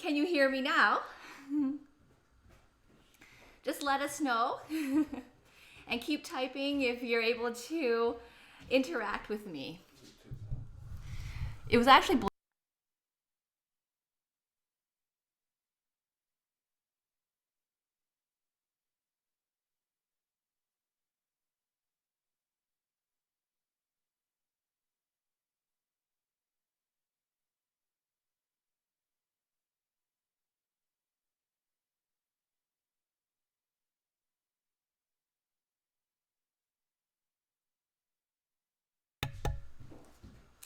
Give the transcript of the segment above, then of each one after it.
Can you hear me now? Just let us know and keep typing if you're able to interact with me. It was actually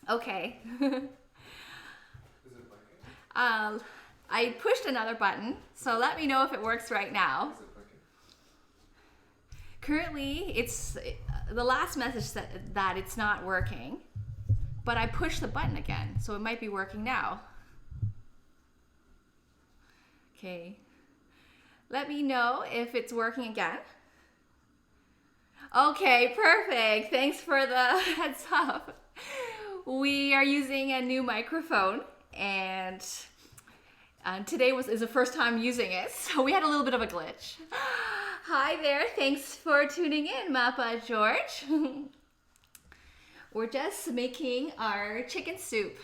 okay. I pushed another button, so let me know if it works right now. Currently, it's the last message said that it's not working, but I pushed the button again, so it might be working now. Okay. Let me know if it's working again. Okay, perfect. Thanks for the heads up. We are using a new microphone, and today is the first time using it, so we had a little bit of a glitch. Hi there, thanks for tuning in, Mappa George. We're just making our chicken soup.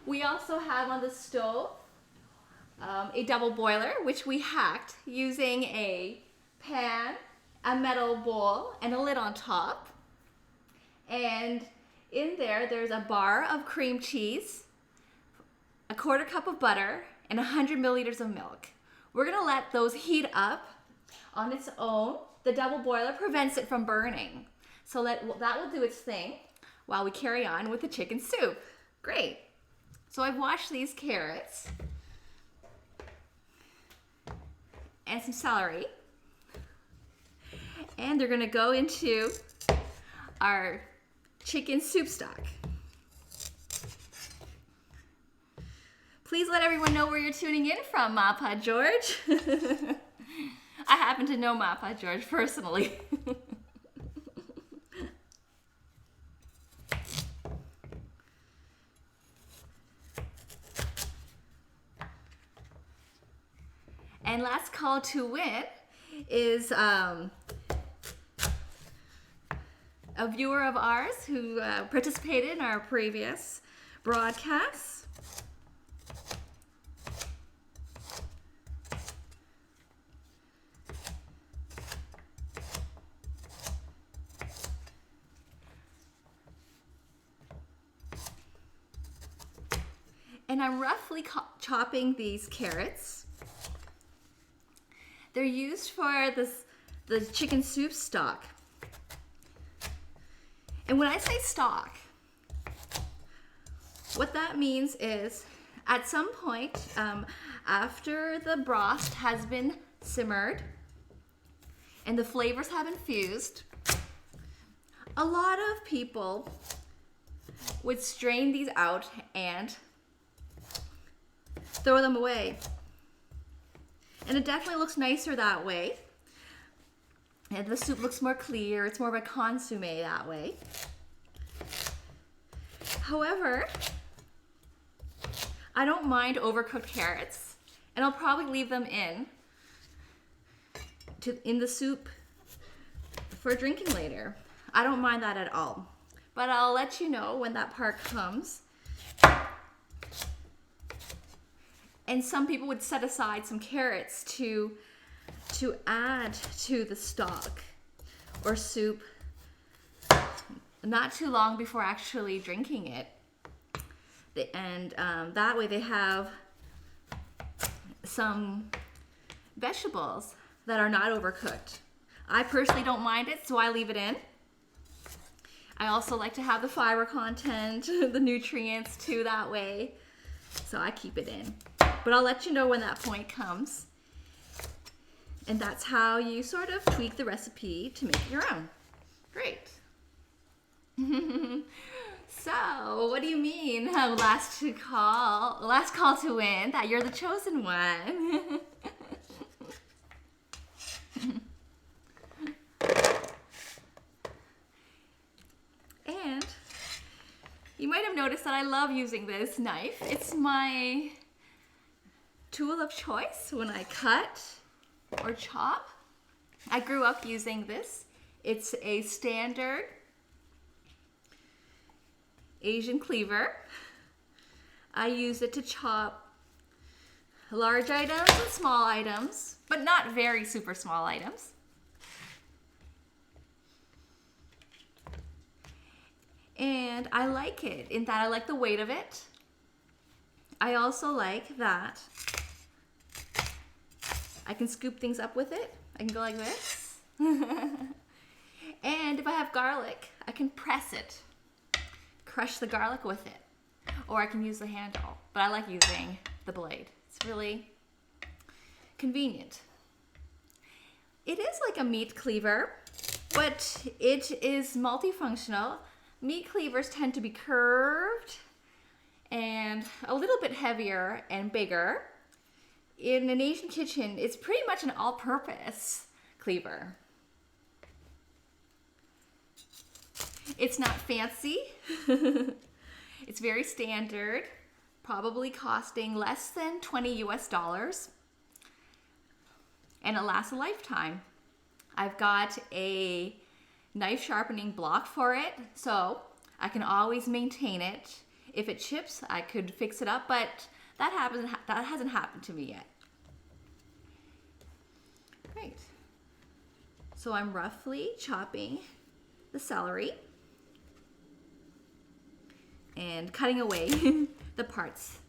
We also have on the stove a double boiler, which we hacked using a pan, a metal bowl, and a lid on top. And in there's a bar of cream cheese, a 1/4 cup of butter, and 100 milliliters of milk. We're gonna let those heat up on its own. The double boiler prevents it from burning. So that will do its thing while we carry on with the chicken soup. Great. So I've washed these carrots and some celery. And they're gonna go into our chicken soup stock. Please let everyone know where you're tuning in from, Mappa George. I happen to know Mappa George personally. And last call to win is a viewer of ours who participated in our previous broadcasts. And I'm roughly chopping these carrots. They're used for the chicken soup stock. And when I say stock, what that means is at some point after the broth has been simmered and the flavors have infused, a lot of people would strain these out and throw them away. And it definitely looks nicer that way. And the soup looks more clear. It's more of a consomme that way. However, I don't mind overcooked carrots, and I'll probably leave them in the soup for drinking later. I don't mind that at all. But I'll let you know when that part comes. And some people would set aside some carrots to add to the stock or soup not too long before actually drinking it. And that way they have some vegetables that are not overcooked. I personally don't mind it, so I leave it in. I also like to have the fiber content, the nutrients too that way, so I keep it in. But I'll let you know when that point comes. And that's how you sort of tweak the recipe to make it your own. Great. So, what do you mean, last call to win, that you're the chosen one? And You might have noticed that I love using this knife. It's my tool of choice when I cut or chop. I grew up using this. It's a standard Asian cleaver. I use it to chop large items and small items, but not very super small items. And I like it in that I like the weight of it. I also like that I can scoop things up with it. I can go like this. And if I have garlic, I can press it, crush the garlic with it. Or I can use the handle, but I like using the blade. It's really convenient. It is like a meat cleaver, but it is multifunctional. Meat cleavers tend to be curved and a little bit heavier and bigger. In an Asian kitchen, it's pretty much an all-purpose cleaver. It's not fancy. It's very standard, probably costing less than $20 US. And it lasts a lifetime. I've got a knife sharpening block for it, so I can always maintain it. If it chips, I could fix it up, but that hasn't happened to me yet. Great. So I'm roughly chopping the celery and cutting away the parts,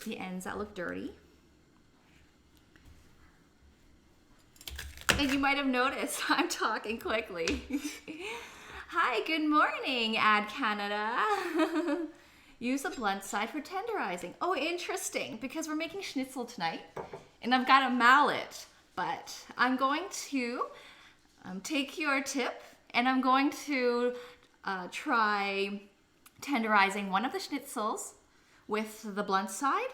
the ends that look dirty. And you might have noticed I'm talking quickly. Hi, good morning, Ad Canada. Use a blunt side for tenderizing. Oh, interesting, because we're making schnitzel tonight, and I've got a mallet, but I'm going to take your tip, and I'm going to try tenderizing one of the schnitzels with the blunt side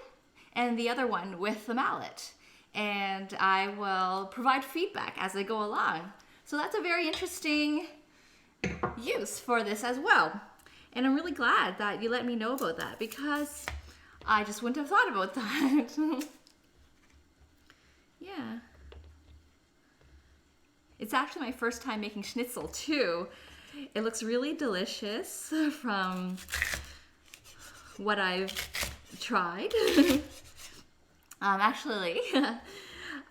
and the other one with the mallet. And I will provide feedback as I go along. So that's a very interesting use for this as well. And I'm really glad that you let me know about that, because I just wouldn't have thought about that. Yeah. It's actually my first time making schnitzel too. It looks really delicious from what I've tried. Actually,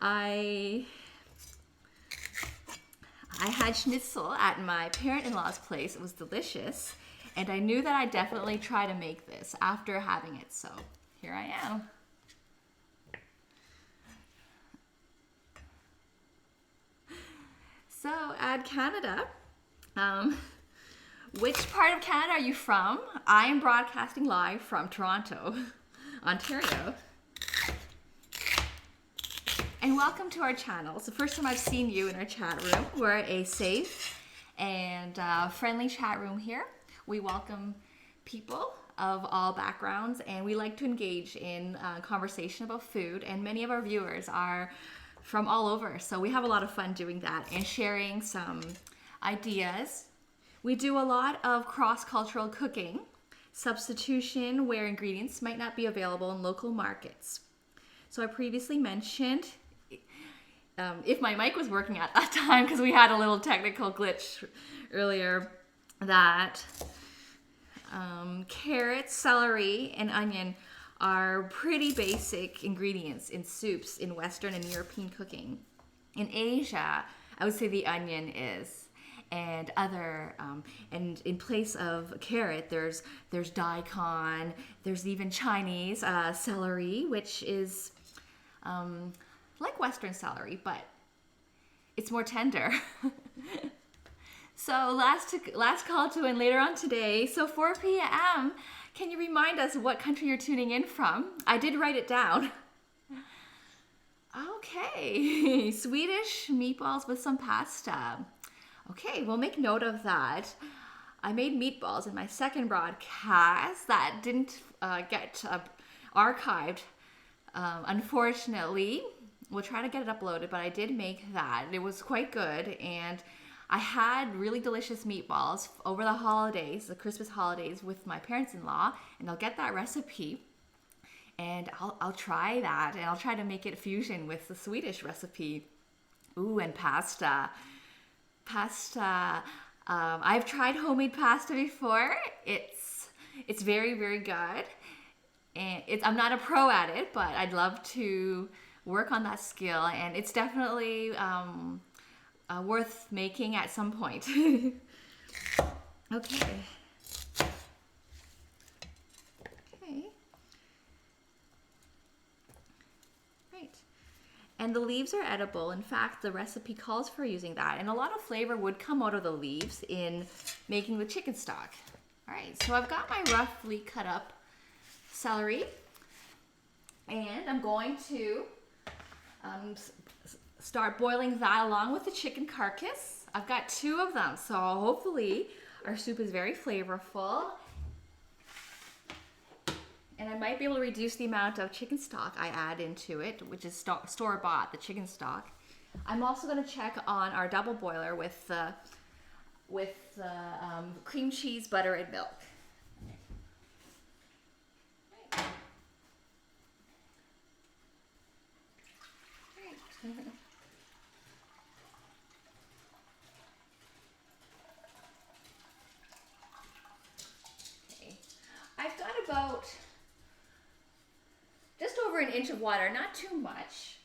I had schnitzel at my parent-in-law's place. It was delicious, and I knew that I'd definitely try to make this after having it, so here I am. So, Ad Canada, which part of Canada are you from? I am broadcasting live from Toronto, Ontario. And welcome to our channel. It's the first time I've seen you in our chat room. We're a safe and friendly chat room here. We welcome people of all backgrounds, and we like to engage in conversation about food, and many of our viewers are from all over, so we have a lot of fun doing that and sharing some ideas. We do a lot of cross-cultural cooking, substitution where ingredients might not be available in local markets. So I previously mentioned, if my mic was working at that time, because we had a little technical glitch earlier, that carrots, celery, and onion are pretty basic ingredients in soups in Western and European cooking. In Asia, I would say the onion is, and other, and in place of carrot, there's daikon, there's even Chinese celery, which is like Western celery, but it's more tender. So last call to win later on today. So 4 p.m. Can you remind us what country you're tuning in from? I did write it down. Okay, Swedish meatballs with some pasta. Okay, we'll make note of that. I made meatballs in my second broadcast that didn't get archived, unfortunately. We'll try to get it uploaded, but I did make that. It was quite good, and I had really delicious meatballs over the holidays, the Christmas holidays, with my parents-in-law, and I'll get that recipe and I'll try that, and I'll try to make it fusion with the Swedish recipe. Ooh, and pasta. I've tried homemade pasta before. It's very, very good. And I'm not a pro at it, but I'd love to work on that skill, and it's definitely worth making at some point. Okay. Right. And the leaves are edible. In fact, the recipe calls for using that. And a lot of flavor would come out of the leaves in making the chicken stock. All right, so I've got my roughly cut up celery. And I'm going to start boiling that along with the chicken carcass. I've got 2 of them, so hopefully our soup is very flavorful. And I might be able to reduce the amount of chicken stock I add into it, which is store-bought, the chicken stock. I'm also going to check on our double boiler with cream cheese, butter, and milk. Okay. I've got about just over an inch of water, not too much.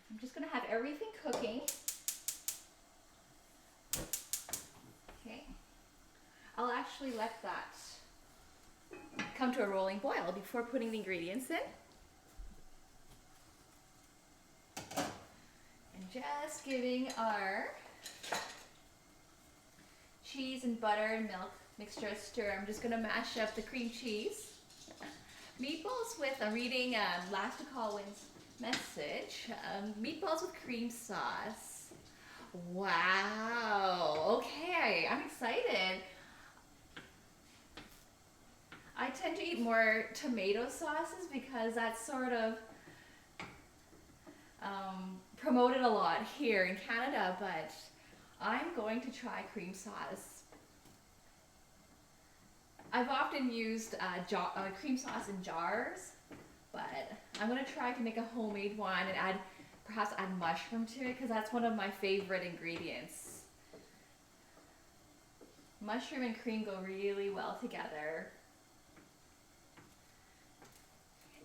I'm just gonna have everything cooking. Okay. I'll actually let that come to a rolling boil before putting the ingredients in. And just giving our cheese and butter and milk mixture a stir. I'm just gonna mash up the cream cheese. Meatballs with, I'm reading Last to Call Wins message, meatballs with cream sauce. Wow, okay, I'm excited. I tend to eat more tomato sauces because that's sort of promoted a lot here in Canada, but I'm going to try cream sauce. I've often used cream sauce in jars, but I'm going to try to make a homemade one and perhaps add mushroom to it, because that's one of my favorite ingredients. Mushroom and cream go really well together.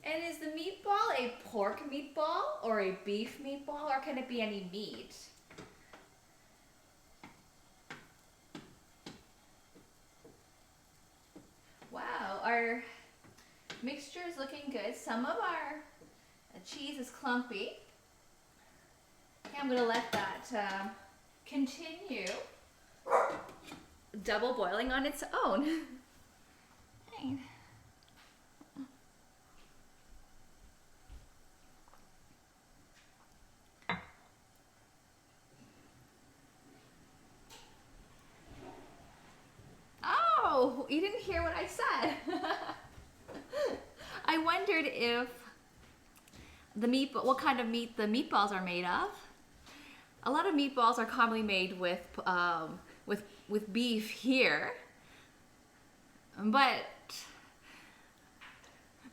And is the meatball a pork meatball or a beef meatball, or can it be any meat? Wow, our mixture is looking good. Some of our cheese is clumpy. Okay, I'm gonna let that continue double boiling on its own. Okay. Oh, you didn't hear what I said. I wondered if what kind of meat the meatballs are made of. A lot of meatballs are commonly made with beef here, but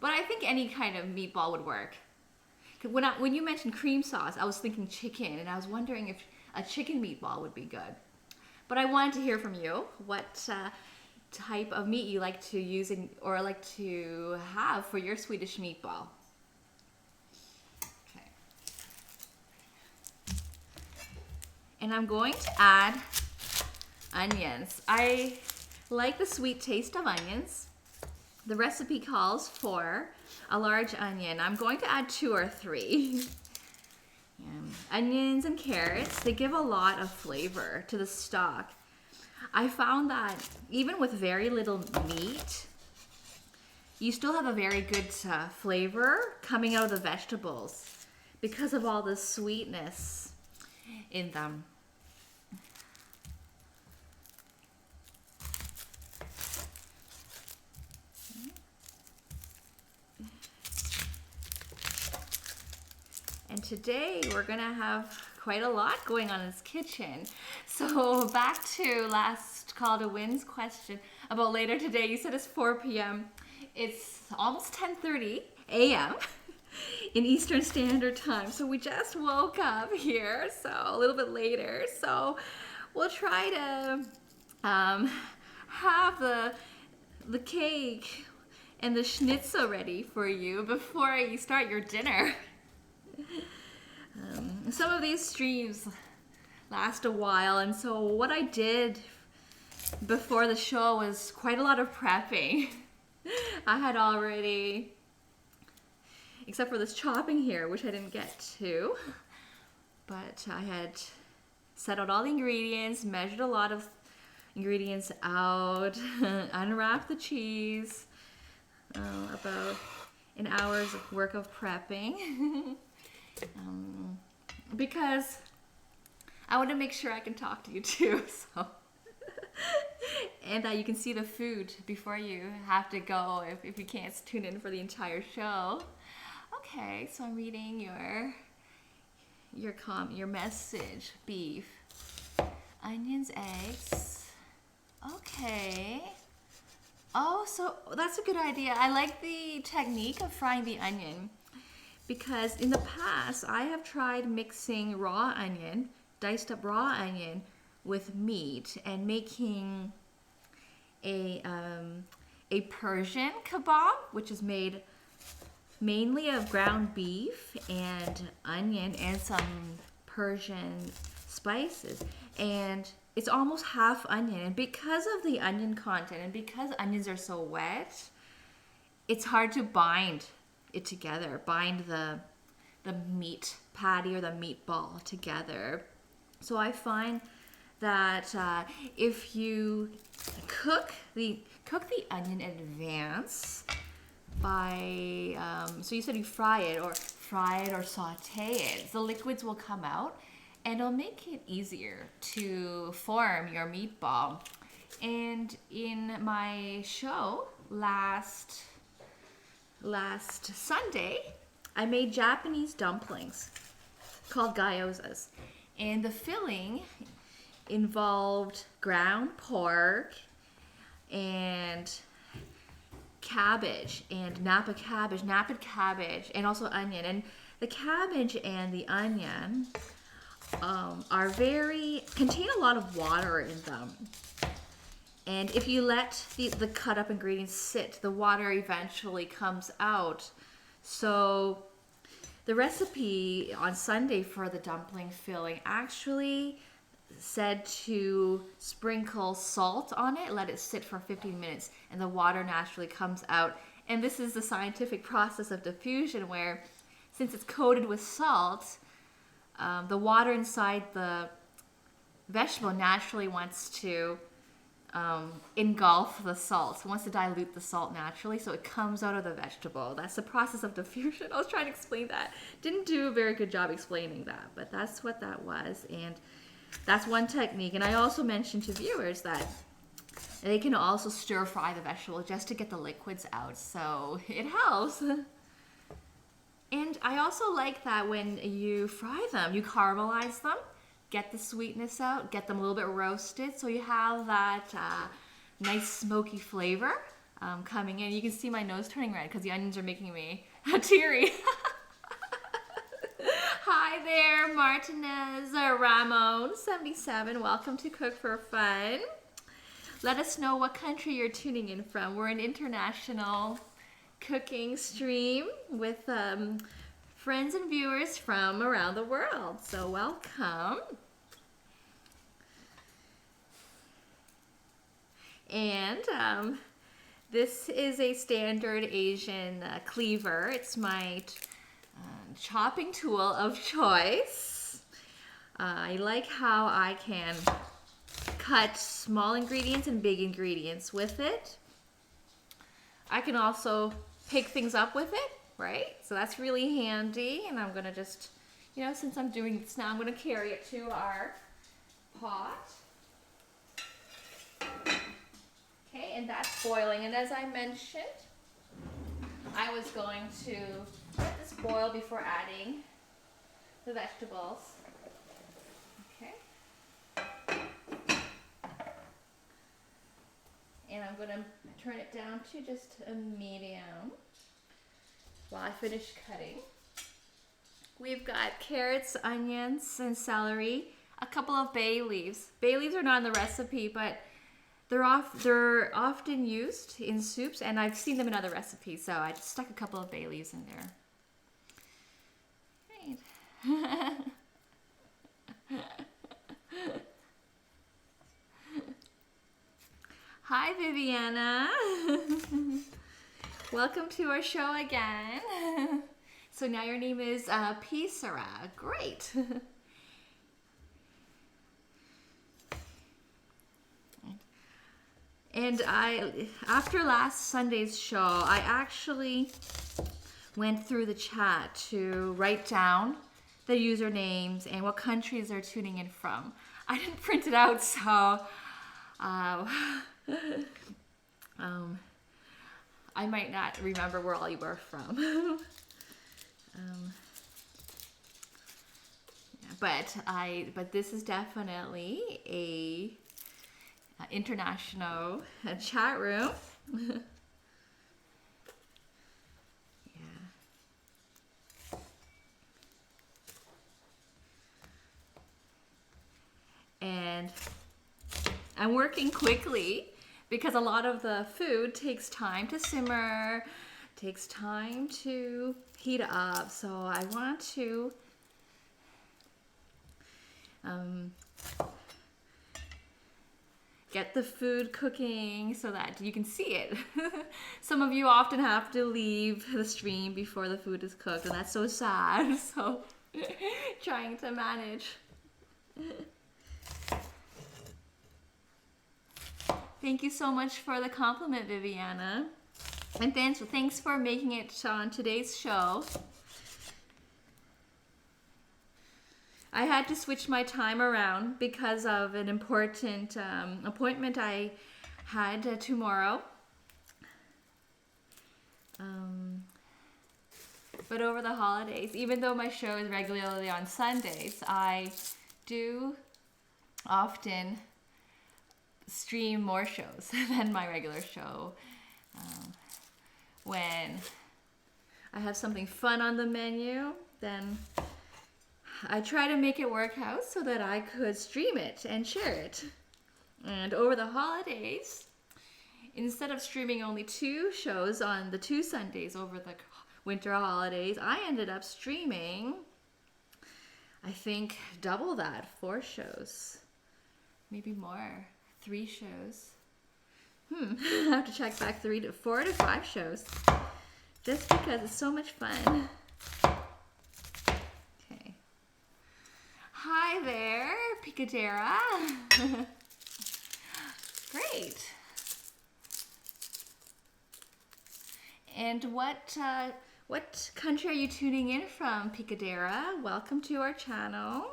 I think any kind of meatball would work. When you mentioned cream sauce, I was thinking chicken, and I was wondering if a chicken meatball would be good. But I wanted to hear from you what type of meat you like to use or like to have for your Swedish meatball. Okay. And I'm going to add onions. I like the sweet taste of onions. The recipe calls for a large onion. I'm going to add 2 or 3. Onions and carrots, they give a lot of flavor to the stock. I found that even with very little meat, you still have a very good flavor coming out of the vegetables because of all the sweetness in them. And today we're gonna have quite a lot going on in this kitchen. So back to last call to wins question about later today. You said it's 4 p.m. It's almost 10:30 a.m. in Eastern Standard Time. So we just woke up here, so a little bit later. So we'll try to have the cake and the schnitzel ready for you before you start your dinner. Some of these streams last a while, and so what I did before the show was quite a lot of prepping. I had already, except for this chopping here, which I didn't get to, but I had set out all the ingredients, measured a lot of ingredients out, unwrapped the cheese, about an hour's work of prepping, because I want to make sure I can talk to you too, so. And that you can see the food before you have to go if you can't tune in for the entire show. Okay, so I'm reading your message. Beef, onions, eggs. Okay. Oh, so that's a good idea. I like the technique of frying the onion because in the past I have tried mixing raw onion, diced up raw onion with meat and making a Persian kebab, which is made mainly of ground beef and onion and some Persian spices, and it's almost half onion. And because of the onion content and because onions are so wet, it's hard to bind it together, bind the meat patty or the meatball together. So I find that if you cook the onion in advance by so you said you fry it or saute it, the liquids will come out and it'll make it easier to form your meatball. And in my show last Sunday, I made Japanese dumplings called gyozas, and the filling involved ground pork and cabbage and Napa cabbage, and also onion. And the cabbage and the onion contain a lot of water in them. And if you let the cut up ingredients sit, the water eventually comes out. So the recipe on Sunday for the dumpling filling actually said to sprinkle salt on it, let it sit for 15 minutes, and the water naturally comes out. And this is the scientific process of diffusion where, since it's coated with salt, the water inside the vegetable naturally wants to engulf the salt. It wants to dilute the salt naturally, so it comes out of the vegetable. That's the process of diffusion. I was trying to explain that. Didn't do a very good job explaining that, but that's what that was. And that's one technique. And I also mentioned to viewers that they can also stir fry the vegetable just to get the liquids out, so it helps. And I also like that when you fry them, you caramelize them, get the sweetness out, get them a little bit roasted, so you have that nice smoky flavor coming in. You can see my nose turning red because the onions are making me teary. Hi there, Martinez Ramon 77. Welcome to Cook for Fun. Let us know what country you're tuning in from. We're an international cooking stream with friends and viewers from around the world. So welcome. And this is a standard Asian cleaver. It's my chopping tool of choice. I like how I can cut small ingredients and big ingredients with it. I can also pick things up with it, right? So that's really handy. And I'm gonna just, since I'm doing this now, I'm gonna carry it to our pot. Okay, and that's boiling. And as I mentioned, I was going to let this boil before adding the vegetables. Okay. And I'm gonna turn it down to just a medium while I finish cutting. We've got carrots, onions, and celery, a couple of bay leaves. Bay leaves are not in the recipe, but they're often used in soups, and I've seen them in other recipes, so I just stuck a couple of bay leaves in there. Right. Hi, Viviana. Welcome to our show again. So now your name is Pisara. Great. And after last Sunday's show, I actually went through the chat to write down the usernames and what countries they're tuning in from. I didn't print it out, so I might not remember where all you were from. But this is definitely a international chat room. And I'm working quickly because a lot of the food takes time to simmer, takes time to heat up. So I want to get the food cooking so that you can see it. Some of you often have to leave the stream before the food is cooked, and that's so sad. So trying to manage. Thank you so much for the compliment, Viviana. And thanks for making it on today's show. I had to switch my time around because of an important appointment I had tomorrow. But over the holidays, even though my show is regularly on Sundays, I do often stream more shows than my regular show. When I have something fun on the menu, then I try to make it work out so that I could stream it and share it. And over the holidays, instead of streaming only 2 shows on the 2 Sundays over the winter holidays, I ended up streaming, I think, double that, 4 shows. Maybe more, 3 shows. I have to check back 4 to 5 shows. Just because it's so much fun. Okay. Hi there, Picadera. Great. And what country are you tuning in from, Picadera? Welcome to our channel.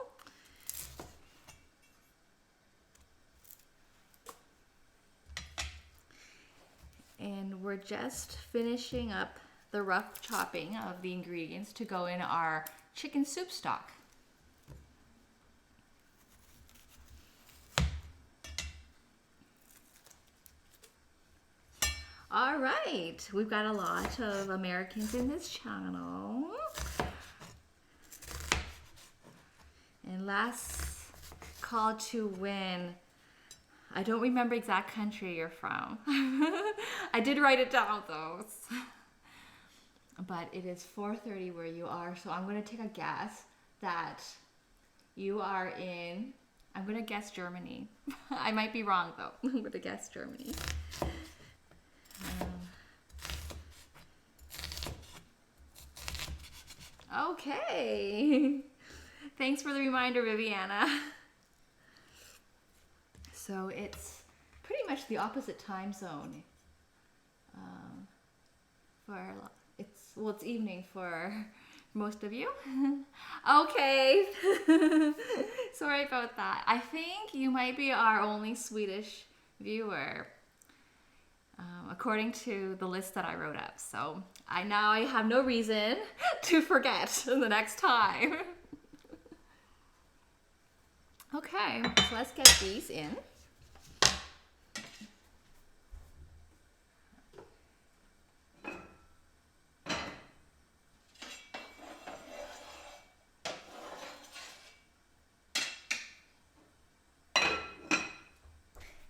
And we're just finishing up the rough chopping of the ingredients to go in our chicken soup stock. All right, we've got a lot of Americans in this channel. And last call to win. I don't remember exact country you're from. I did write it down though. But it is 4:30 where you are, so I'm going to take a guess that you are in, I'm going to guess Germany. I might be wrong though. I'm going to guess Germany. Okay. Thanks for the reminder, Viviana. So it's pretty much the opposite time zone. It's evening for most of you. Okay. Sorry about that. I think you might be our only Swedish viewer, according to the list that I wrote up. So I have no reason to forget the next time. Okay, so let's get these in.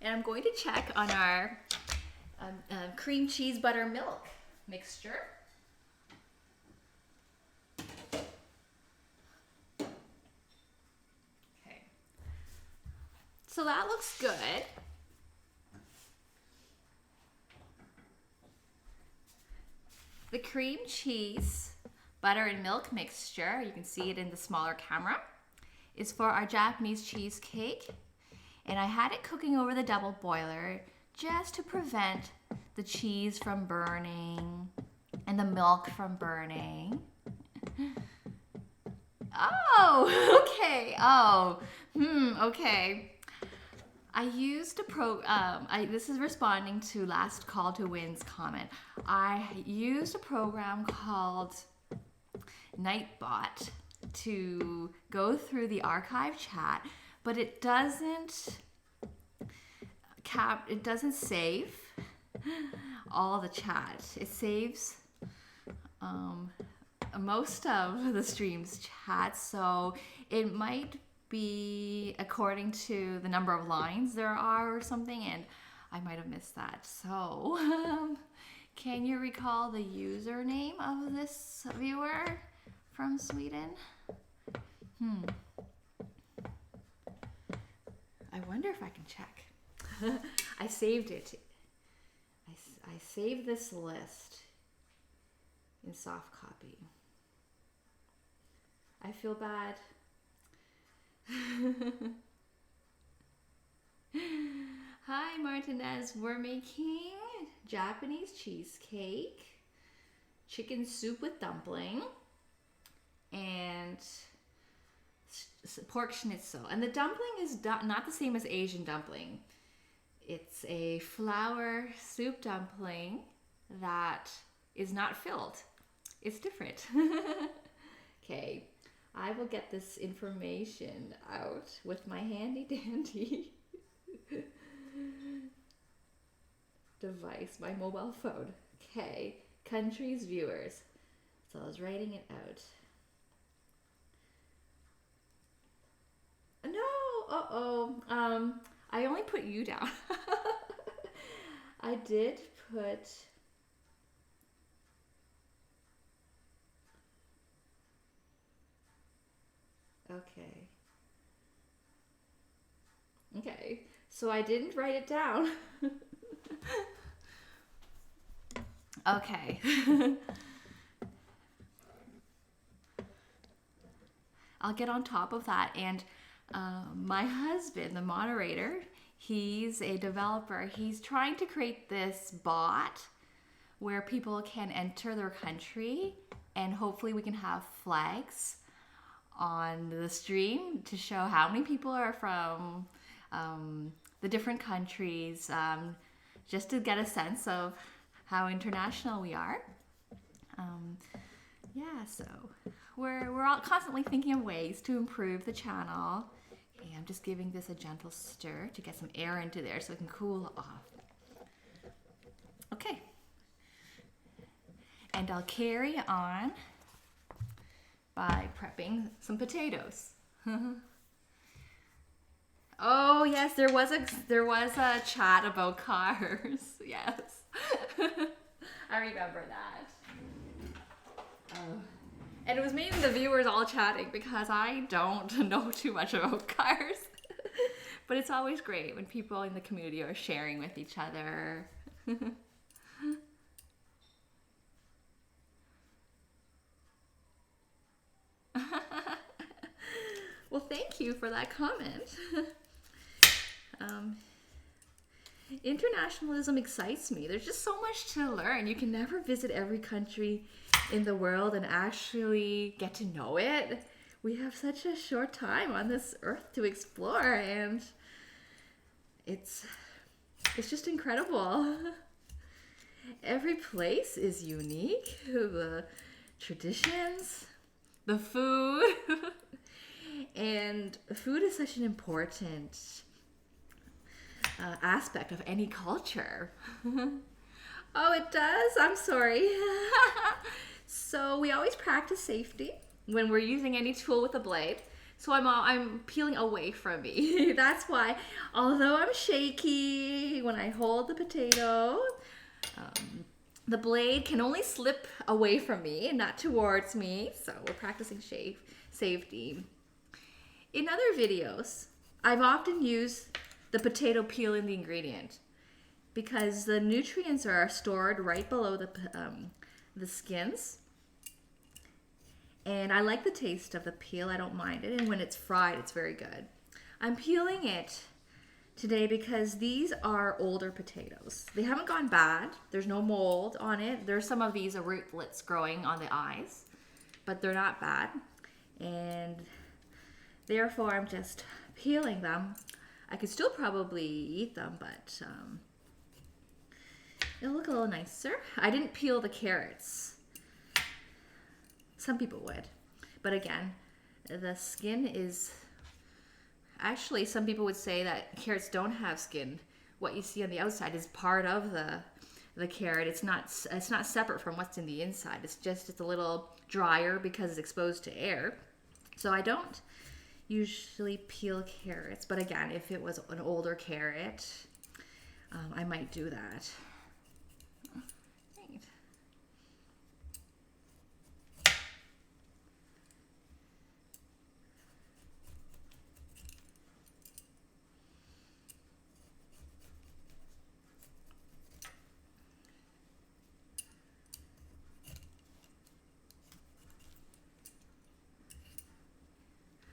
And I'm going to check on our cream cheese butter milk mixture. Okay. So that looks good. The cream cheese butter and milk mixture, you can see it in the smaller camera, is for our Japanese cheesecake. And I had it cooking over the double boiler just to prevent the cheese from burning and the milk from burning. Oh, okay. Oh, okay. I used this is responding to Last Call to Win's comment. I used a program called Nightbot to go through the archive chat, but it doesn't save all the chat. It saves most of the stream's chat, so it might be according to the number of lines there are or something, and I might have missed that. So can you recall the username of this viewer from Sweden? I wonder if I can check. I saved it. I saved this list in soft copy. I feel bad. Hi Martinez, we're making Japanese cheesecake, chicken soup with dumpling, and pork schnitzel. And the dumpling is not the same as Asian dumpling. It's a flour soup dumpling that is not filled. It's different. Okay. I will get this information out with my handy dandy device, my mobile phone. Okay, countries, viewers. So I was writing it out. No, I only put you down. I did put... Okay, so I didn't write it down. Okay. I'll get on top of that. And my husband, the moderator, he's a developer. He's trying to create this bot where people can enter their country, and hopefully we can have flags on the stream to show how many people are from the different countries, just to get a sense of how international we are. Yeah, so we're all constantly thinking of ways to improve the channel. Okay, I'm just giving this a gentle stir to get some air into there so it can cool off. Okay, and I'll carry on by prepping some potatoes. Oh yes, there was a chat about cars. Yes, I remember that. Oh. And it was me and the viewers all chatting because I don't know too much about cars. But it's always great when people in the community are sharing with each other. Well, thank you for that comment. Internationalism excites me. There's just so much to learn. You can never visit every country in the world and actually get to know it. We have such a short time on this earth to explore, and it's just incredible. Every place is unique. The traditions, the food, and food is such an important aspect of any culture. Oh, it does? I'm sorry. So we always practice safety when we're using any tool with a blade. So I'm peeling away from me. That's why, although I'm shaky when I hold the potato, the blade can only slip away from me and not towards me. So we're practicing safety. In other videos, I've often used the potato peel in the ingredient because the nutrients are stored right below the skins. And I like the taste of the peel. I don't mind it. And when it's fried, it's very good. I'm peeling it today because these are older potatoes. They haven't gone bad. There's no mold on it. There's some of these rootlets growing on the eyes, but they're not bad. And therefore, I'm just peeling them. I could still probably eat them, but it'll look a little nicer. I didn't peel the carrots. Some people would. But again, the skin is... Actually, some people would say that carrots don't have skin. What you see on the outside is part of the carrot. It's not separate from what's in the inside. It's a little drier because it's exposed to air. So I don't usually peel carrots. But again, if it was an older carrot, I might do that.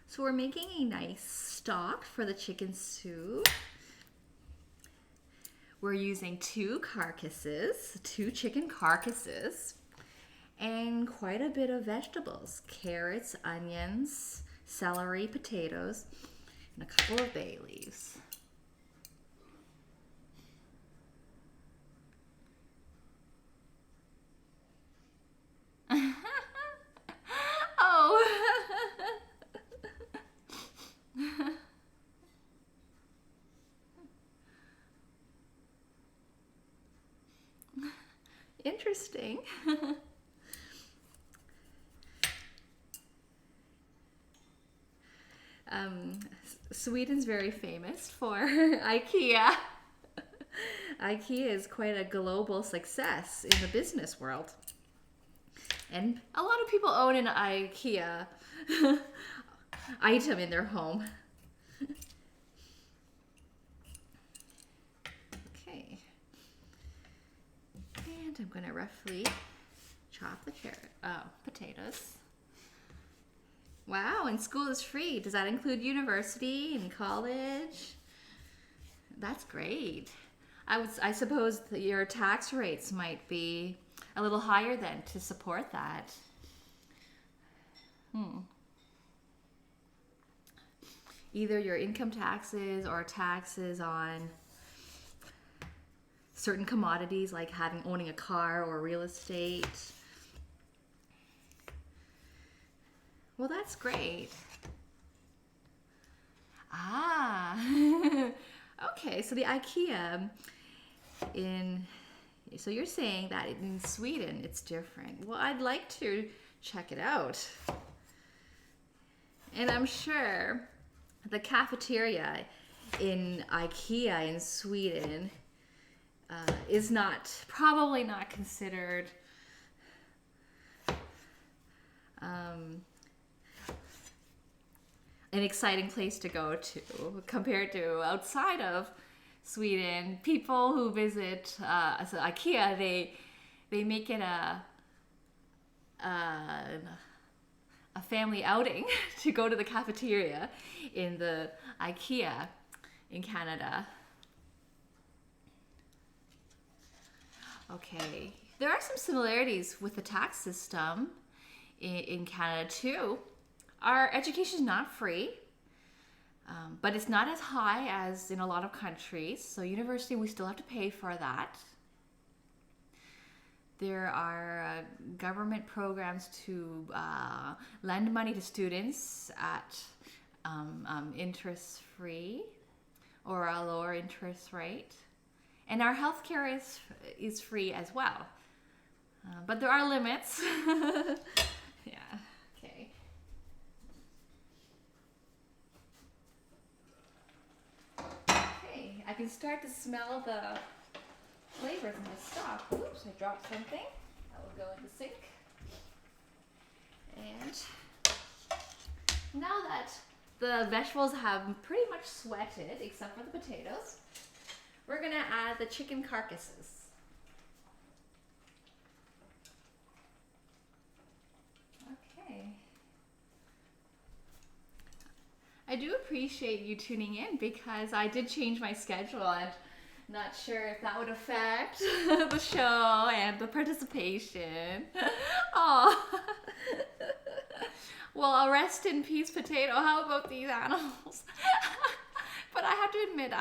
So we're making a nice stock for the chicken soup. We're using two chicken carcasses, and quite a bit of vegetables, carrots, onions, celery, potatoes, and a couple of bay leaves. Oh. Interesting. Sweden's very famous for IKEA. IKEA is quite a global success in the business world. And a lot of people own an IKEA item in their home. Okay. And I'm going to roughly chop the potatoes. Wow, and school is free. Does that include university and college? That's great. I suppose that your tax rates might be a little higher then to support that. Either your income taxes or taxes on certain commodities like owning a car or real estate. Well, that's great. Okay, so the IKEA so you're saying that in Sweden it's different. Well, I'd like to check it out. And I'm sure the cafeteria in IKEA in Sweden is probably not considered an exciting place to go to compared to outside of Sweden. People who visit IKEA, they make it a family outing to go to the cafeteria in the IKEA in Canada. Okay, there are some similarities with the tax system in Canada too. Our education is not free, but it's not as high as in a lot of countries. So university, we still have to pay for that. There are government programs to lend money to students at interest-free or a lower interest rate. And our healthcare is free as well. But there are limits. Yeah, okay. can start to smell the flavors in the stock. Oops, I dropped something. That will go in the sink. And now that the vegetables have pretty much sweated, except for the potatoes, we're gonna add the chicken carcasses. Okay. I do appreciate you tuning in because I did change my schedule and not sure if that would affect the show and the participation. Oh. Well, rest in peace, potato. How about these animals? But I have to admit,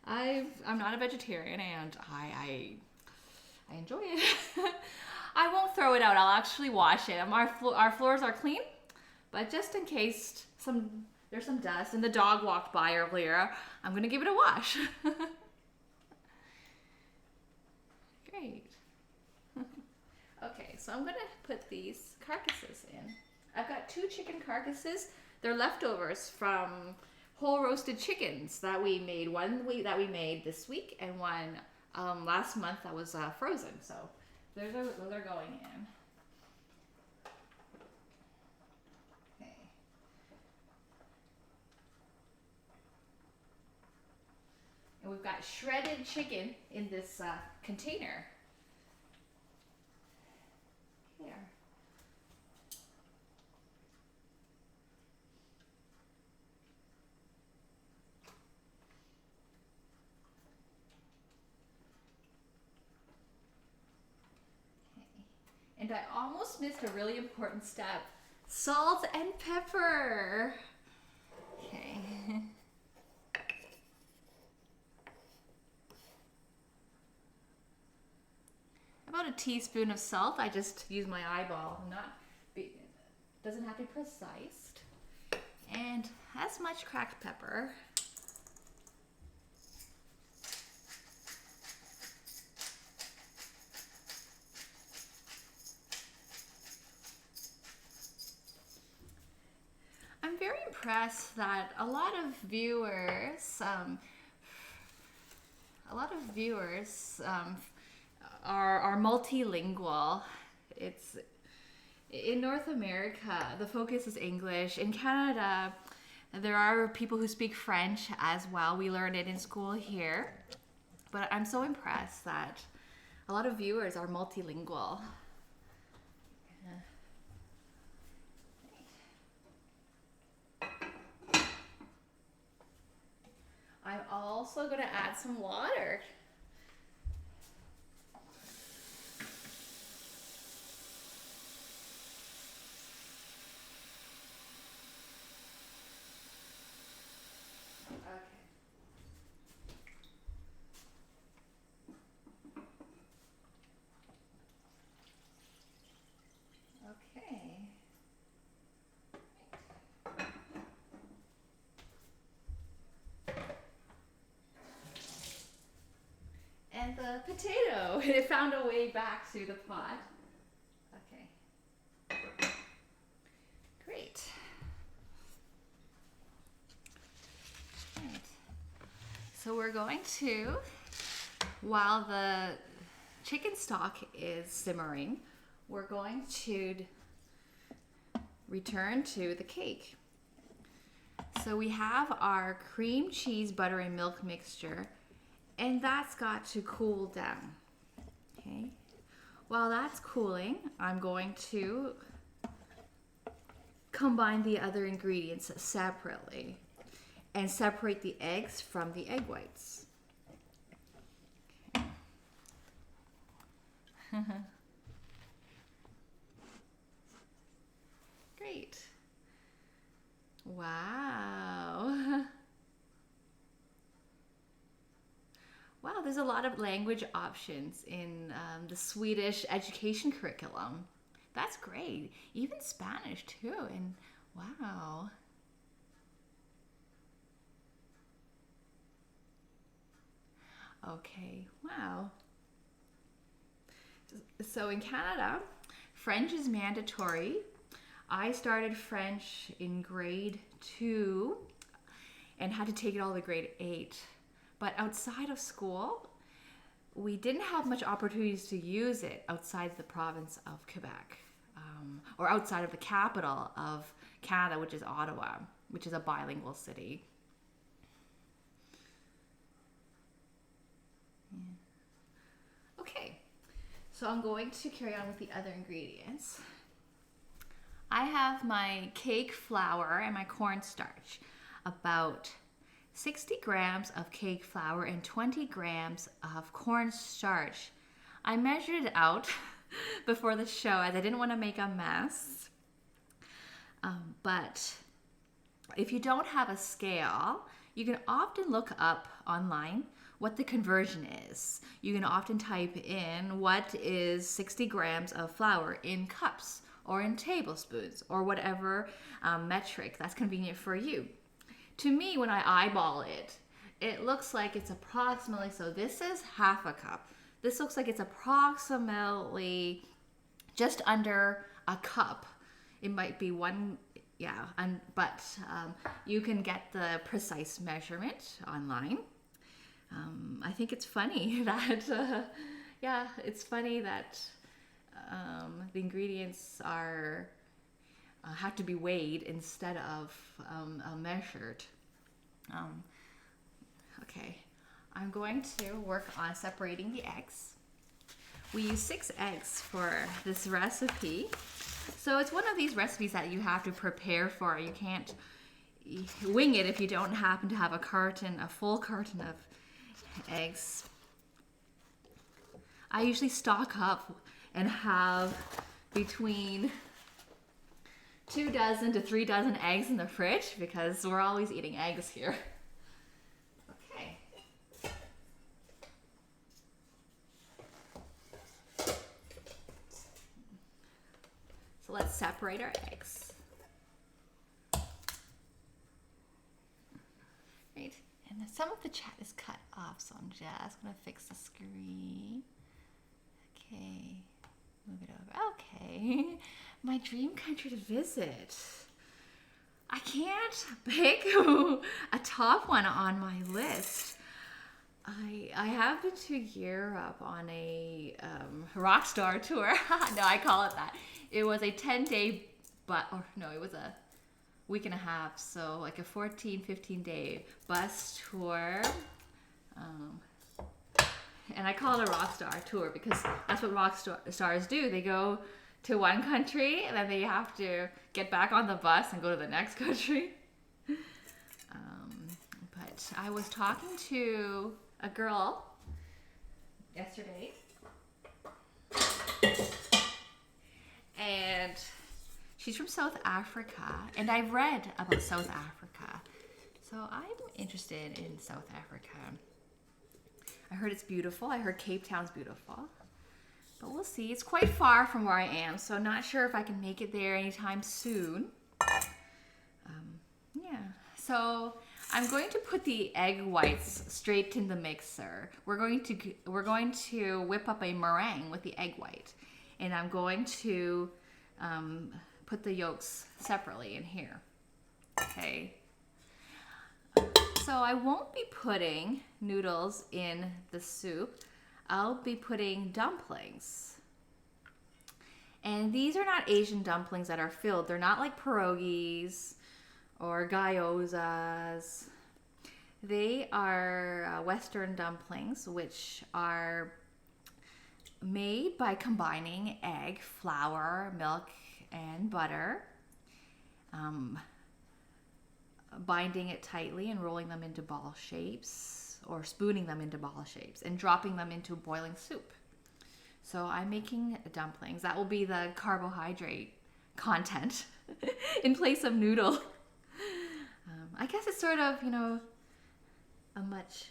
I'm not a vegetarian and I enjoy it. I won't throw it out. I'll actually wash it. Our floors are clean, but just in case there's some dust and the dog walked by earlier, I'm gonna give it a wash. Great. Okay, so I'm gonna put these carcasses in. I've got 2 chicken carcasses. They're leftovers from whole roasted chickens that we made. One that we made this week and one last month that was frozen. So those are going in. Okay. And we've got shredded chicken in this container. Here. And I almost missed a really important step. Salt and pepper. Okay. About a teaspoon of salt. I just use my eyeball. Doesn't have to be precise. And as much cracked pepper. I'm very impressed that a lot of viewers are multilingual. It's in North America, the focus is English. In Canada, there are people who speak French as well. We learn it in school here. But I'm so impressed that a lot of viewers are multilingual. I'm also going to add some water. Okay. And the potato, it found a way back to the pot. Okay. Great. Right. So we're going to, while the chicken stock is simmering, we're going to return to the cake. So we have our cream cheese, butter, and milk mixture, and that's got to cool down. Okay. While that's cooling, I'm going to combine the other ingredients separately and separate the eggs from the egg whites. Okay. Great. Wow. Wow, there's a lot of language options in the Swedish education curriculum. That's great. Even Spanish too. And wow. Okay, wow. So in Canada, French is mandatory. I started French in grade 2, and had to take it all to grade 8. But outside of school, we didn't have much opportunities to use it outside the province of Quebec, or outside of the capital of Canada, which is Ottawa, which is a bilingual city. Okay, so I'm going to carry on with the other ingredients. I have my cake flour and my cornstarch, about 60 grams of cake flour and 20 grams of cornstarch. I measured it out before the show as I didn't want to make a mess. But if you don't have a scale, you can often look up online what the conversion is. You can often type in what is 60 grams of flour in cups or in tablespoons or whatever metric that's convenient for you. To me, when I eyeball it, it looks like it's approximately, so this is half a cup. This looks like it's approximately just under a cup. It might be one, yeah, but you can get the precise measurement online. I think it's funny that, it's funny that the ingredients are have to be weighed instead of measured. Okay, I'm going to work on separating the eggs. We use 6 eggs for this recipe. So it's one of these recipes that you have to prepare for. You can't wing it if you don't happen to have a full carton of eggs. I usually stock up and have between 2 dozen to 3 dozen eggs in the fridge because we're always eating eggs here. Okay. So let's separate our eggs. Right. And some of the chat is cut off, so I'm just going to fix the screen. Okay. Move it over. Okay. My dream country to visit. I can't pick a top one on my list. I have been to Europe on a rock star tour. No, I call it that. It was a 10-day, it was a week and a half. So like a 14, 15-day bus tour. And I call it a rock star tour because that's what rock stars do. They go to one country and then they have to get back on the bus and go to the next country. But I was talking to a girl yesterday and she's from South Africa, and I've read about South Africa, so I'm interested in South Africa. I heard it's beautiful. I heard Cape Town's beautiful. But we'll see. It's quite far from where I am, so I'm not sure if I can make it there anytime soon. So I'm going to put the egg whites straight in the mixer. We're going to whip up a meringue with the egg white, and I'm going to put the yolks separately in here. Okay. So I won't be putting noodles in the soup. I'll be putting dumplings. And these are not Asian dumplings that are filled. They're not like pierogies or gyozas. They are Western dumplings, which are made by combining egg, flour, milk, and butter. Binding it tightly and rolling them into ball shapes, or spooning them into ball shapes and dropping them into boiling soup. So I'm making dumplings. That will be the carbohydrate content in place of noodle. I guess it's sort of, a much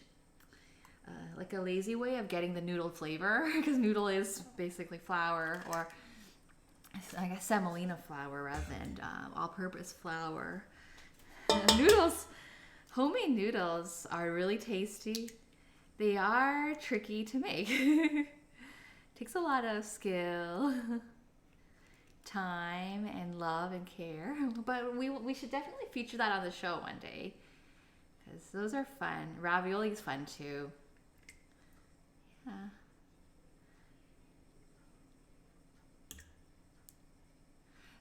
like a lazy way of getting the noodle flavor, because noodle is basically flour, or I guess semolina flour rather than all-purpose flour. Noodles, homemade noodles are really tasty. They are tricky to make. Takes a lot of skill, time, and love and care. But we should definitely feature that on the show one day, because those are fun. Ravioli is fun too. Yeah.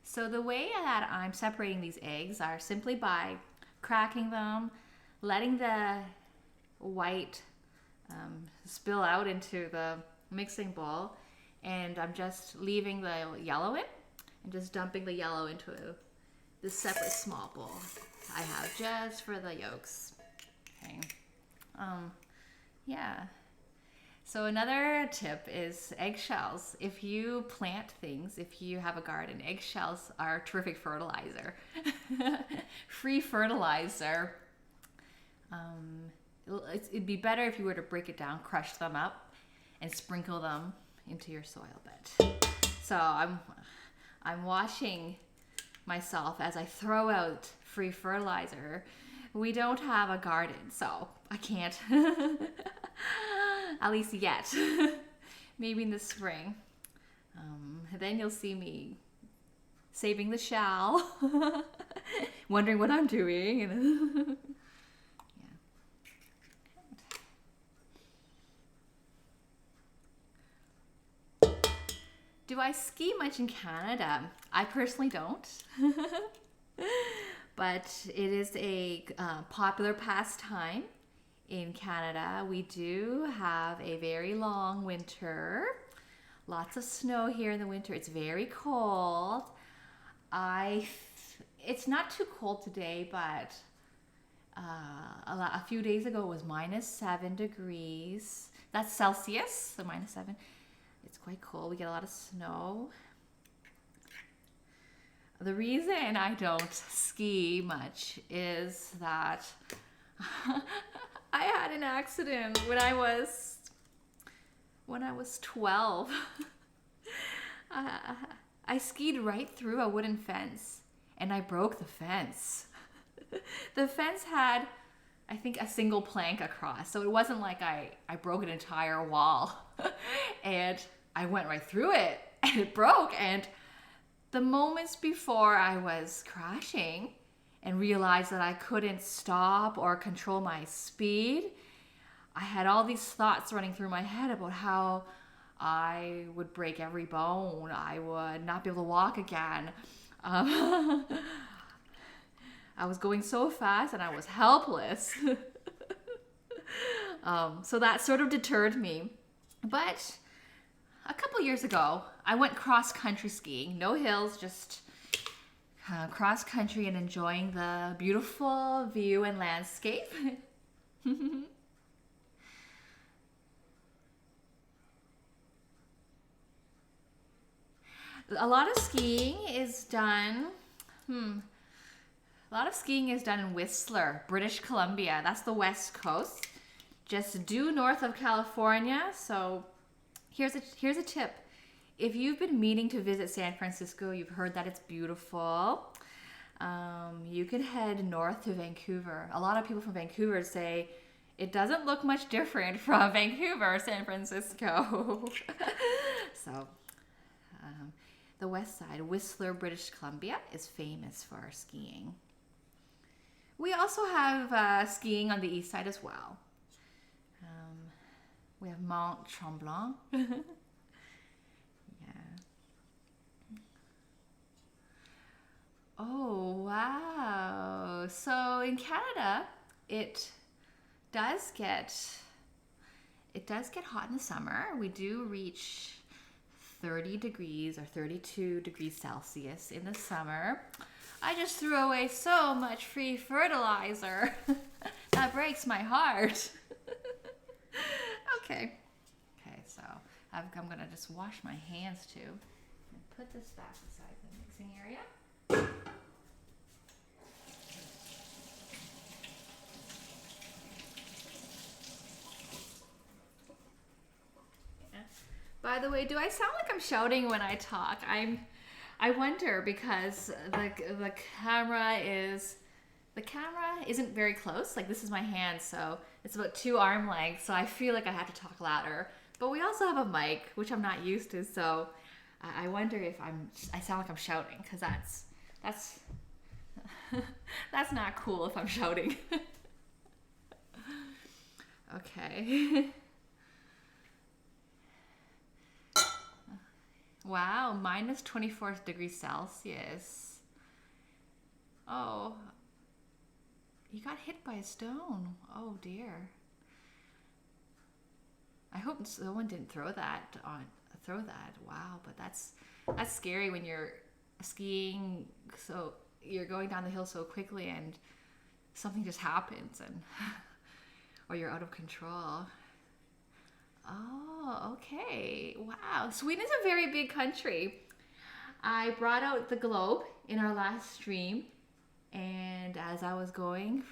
So the way that I'm separating these eggs are simply by cracking them, letting the white spill out into the mixing bowl, and I'm just leaving the yellow in and just dumping the yellow into this separate small bowl I have just for the yolks. Okay. Yeah. So another tip is eggshells. If you plant things, if you have a garden, eggshells are terrific fertilizer. Free fertilizer. It'd be better if you were to break it down, crush them up, and sprinkle them into your soil bed. So I'm watching myself as I throw out free fertilizer. We don't have a garden, so I can't. At least yet. Maybe in the spring. Then you'll see me saving the shell, wondering what I'm doing. Yeah. Do I ski much in Canada? I personally don't. But it is a popular pastime. In Canada, we do have a very long winter. Lots of snow here in the winter. It's very cold. It's not too cold today, but a few days ago it was -7 degrees. That's Celsius, so -7. It's quite cold. We get a lot of snow. The reason I don't ski much is that I had an accident when I was 12. I skied right through a wooden fence and I broke the fence. The fence had, I think, a single plank across, so it wasn't like I broke an entire wall. And I went right through it and it broke. And the moments before I was crashing and realized that I couldn't stop or control my speed, I had all these thoughts running through my head about how I would break every bone, I would not be able to walk again. I was going so fast and I was helpless. So that sort of deterred me. But a couple years ago, I went cross-country skiing. No hills, just cross country and enjoying the beautiful view and landscape. A lot of skiing is done. A lot of skiing is done in Whistler, British Columbia. That's the west coast, just due north of California. So here's a tip. If you've been meaning to visit San Francisco, you've heard that it's beautiful, you can head north to Vancouver. A lot of people from Vancouver say it doesn't look much different from Vancouver, San Francisco. So the west side, Whistler, British Columbia, is famous for skiing. We also have skiing on the east side as well. We have Mont Tremblant. Oh, wow. So in Canada, it does get hot in the summer. We do reach 30 degrees or 32 degrees Celsius in the summer. I just threw away so much free fertilizer. That breaks my heart. Okay, so I'm gonna just wash my hands too and put this back beside the mixing area. By the way, do I sound like I'm shouting when I talk? I wonder because the camera isn't very close. Like, this is my hand, so it's about 2 arm lengths, so I feel like I have to talk louder. But we also have a mic, which I'm not used to, so I wonder if I sound like I'm shouting, because that's that's not cool if I'm shouting. Okay. Wow, minus 24 degrees Celsius. Oh, you got hit by a stone. Oh dear. I hope someone didn't throw that. Wow, but that's scary when you're skiing, so you're going down the hill so quickly and something just happens and or you're out of control. Oh, okay. Wow. Sweden's a very big country. I brought out the globe in our last stream, and as I was going,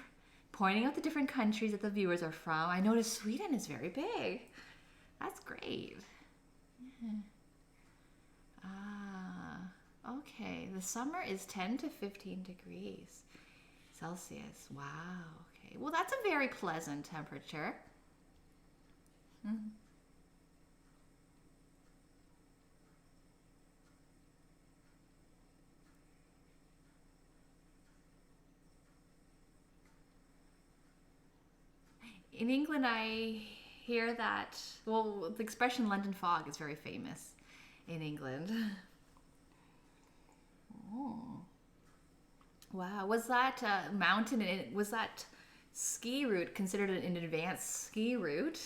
pointing out the different countries that the viewers are from, I noticed Sweden is very big. That's great. Yeah. Okay. The summer is 10 to 15 degrees Celsius. Wow. Okay. Well, that's a very pleasant temperature. Mm-hmm. In England, I hear that, well, the expression London fog is very famous in England. Oh. Wow. Was that mountain, was that ski route considered an advanced ski route?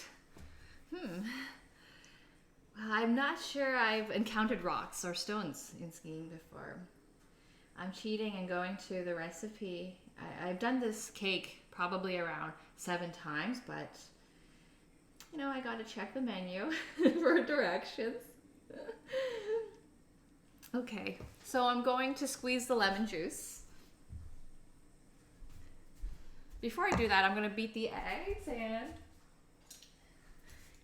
Well, I'm not sure I've encountered rocks or stones in skiing before. I'm cheating and going to the recipe. I've done this cake probably around 7 times, but I gotta check the menu for directions. Okay, so I'm going to squeeze the lemon juice. Before I do that, I'm gonna beat the eggs and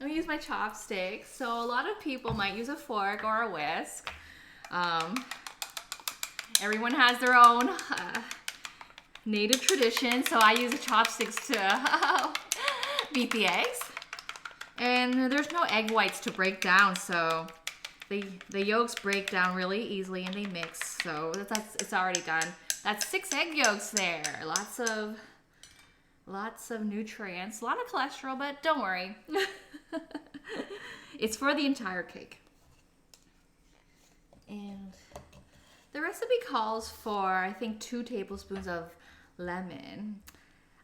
I'm gonna use my chopsticks. So a lot of people might use a fork or a whisk. Everyone has their own native tradition, so I use the chopsticks to beat the eggs. And there's no egg whites to break down, so the yolks break down really easily and they mix. So it's already done. That's 6 egg yolks there. Lots of nutrients, a lot of cholesterol, but don't worry. It's for the entire cake. And the recipe calls for, I think, 2 tablespoons of lemon.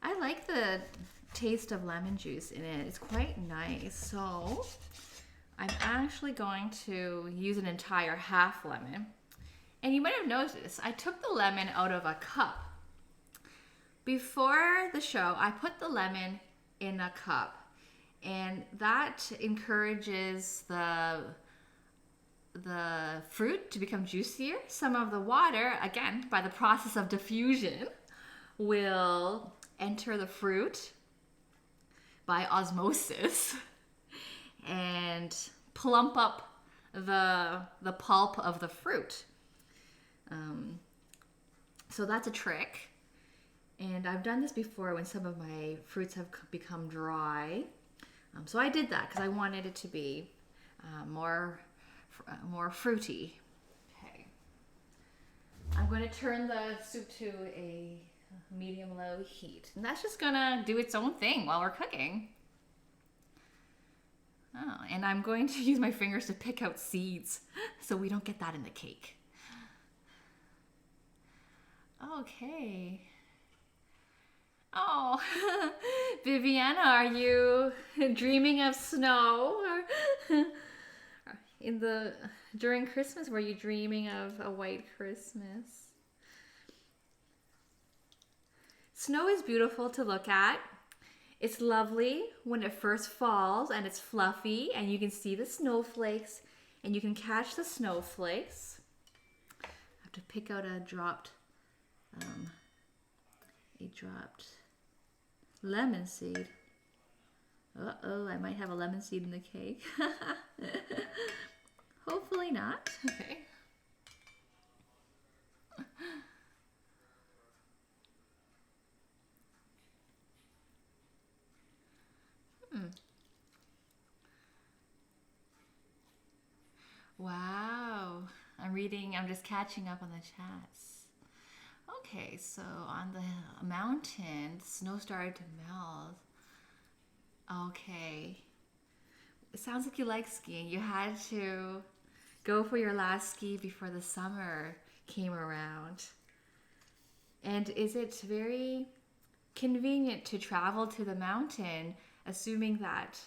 I like the taste of lemon juice in it. It's quite nice. So I'm actually going to use an entire half lemon. And you might have noticed, I took the lemon out of a cup. Before the show, I put the lemon in a cup. And that encourages the fruit to become juicier. Some of the water, again, by the process of diffusion, will enter the fruit by osmosis and plump up the pulp of the fruit. So that's a trick. And I've done this before when some of my fruits have become dry. So I did that because I wanted it to be more fruity. Okay. I'm going to turn the soup to a medium-low heat. And that's just going to do its own thing while we're cooking. Oh, and I'm going to use my fingers to pick out seeds so we don't get that in the cake. Okay. Oh, Viviana, are you dreaming of snow? During Christmas, were you dreaming of a white Christmas? Snow is beautiful to look at. It's lovely when it first falls and it's fluffy and you can see the snowflakes and you can catch the snowflakes. I have to pick out a dropped lemon seed. Uh-oh, I might have a lemon seed in the cake. Hopefully not. Okay. Wow. I'm just catching up on the chats. Okay, so on the mountain, the snow started to melt. Okay. It sounds like you like skiing. You had to go for your last ski before the summer came around. And is it very convenient to travel to the mountain, assuming that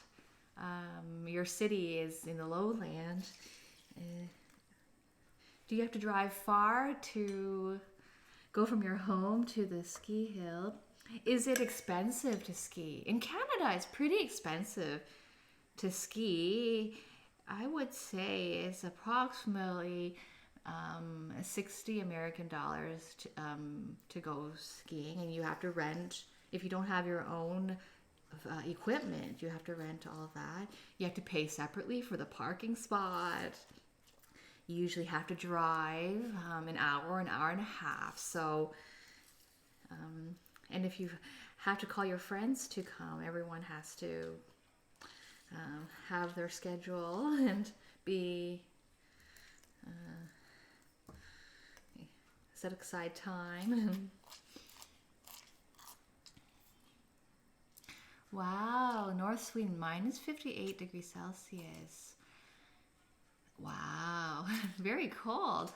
your city is in the lowland? Uh, do you have to drive far to go from your home to the ski hill? Is it expensive to ski? In Canada, it's pretty expensive to ski. I would say it's approximately 60 American dollars to go skiing, and you have to rent. If you don't have your own equipment, you have to rent all of that. You have to pay separately for the parking spot. You usually have to drive an hour and a half. So, and if you have to call your friends to come, everyone has to have their schedule and be set aside time. Wow, North Sweden, minus 58 degrees Celsius. Wow, very cold.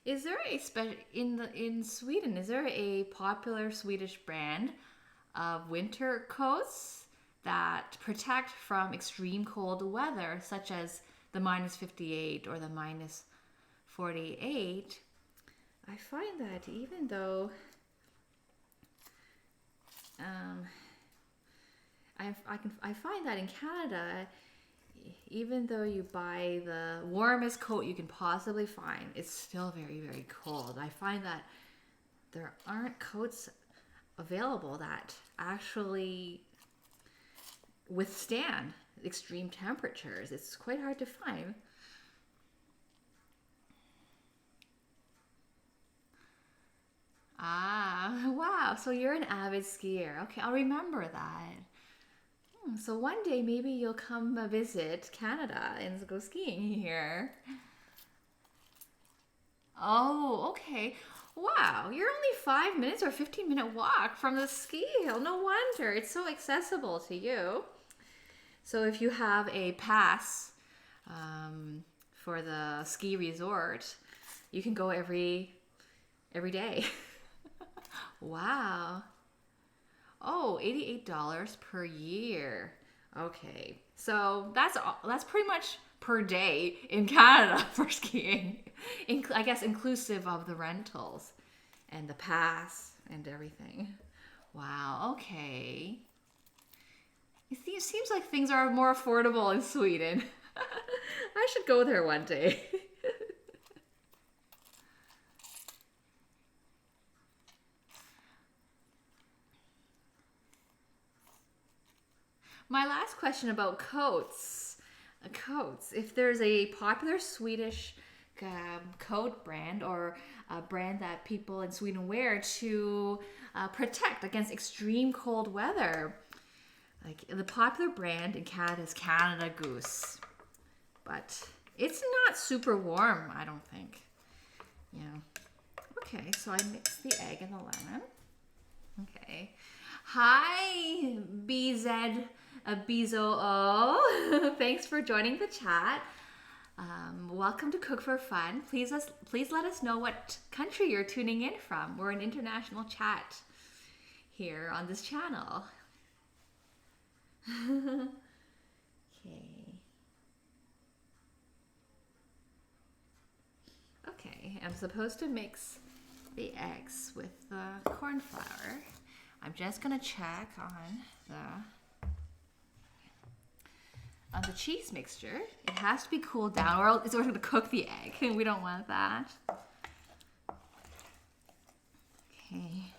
Is there a in Sweden? Is there a popular Swedish brand of winter coats that protect from extreme cold weather, such as the minus 58 or the minus 48? I find that even though I find that in Canada, even though you buy the warmest coat you can possibly find, it's still very, very cold. I find that there aren't coats available that actually withstand extreme temperatures. It's quite hard to find. Ah, wow. So you're an avid skier. Okay, I'll remember that. So one day maybe you'll come visit Canada and go skiing here. Oh, okay. Wow, you're only 5 minutes or 15-minute walk from the ski hill. No wonder. It's so accessible to you. So if you have a pass for the ski resort, you can go every day. Wow. Oh, $88 per year. Okay. So that's pretty much per day in Canada for skiing. I guess inclusive of the rentals and the pass and everything. Wow, okay. It seems like things are more affordable in Sweden. I should go there one day. My last question about coats. Coats. If there's a popular Swedish coat brand or a brand that people in Sweden wear to protect against extreme cold weather. Like the popular brand in Canada is Canada Goose. But it's not super warm, I don't think. Yeah. Okay, so I mixed the egg and the lemon. Okay. Hi, BZ Bizo. Thanks for joining the chat. Welcome to Cook for Fun. Please let us know what country you're tuning in from. We're an international chat here on this channel. Okay, I'm supposed to mix the eggs with the corn flour. I'm just gonna check on the cheese mixture. It has to be cooled down or it's going to cook the egg and we don't want that. Okay.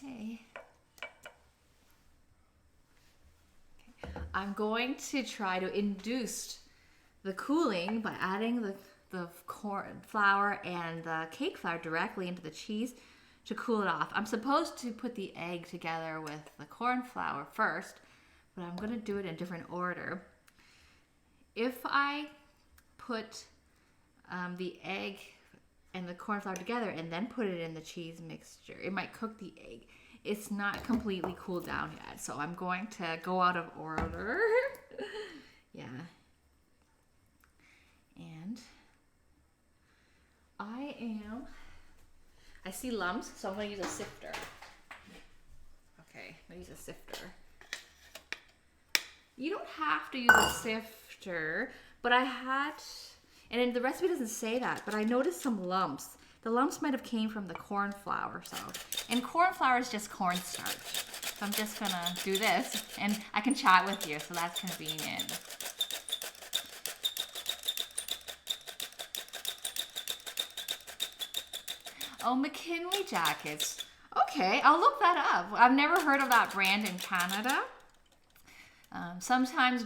Okay. I'm going to try to induce the cooling by adding the corn flour and the cake flour directly into the cheese to cool it off. I'm supposed to put the egg together with the corn flour first, but I'm going to do it in a different order. If I put the egg and the corn flour together and then put it in the cheese mixture, it might cook the egg. It's not completely cooled down yet, so I'm going to go out of order. Yeah. And I see lumps, so I'm going to use a sifter. Okay, I'm going to use a sifter. You don't have to use a sifter, but I had, and the recipe doesn't say that, but I noticed some lumps. The lumps might have came from the corn flour, and corn flour is just cornstarch. So I'm just going to do this, and I can chat with you, so that's convenient. Oh, McKinley jackets. Okay, I'll look that up. I've never heard of that brand in Canada. Sometimes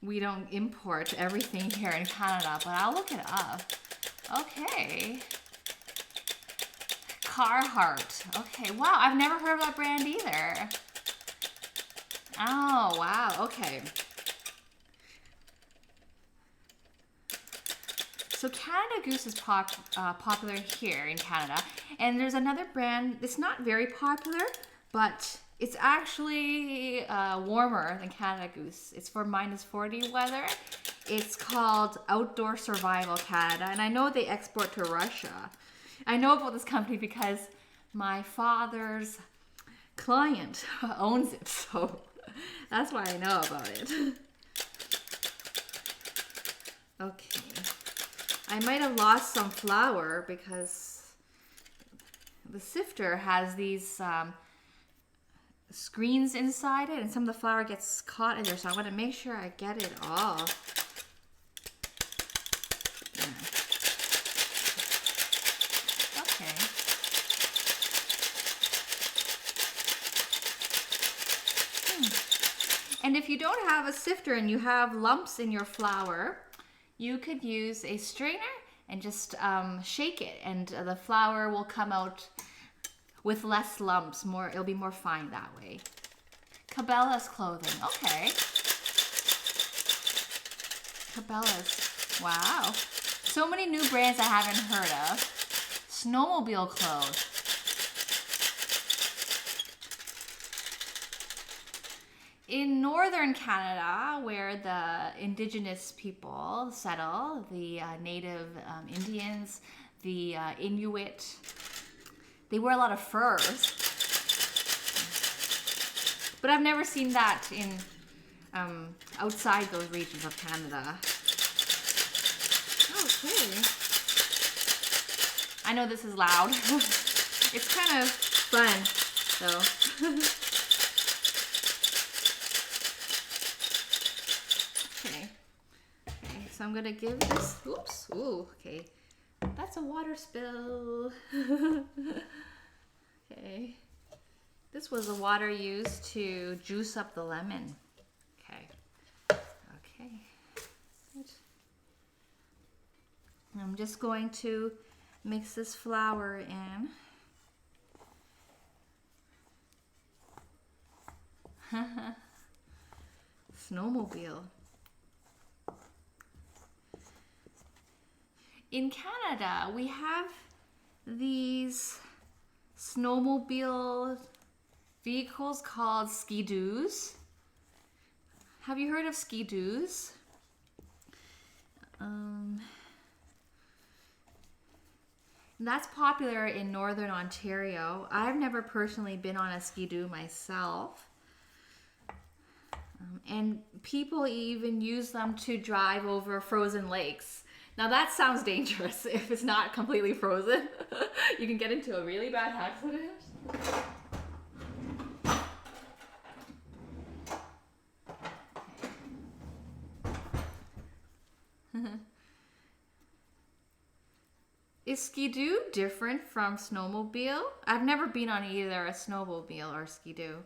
we don't import everything here in Canada, but I'll look it up. Okay. Carhartt. Okay, wow, I've never heard of that brand either. Oh, wow, okay. So Canada Goose is popular here in Canada, and there's another brand. It's not very popular, but it's actually warmer than Canada Goose. It's for -40 weather. It's called Outdoor Survival Canada, and I know they export to Russia. I know about this company because my father's client owns it, so that's why I know about it. Okay. I might have lost some flour because the sifter has these screens inside it, and some of the flour gets caught in there, so I want to make sure I get it all. Yeah. Okay. And if you don't have a sifter and you have lumps in your flour, you could use a strainer and just shake it, and the flour will come out with less lumps. It'll be more fine that way. Cabela's clothing. Okay. Cabela's. Wow. So many new brands I haven't heard of. Snowmobile clothes. In northern Canada, where the indigenous people settle, the native Indians, the Inuit, they wear a lot of furs. But I've never seen that in outside those regions of Canada. Okay. I know this is loud. It's kind of fun, though. So I'm gonna give this, oops, ooh, okay. That's a water spill. Okay. This was the water used to juice up the lemon. Okay. Okay. Good. I'm just going to mix this flour in. Snowmobile. In Canada, we have these snowmobile vehicles called ski-doos. Have you heard of ski-doos? That's popular in northern Ontario. I've never personally been on a ski-doo myself. And people even use them to drive over frozen lakes. Now that sounds dangerous if it's not completely frozen. You can get into a really bad accident. Is ski-doo different from snowmobile? I've never been on either a snowmobile or ski-doo.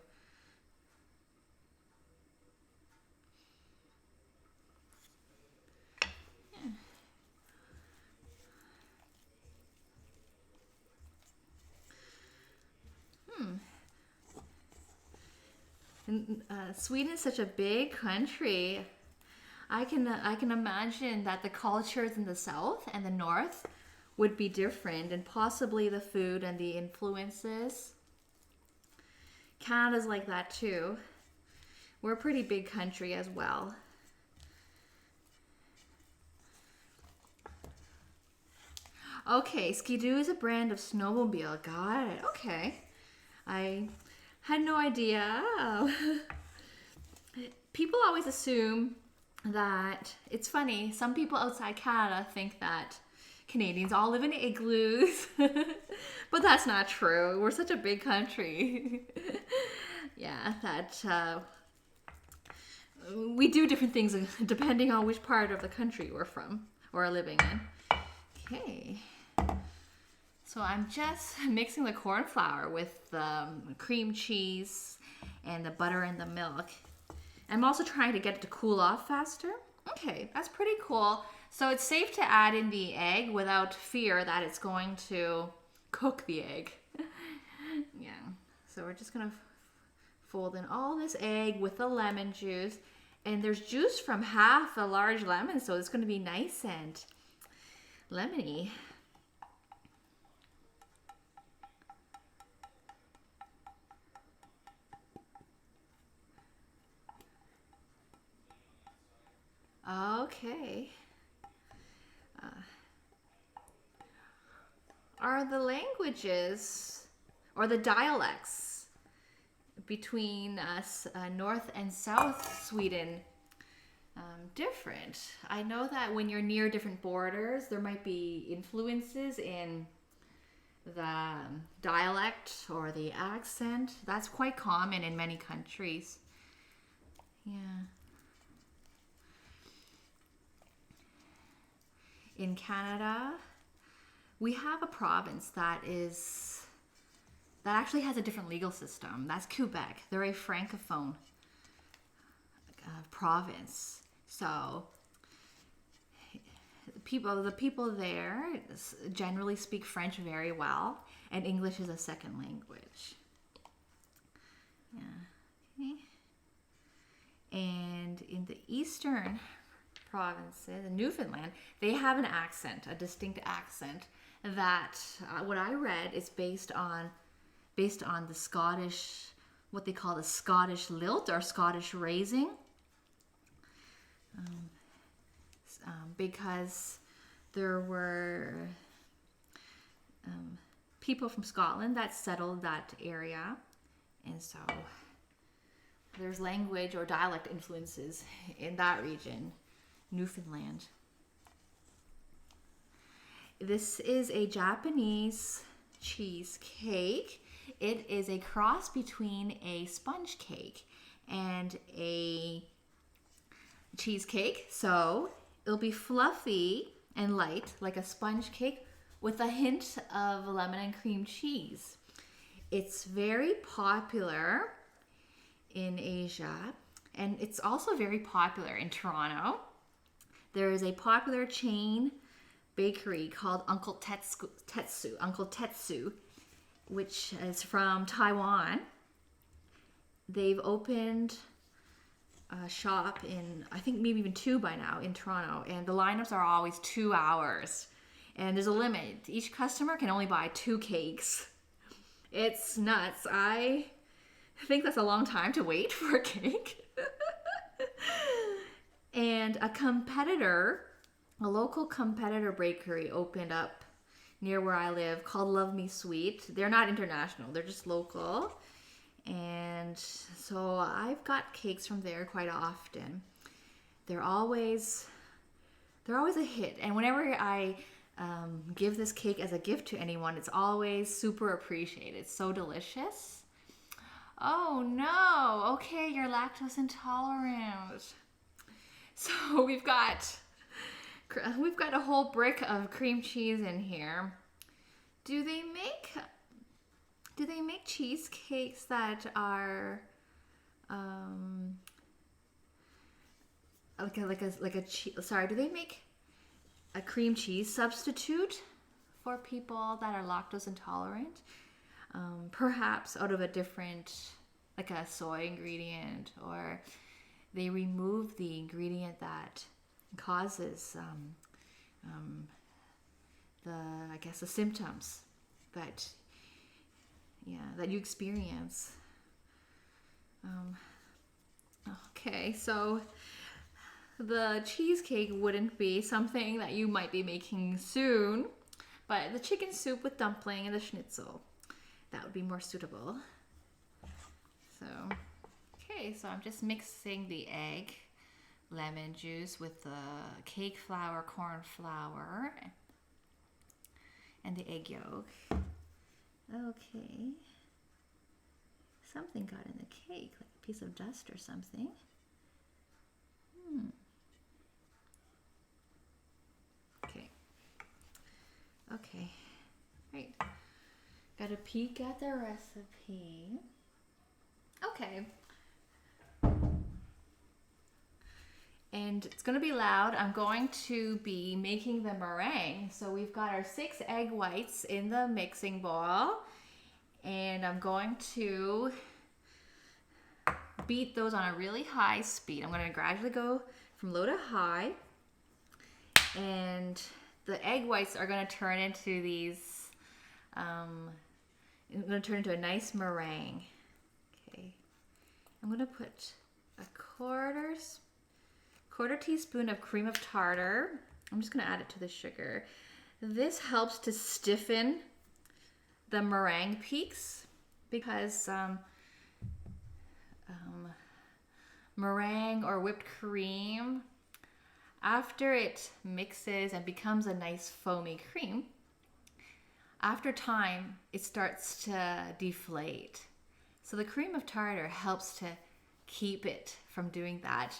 And Sweden is such a big country. I can imagine that the cultures in the south and the north would be different, and possibly the food and the influences. Canada's like that too. We're a pretty big country as well. Okay, Ski-Doo is a brand of snowmobile. Got it. Okay. I had no idea. People always assume that it's funny. Some people outside Canada think that Canadians all live in igloos, but that's not true. We're such a big country. Yeah, that we do different things depending on which part of the country we're from or are living in. Okay. So I'm just mixing the corn flour with the cream cheese and the butter and the milk. I'm also trying to get it to cool off faster. Okay, that's pretty cool. So it's safe to add in the egg without fear that it's going to cook the egg. Yeah, so we're just gonna fold in all this egg with the lemon juice. And there's juice from half a large lemon, so it's gonna be nice and lemony. Okay. Are the languages or the dialects between us, North and South Sweden, different? I know that when you're near different borders, there might be influences in the dialect or the accent. That's quite common in many countries. Yeah. In Canada, we have a province that actually has a different legal system. That's Quebec. They're a francophone province. So the people there generally speak French very well, and English is a second language. Yeah. Okay. And in the eastern provinces in Newfoundland, they have an accent, a distinct accent that what I read is based on the Scottish, what they call the Scottish lilt or Scottish raising, because there were people from Scotland that settled that area, and so there's language or dialect influences in that region. Newfoundland. This is a Japanese cheesecake. It is a cross between a sponge cake and a cheesecake. So it'll be fluffy and light like a sponge cake with a hint of lemon and cream cheese. It's very popular in Asia, and it's also very popular in Toronto. There is a popular chain bakery called Uncle Tetsu, which is from Taiwan. They've opened a shop in, I think maybe even two by now, in Toronto, and the lineups are always 2 hours. And there's a limit. Each customer can only buy 2 cakes. It's nuts. I think that's a long time to wait for a cake. And a local competitor bakery opened up near where I live called Love Me Sweet. They're not international, they're just local. And so I've got cakes from there quite often. They're always a hit. And whenever I give this cake as a gift to anyone, it's always super appreciated. It's so delicious. Oh no, okay, you're lactose intolerant. So we've got a whole brick of cream cheese in here. Do they make cheesecakes that are do they make a cream cheese substitute for people that are lactose intolerant? Perhaps out of a different like a soy ingredient, or they remove the ingredient that causes the symptoms that that you experience. Okay, so the cheesecake wouldn't be something that you might be making soon, but the chicken soup with dumpling and the schnitzel, that would be more suitable. So, okay, so I'm just mixing the egg, lemon juice with the cake flour, corn flour, and the egg yolk. Okay. Something got in the cake, like a piece of dust or something. Okay. Okay. Right. Got a peek at the recipe. Okay. And it's going to be loud. I'm going to be making the meringue. So we've got our 6 egg whites in the mixing bowl. And I'm going to beat those on a really high speed. I'm going to gradually go from low to high. And the egg whites are going to turn into these, I'm going to turn into a nice meringue. Okay. I'm going to put a quarter teaspoon of cream of tartar. I'm just going to add it to the sugar. This helps to stiffen the meringue peaks, because meringue or whipped cream, after it mixes and becomes a nice foamy cream, after time it starts to deflate. So the cream of tartar helps to keep it from doing that.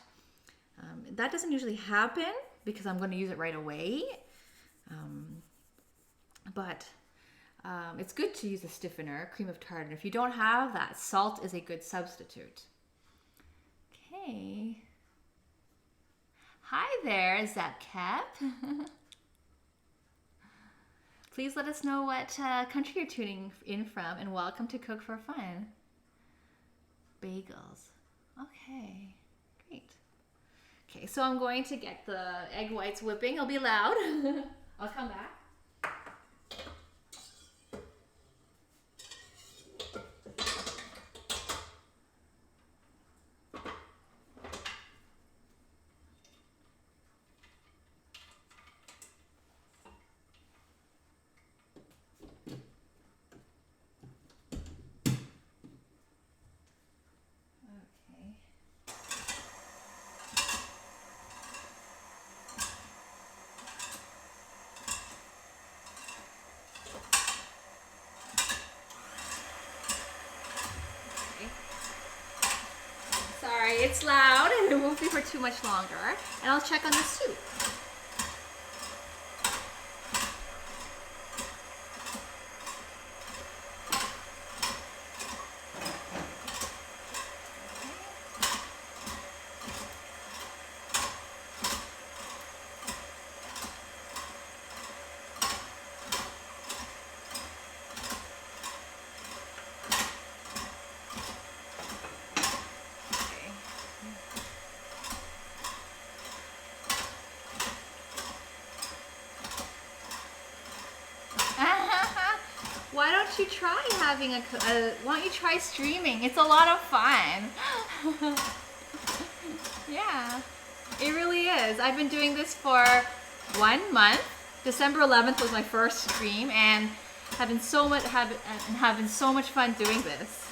That doesn't usually happen because I'm going to use it right away, but it's good to use a stiffener, cream of tartar. If you don't have that, salt is a good substitute. Okay. Hi there, Zapcap. Please let us know what country you're tuning in from, and welcome to Cook for Fun. Bagels. Okay, great. Okay, so I'm going to get the egg whites whipping. It'll be loud. I'll come back. Sorry, it's loud and it won't be for too much longer. And I'll check on the soup. Why don't you try having why don't you try streaming? It's a lot of fun. Yeah, it really is. I've been doing this for 1 month. December 11th was my first stream, and having so much fun doing this.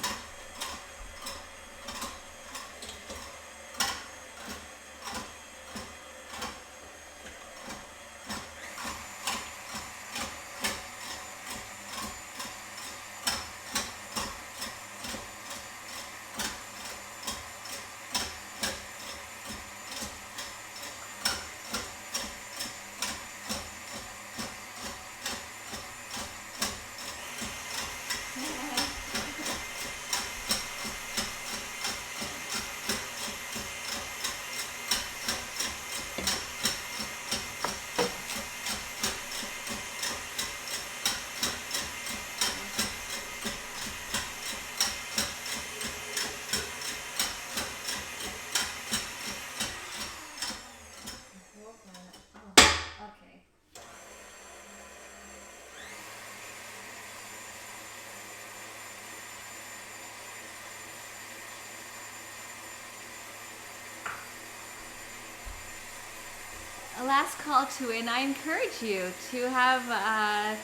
last call to it, and I encourage you to have a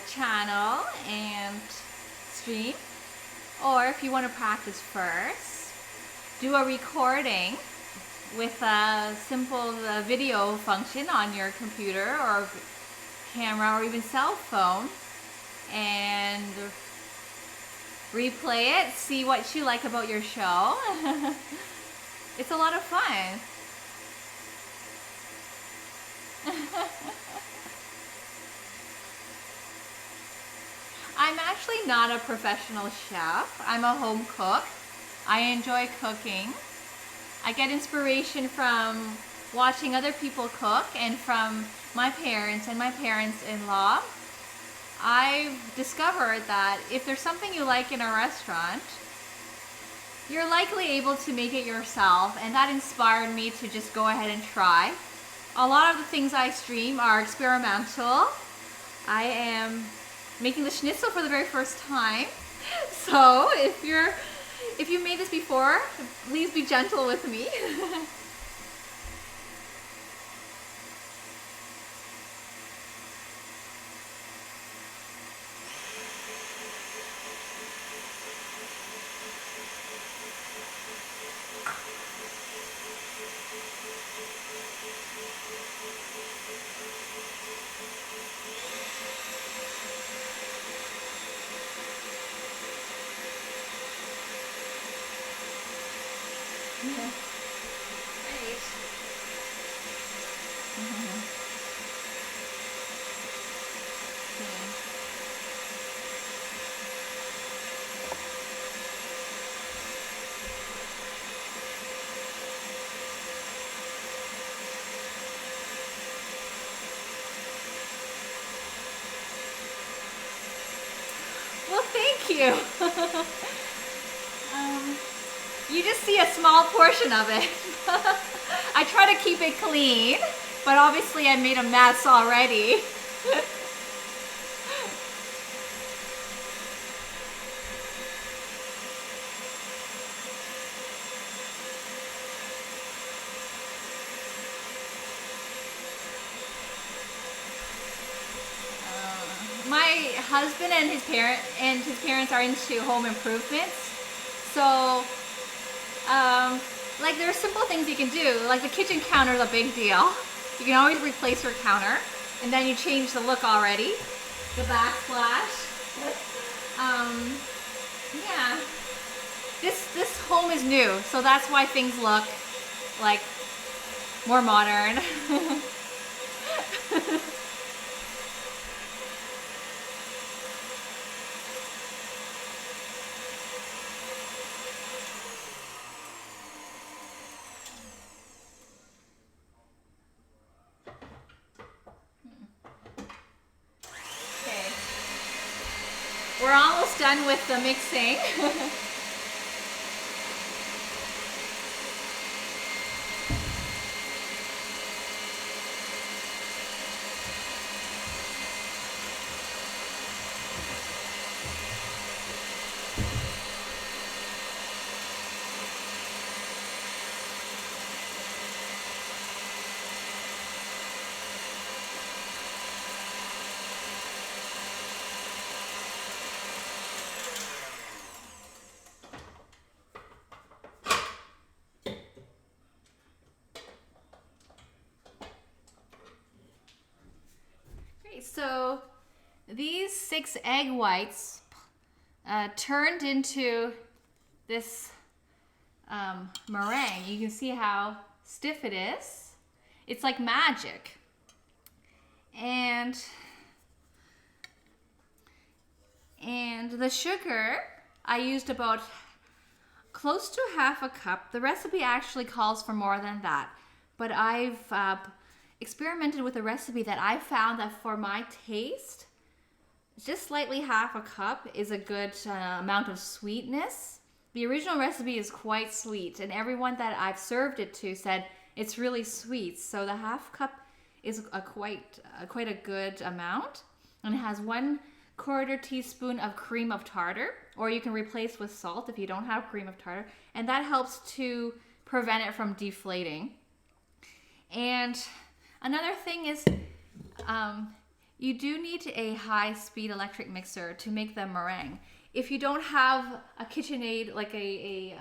channel and stream, or if you want to practice first, do a recording with a simple video function on your computer or camera or even cell phone, and replay it, see what you like about your show. It's a lot of fun. I'm actually not a professional chef. I'm a home cook. I enjoy cooking. I get inspiration from watching other people cook and from my parents and my parents-in-law. I've discovered that if there's something you like in a restaurant, you're likely able to make it yourself, and that inspired me to just go ahead and try. A lot of the things I stream are experimental. I am making the Schnitzel for the very first time. So if you've made this before, please be gentle with me. Yeah. Great. Well, thank you. You just see a small portion of it. I try to keep it clean, but obviously I made a mess already. My husband and his parents are into home improvements, so like there are simple things you can do. Like the kitchen counter is a big deal. You can always replace your counter, and then you change the look already. The backsplash. Yeah. This home is new, so that's why things look like more modern. We're almost done with the mixing. So these 6 egg whites turned into this meringue. You can see how stiff it is. It's like magic. And the sugar, I used about close to half a cup. The recipe actually calls for more than that, but I've experimented with a recipe that I found that for my taste, just slightly half a cup is a good amount of sweetness. The original recipe is quite sweet, and everyone that I've served it to said it's really sweet. So the half cup is quite a good amount, and it has 1/4 teaspoon of cream of tartar, or you can replace with salt if you don't have cream of tartar, and that helps to prevent it from deflating. And Another thing is you do need a high-speed electric mixer to make the meringue. If you don't have a KitchenAid, like a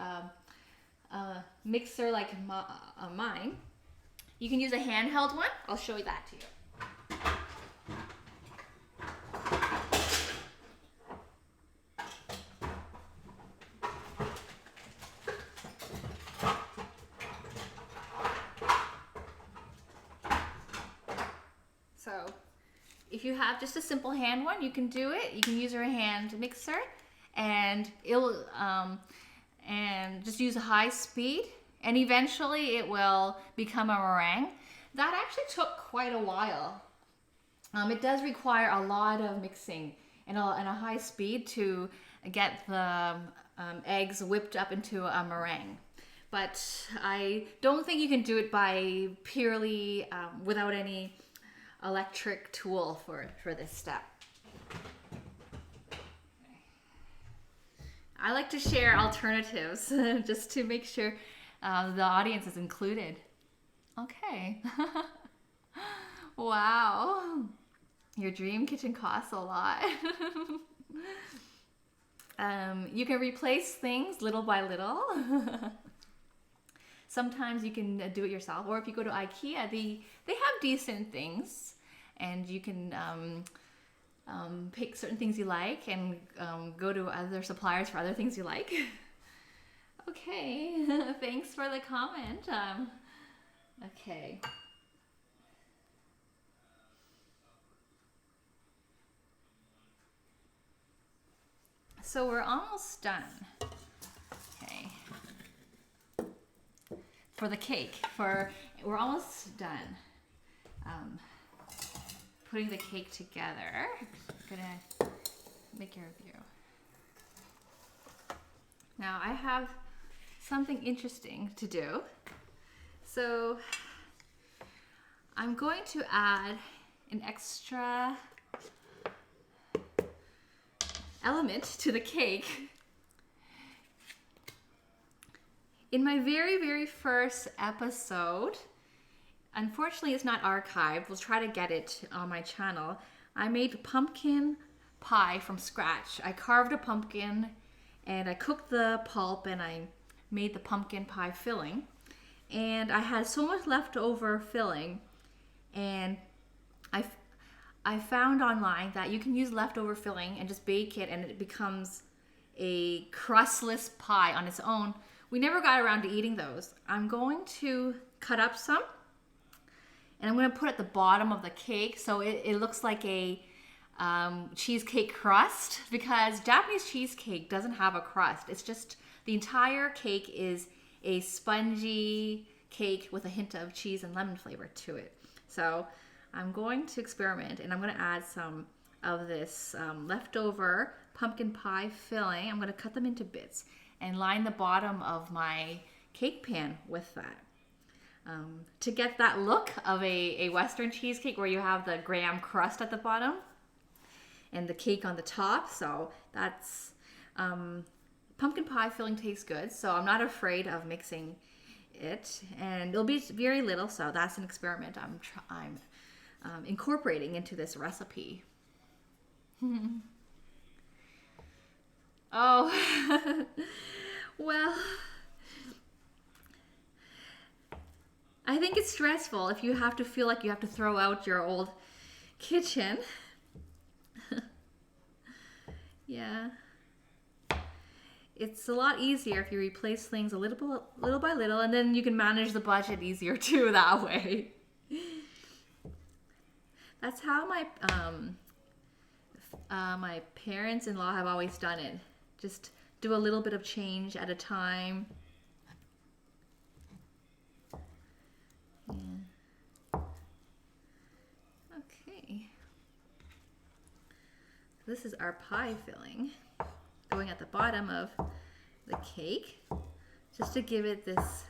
mixer like mine, you can use a handheld one. I'll show you that to you. So if you have just a simple hand one, you can do it. You can use your hand mixer, and it'll and just use a high speed, and eventually it will become a meringue. That actually took quite a while. It does require a lot of mixing and a high speed to get the eggs whipped up into a meringue. But I don't think you can do it by purely without any electric tool for this step. I like to share alternatives just to make sure the audience is included. Okay. Wow. Your dream kitchen costs a lot. You can replace things little by little. Sometimes you can do it yourself, or if you go to IKEA, they have decent things, and you can pick certain things you like and go to other suppliers for other things you like. Okay, thanks for the comment. Okay. So we're almost done. Okay. For the cake, we're almost done. Putting the cake together. I'm gonna make your review. Now I have something interesting to do. So I'm going to add an extra element to the cake. In my very, very first episode, unfortunately it's not archived, we'll try to get it on my channel, I made pumpkin pie from scratch. I carved a pumpkin and I cooked the pulp and I made the pumpkin pie filling. And I had so much leftover filling, and I found online that you can use leftover filling and just bake it and it becomes a crustless pie on its own. We never got around to eating those. I'm going to cut up some and I'm going to put it at the bottom of the cake so it looks like a cheesecake crust, because Japanese cheesecake doesn't have a crust. It's just the entire cake is a spongy cake with a hint of cheese and lemon flavor to it. So I'm going to experiment, and I'm going to add some of this leftover pumpkin pie filling. I'm going to cut them into bits and line the bottom of my cake pan with that. To get that look of a Western cheesecake where you have the graham crust at the bottom and the cake on the top. So that's pumpkin pie filling tastes good, so I'm not afraid of mixing it, and it'll be very little, so that's an experiment I'm incorporating into this recipe. Oh, well, I think it's stressful if you have to feel like you have to throw out your old kitchen. Yeah. It's a lot easier if you replace things little by little, and then you can manage the budget easier too that way. That's how my parents-in-law have always done it. Just do a little bit of change at a time. Yeah. Okay. This is our pie filling going at the bottom of the cake, just to give it this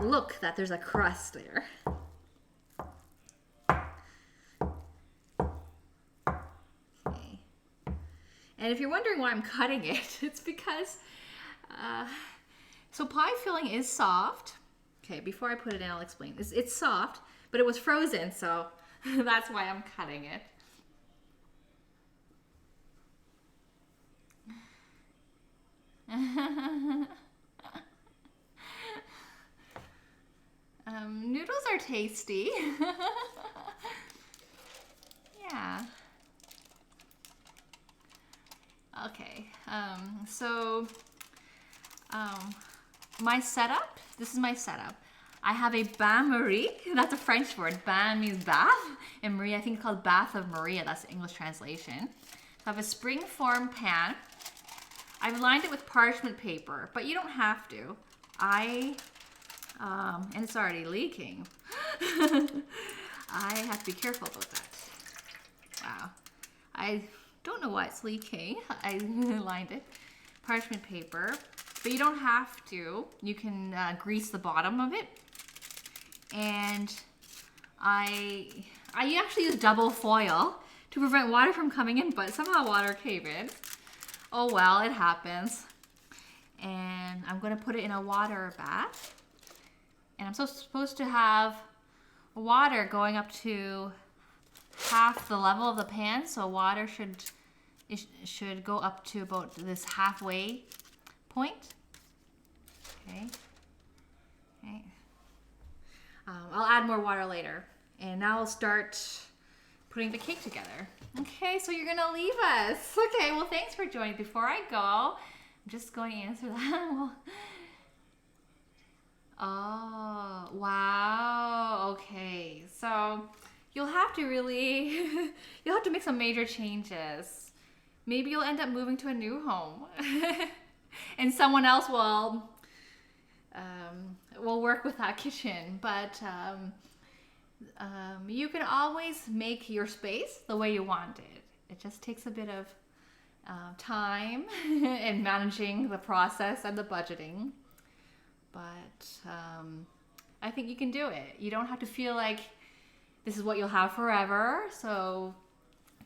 look that there's a crust there. Okay. And if you're wondering why I'm cutting it, it's because, so pie filling is soft. Okay, before I put it in, I'll explain. It's soft, but but it was frozen, so that's why I'm cutting it. Noodles are tasty. Yeah. Okay. My setup. This is my setup. I have a bain marie. That's a French word. Bain means bath, and Marie, I think it's called Bath of Maria. That's the English translation. So I have a spring-form pan. I've lined it with parchment paper, but you don't have to. And it's already leaking. I have to be careful about that. Wow. I don't know why it's leaking. I lined it. Parchment paper. But you don't have to. You can grease the bottom of it. And I actually use double foil to prevent water from coming in, but somehow water came in. Oh well, it happens. And I'm going to put it in a water bath. And I'm supposed to have water going up to half the level of the pan, so water should go up to about this halfway point. Okay. Okay. I'll add more water later, and now I'll start putting the cake together. Okay, so you're gonna leave us. Okay, well thanks for joining. Before I go, I'm just going to answer that. Oh, wow. Okay. So you'll have to make some major changes. Maybe you'll end up moving to a new home and someone else will work with that kitchen. But you can always make your space the way you want it. It just takes a bit of time and managing the process and the budgeting. But I think you can do it. You don't have to feel like this is what you'll have forever. So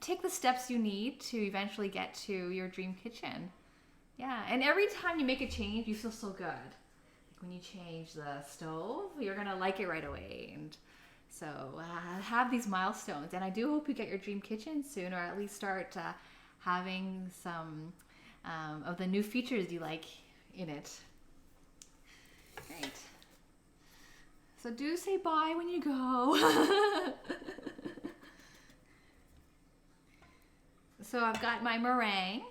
take the steps you need to eventually get to your dream kitchen. Yeah, and every time you make a change, you feel so good. Like when you change the stove, you're gonna like it right away. And so have these milestones. And I do hope you get your dream kitchen soon, or at least start having some of the new features you like in it. Great. So do say bye when you go. So I've got my meringue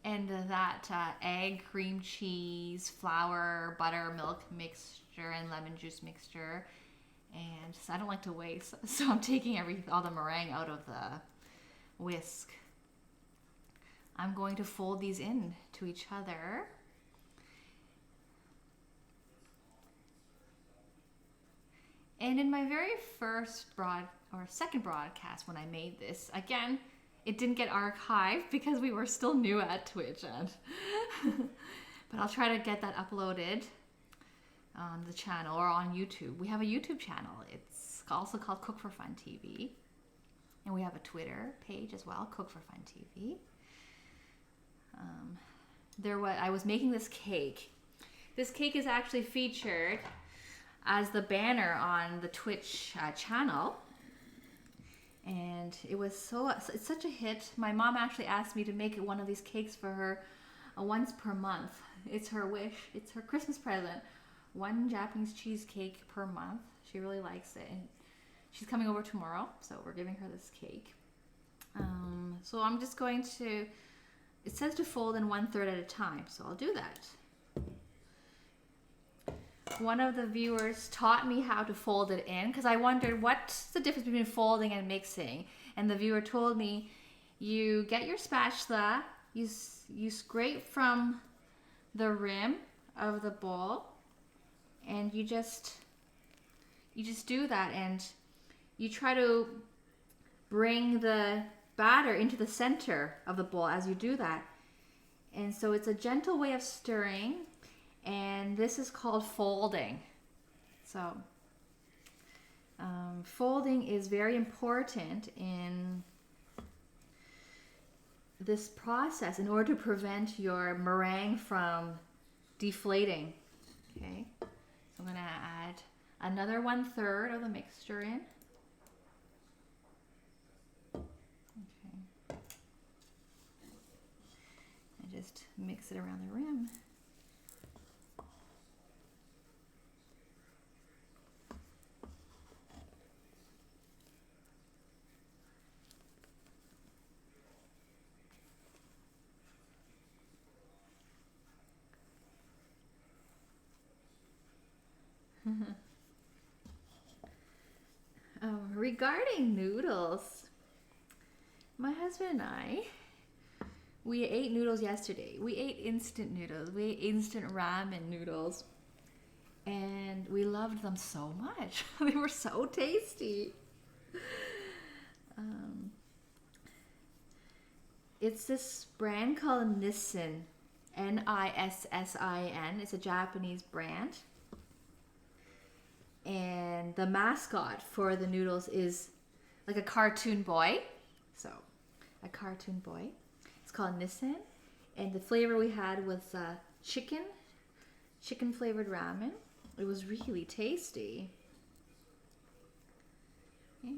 and that egg, cream cheese, flour, butter, milk mixture, and lemon juice mixture. And I don't like to waste, so I'm taking all the meringue out of the whisk. I'm going to fold these in to each other. And in my very second broadcast when I made this, again, it didn't get archived because we were still new at Twitch. But I'll try to get that uploaded on the channel or on YouTube. We have a YouTube channel. It's also called Cook for Fun TV. And we have a Twitter page as well, Cook for Fun TV. I was making this cake. This cake is actually featured as the banner on the Twitch channel. And it's such a hit. My mom actually asked me to make one of these cakes for her once per month. It's her wish. It's her Christmas present. One Japanese cheesecake per month. She really likes it. And she's coming over tomorrow, so we're giving her this cake. So I'm just going to, it says to fold in 1/3 at a time, so I'll do that. One of the viewers taught me how to fold it in because I wondered what's the difference between folding and mixing. And the viewer told me you get your spatula, you scrape from the rim of the bowl, and you just do that, and you try to bring the batter into the center of the bowl as you do that. And so it's a gentle way of stirring. And this is called folding. So folding is very important in this process in order to prevent your meringue from deflating. Okay, so I'm gonna add Another 1/3 of the mixture in. Okay. And just mix it around the rim. Regarding noodles, my husband and I, we ate noodles yesterday. We ate instant noodles. We ate instant ramen noodles. And we loved them so much. They were so tasty. It's this brand called Nissin. Nissin. It's a Japanese brand. And the mascot for the noodles is like a cartoon boy. So, a cartoon boy. It's called Nissin. And the flavor we had was chicken flavored ramen. It was really tasty. Okay,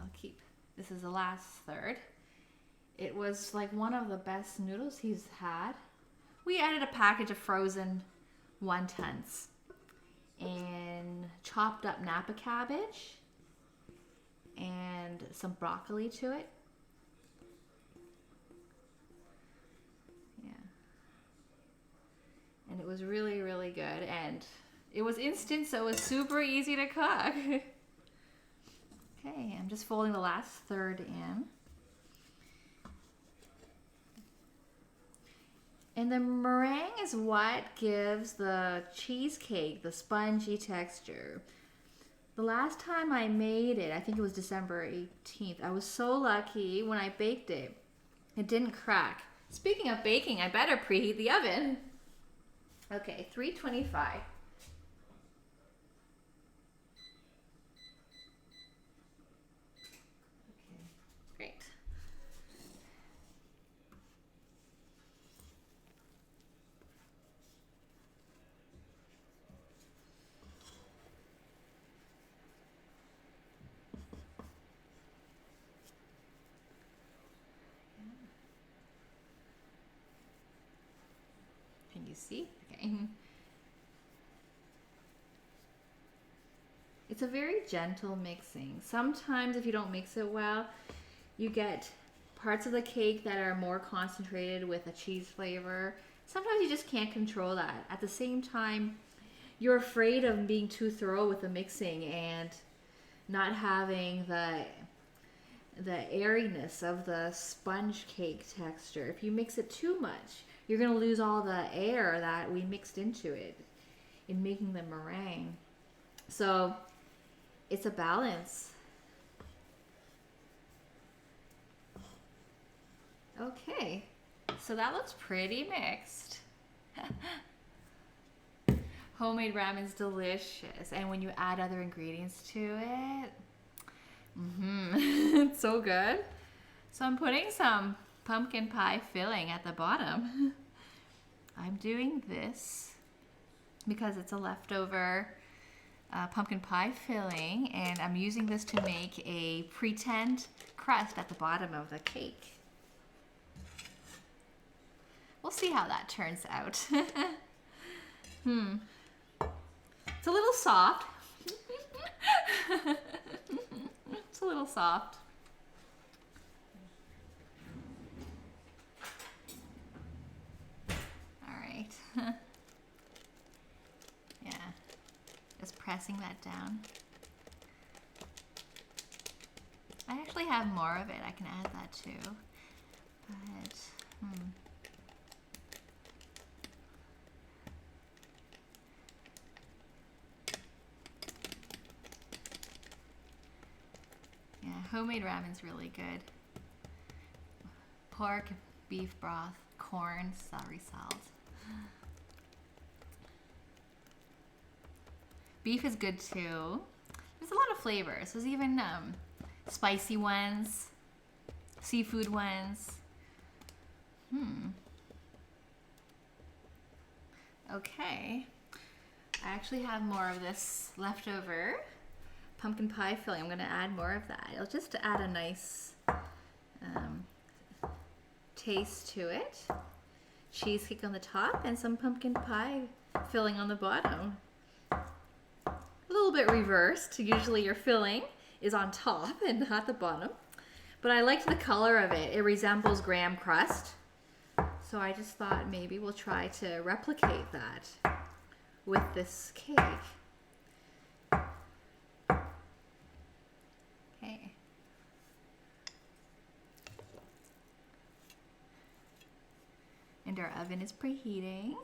I'll keep, this is the last third. It was like one of the best noodles he's had. We added a package of frozen wontons and chopped up Napa cabbage and some broccoli to it. Yeah. And it was really, really good. And it was instant, so it was super easy to cook. Okay, I'm just folding the last third in. And the meringue is what gives the cheesecake the spongy texture. The last time I made it, I think it was December 18th, I was so lucky when I baked it. It didn't crack. Speaking of baking, I better preheat the oven. Okay, 325. Okay, great. Can you see? Okay. It's a very gentle mixing. Sometimes if you don't mix it well, you get parts of the cake that are more concentrated with a cheese flavor. Sometimes you just can't control that. At the same time, you're afraid of being too thorough with the mixing and not having the airiness of the sponge cake texture. If you mix it too much, you're going to lose all the air that we mixed into it in making the meringue. So it's a balance. Okay, so that looks pretty mixed. Homemade ramen's delicious, and when you add other ingredients to it, it's so good. So I'm putting some pumpkin pie filling at the bottom. I'm doing this because it's a leftover pumpkin pie filling, and I'm using this to make a pretend crust at the bottom of the cake. We'll see how that turns out. It's a little soft. It's a little soft. All right. Yeah, just pressing that down. I actually have more of it. I can add that too. But, yeah, homemade ramen's really good. Pork, beef broth, corn, celery salt. Beef is good too. There's a lot of flavors. There's even spicy ones, seafood ones. Okay. I actually have more of this leftover pumpkin pie filling. I'm going to add more of that. It'll just add a nice taste to it. Cheesecake on the top and some pumpkin pie filling on the bottom. A little bit reversed. Usually your filling is on top and not the bottom. But I liked the color of it. It resembles graham crust. So I just thought maybe we'll try to replicate that with this cake. Okay. And our oven is preheating.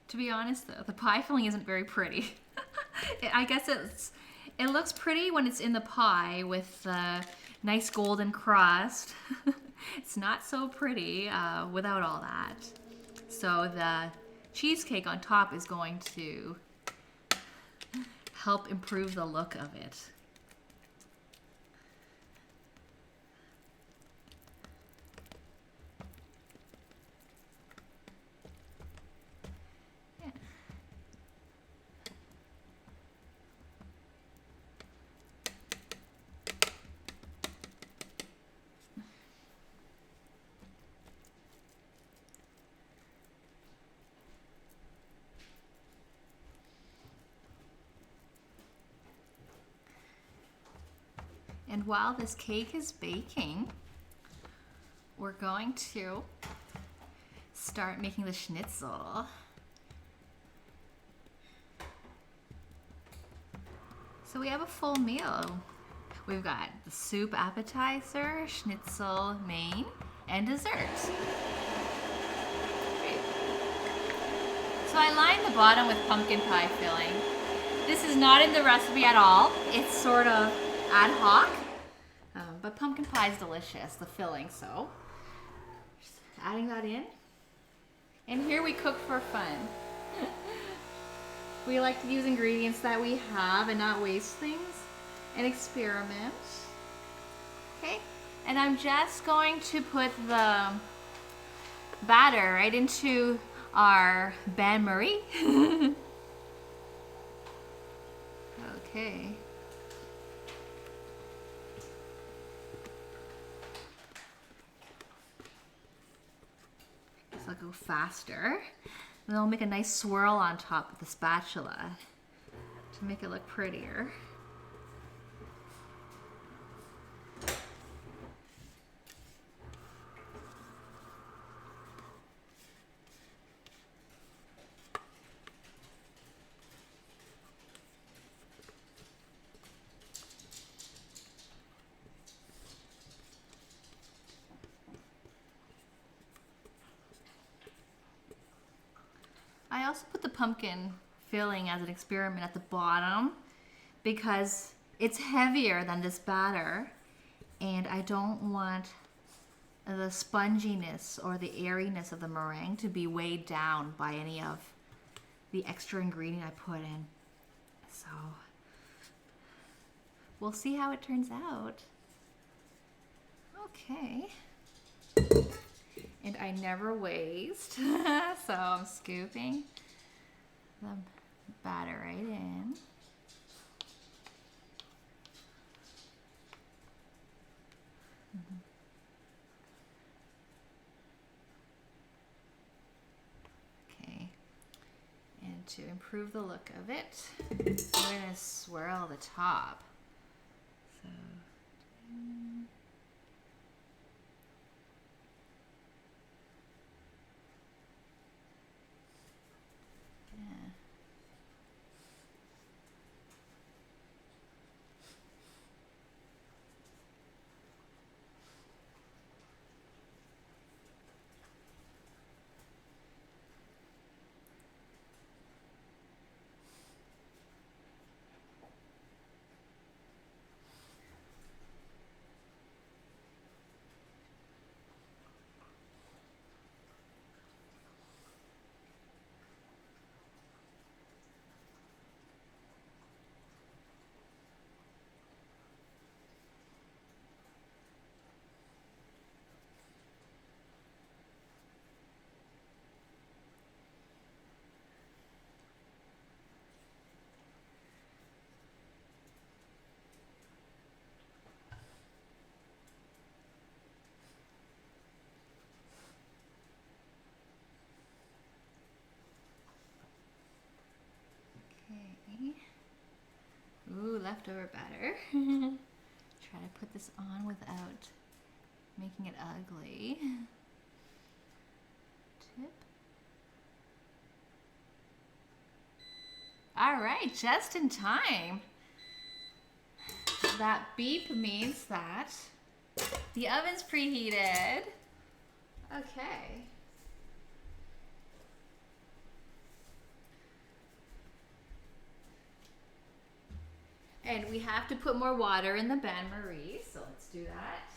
To be honest though, the pie filling isn't very pretty. I guess it looks pretty when it's in the pie with the nice golden crust. It's not so pretty without all that. So the cheesecake on top is going to help improve the look of it. And while this cake is baking, we're going to start making the schnitzel. So we have a full meal. We've got the soup appetizer, schnitzel main, and dessert. Great. So I lined the bottom with pumpkin pie filling. This is not in the recipe at all. It's sort of ad hoc. But pumpkin pie is delicious, the filling, so just adding that in. And here we cook for fun. We like to use ingredients that we have and not waste things and experiment. Okay, and I'm just going to put the batter right into our bain-marie. Okay. I'll go faster. Then I'll make a nice swirl on top with the spatula to make it look prettier. I also put the pumpkin filling as an experiment at the bottom because it's heavier than this batter and I don't want the sponginess or the airiness of the meringue to be weighed down by any of the extra ingredient I put in. So we'll see how it turns out. Okay. And I never waste, so I'm scooping the batter right in. Okay, and to improve the look of it, I'm going to swirl the top. So. leftover batter. Try to put this on without making it ugly. Tip. All right, just in time. That beep means that the oven's preheated. Okay. And we have to put more water in the bain-marie, so let's do that.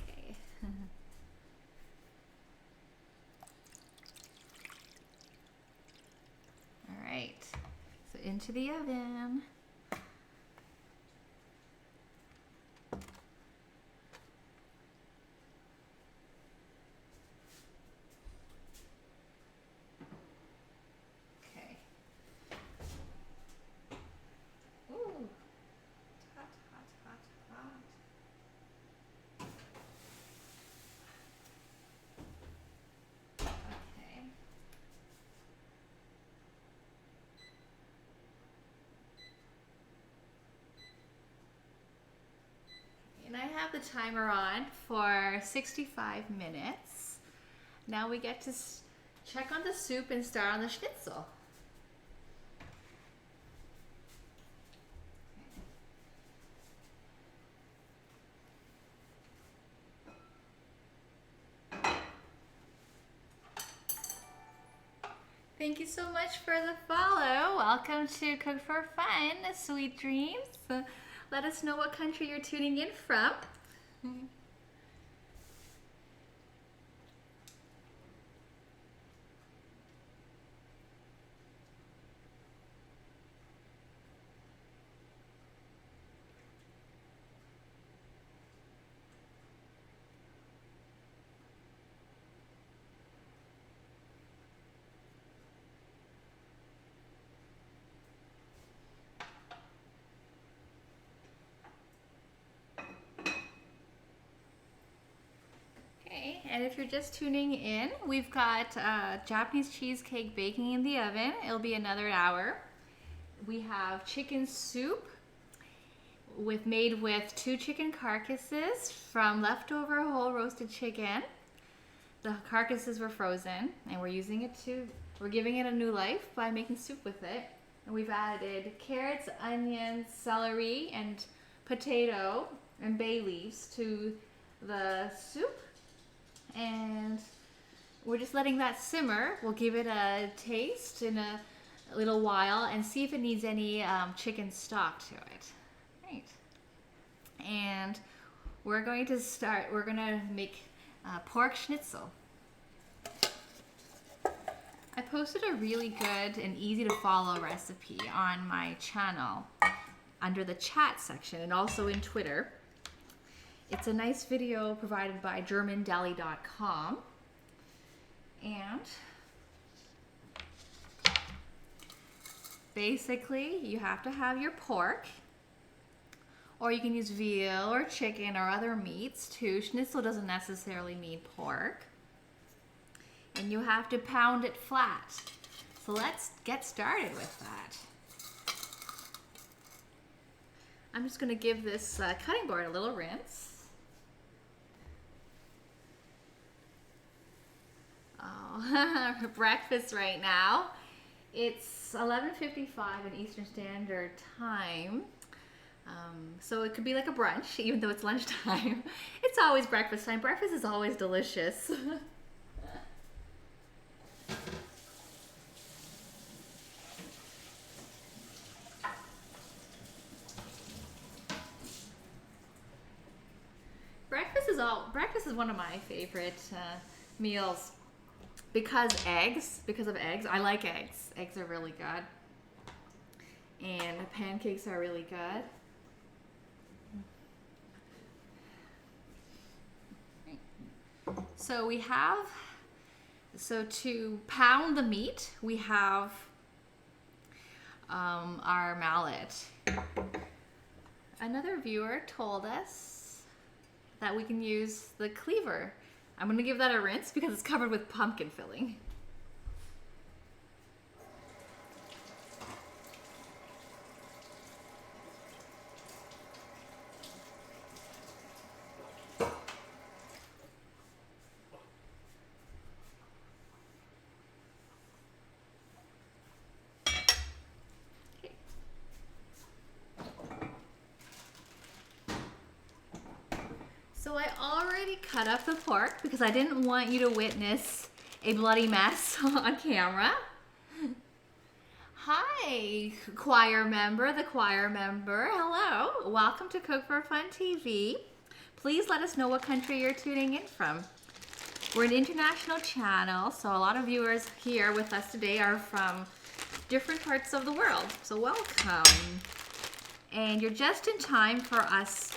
Okay. All right, so into the oven. And I have the timer on for 65 minutes. Now we get to check on the soup and start on the schnitzel. Thank you so much for the follow. Welcome to Cook for Fun, Sweet Dreams. Let us know what country you're tuning in from. And if you're just tuning in, we've got Japanese cheesecake baking in the oven. It'll be another hour. We have chicken soup made with 2 chicken carcasses from leftover whole roasted chicken. The carcasses were frozen, and we're giving it a new life by making soup with it. And we've added carrots, onions, celery, and potato and bay leaves to the soup. And we're just letting that simmer. We'll give it a taste in a little while and see if it needs any chicken stock to it. Right. And we're going to make pork schnitzel. I posted a really good and easy to follow recipe on my channel under the chat section and also in Twitter. It's a nice video provided by GermanDeli.com. And basically, you have to have your pork, or you can use veal or chicken or other meats too. Schnitzel doesn't necessarily mean pork. And you have to pound it flat. So let's get started with that. I'm just going to give this cutting board a little rinse. Oh, breakfast right now. It's 11:55 in Eastern Standard Time. So it could be like a brunch, even though it's lunchtime. It's always breakfast time. Breakfast is always delicious. Breakfast is one of my favorite meals because of eggs. I like eggs. Eggs are really good. And pancakes are really good. So to pound the meat, we have our mallet. Another viewer told us that we can use the cleaver. I'm going to give that a rinse because it's covered with pumpkin filling. So I already cut up the pork because I didn't want you to witness a bloody mess on camera. Hi, choir member, the choir member. Hello, welcome to Cook for Fun TV. Please let us know what country you're tuning in from. We're an international channel, so a lot of viewers here with us today are from different parts of the world. So welcome. And you're just in time for us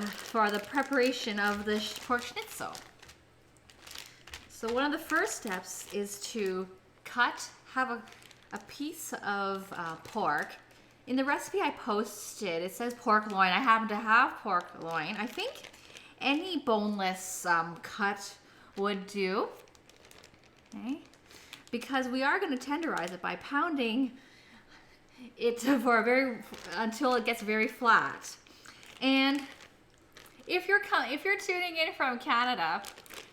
for the preparation of the pork schnitzel. So one of the first steps is to have a piece of pork. In the recipe I posted, it says pork loin. I happen to have pork loin. I think any boneless cut would do. Okay. Because we are going to tenderize it by pounding it until it gets very flat. And if you're tuning in from Canada,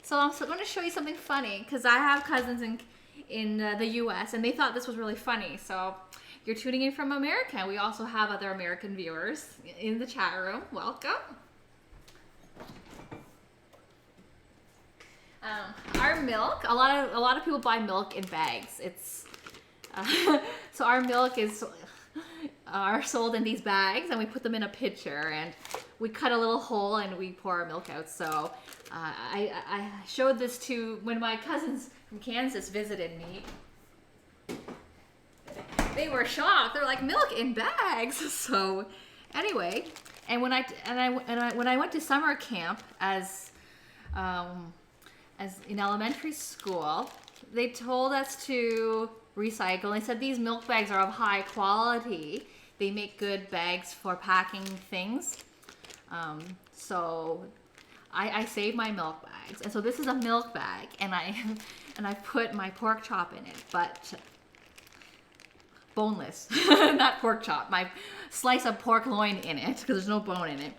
so I'm going to show you something funny because I have cousins in the U.S. and they thought this was really funny. So you're tuning in from America. We also have other American viewers in the chat room. Welcome. Our milk. A lot of people buy milk in bags. It's so our milk are sold in these bags, and we put them in a pitcher, and we cut a little hole and we pour our milk out. So I showed this to when my cousins from Kansas visited me. They were shocked. They're like, milk in bags. So anyway, and when I went to summer camp as in elementary school, they told us to recycle. They said these milk bags are of high quality. They make good bags for packing things. So I save my milk bags. And so this is a milk bag, and I put my pork chop in it, but boneless, not pork chop. My slice of pork loin in it because there's no bone in it.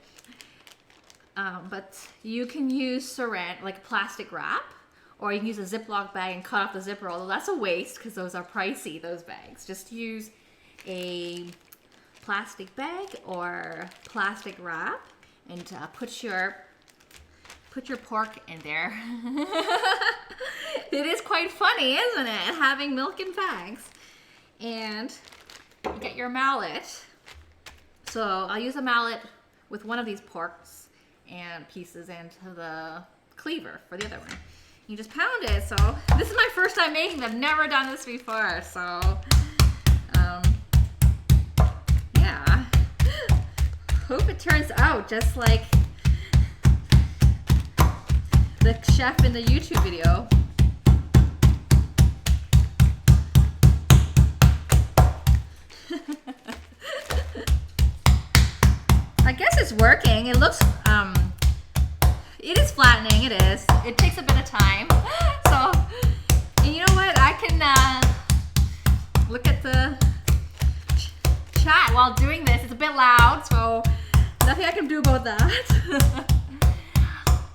But you can use saran, like plastic wrap, or you can use a Ziploc bag and cut off the zipper, although that's a waste because those are pricey, those bags. Just use a plastic bag or plastic wrap and put your pork in there. It is quite funny, isn't it? Having milk in bags. And you get your mallet. So I'll use a mallet with one of these porks and pieces and the cleaver for the other one. You just pound it. So this is my first time making them. I've never done this before. So yeah. Hope it turns out just like the chef in the YouTube video. I guess it's working. It looks, it is flattening. It is. It takes a bit of time. So, and you know what? I can look at the chat while doing this. It's a bit loud, so nothing I can do about that.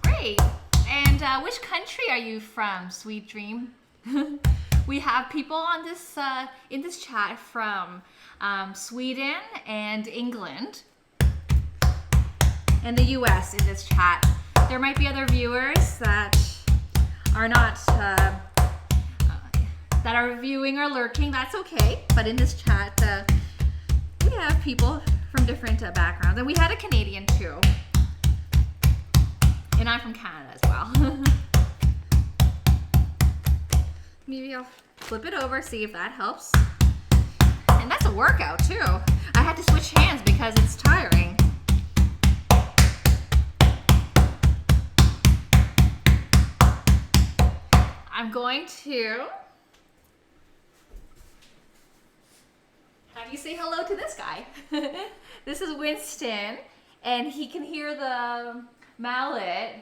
Great. And which country are you from, Sweet Dream? We have people on this in this chat from Sweden and England, and the US in this chat. There might be other viewers that are not that are viewing or lurking. That's okay. But in this chat, we have people from different backgrounds, and we had a Canadian too. And I'm from Canada as well. Maybe I'll flip it over, see if that helps. And that's a workout too. I had to switch hands because it's tiring. I'm going to have you say hello to this guy. This is Winston, and he can hear the mallet,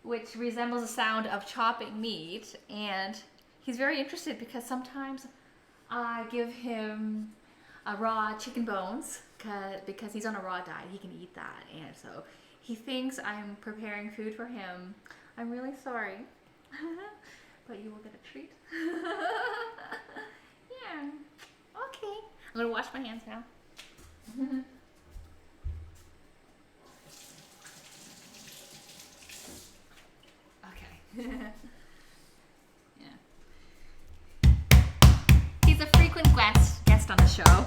which resembles the sound of chopping meat, and he's very interested because sometimes I give him raw chicken bones because he's on a raw diet. He can eat that, and so he thinks I'm preparing food for him. I'm really sorry, but you will get a treat. Yeah. Okay. I'm gonna wash my hands now. Okay. Yeah. He's a frequent guest on the show.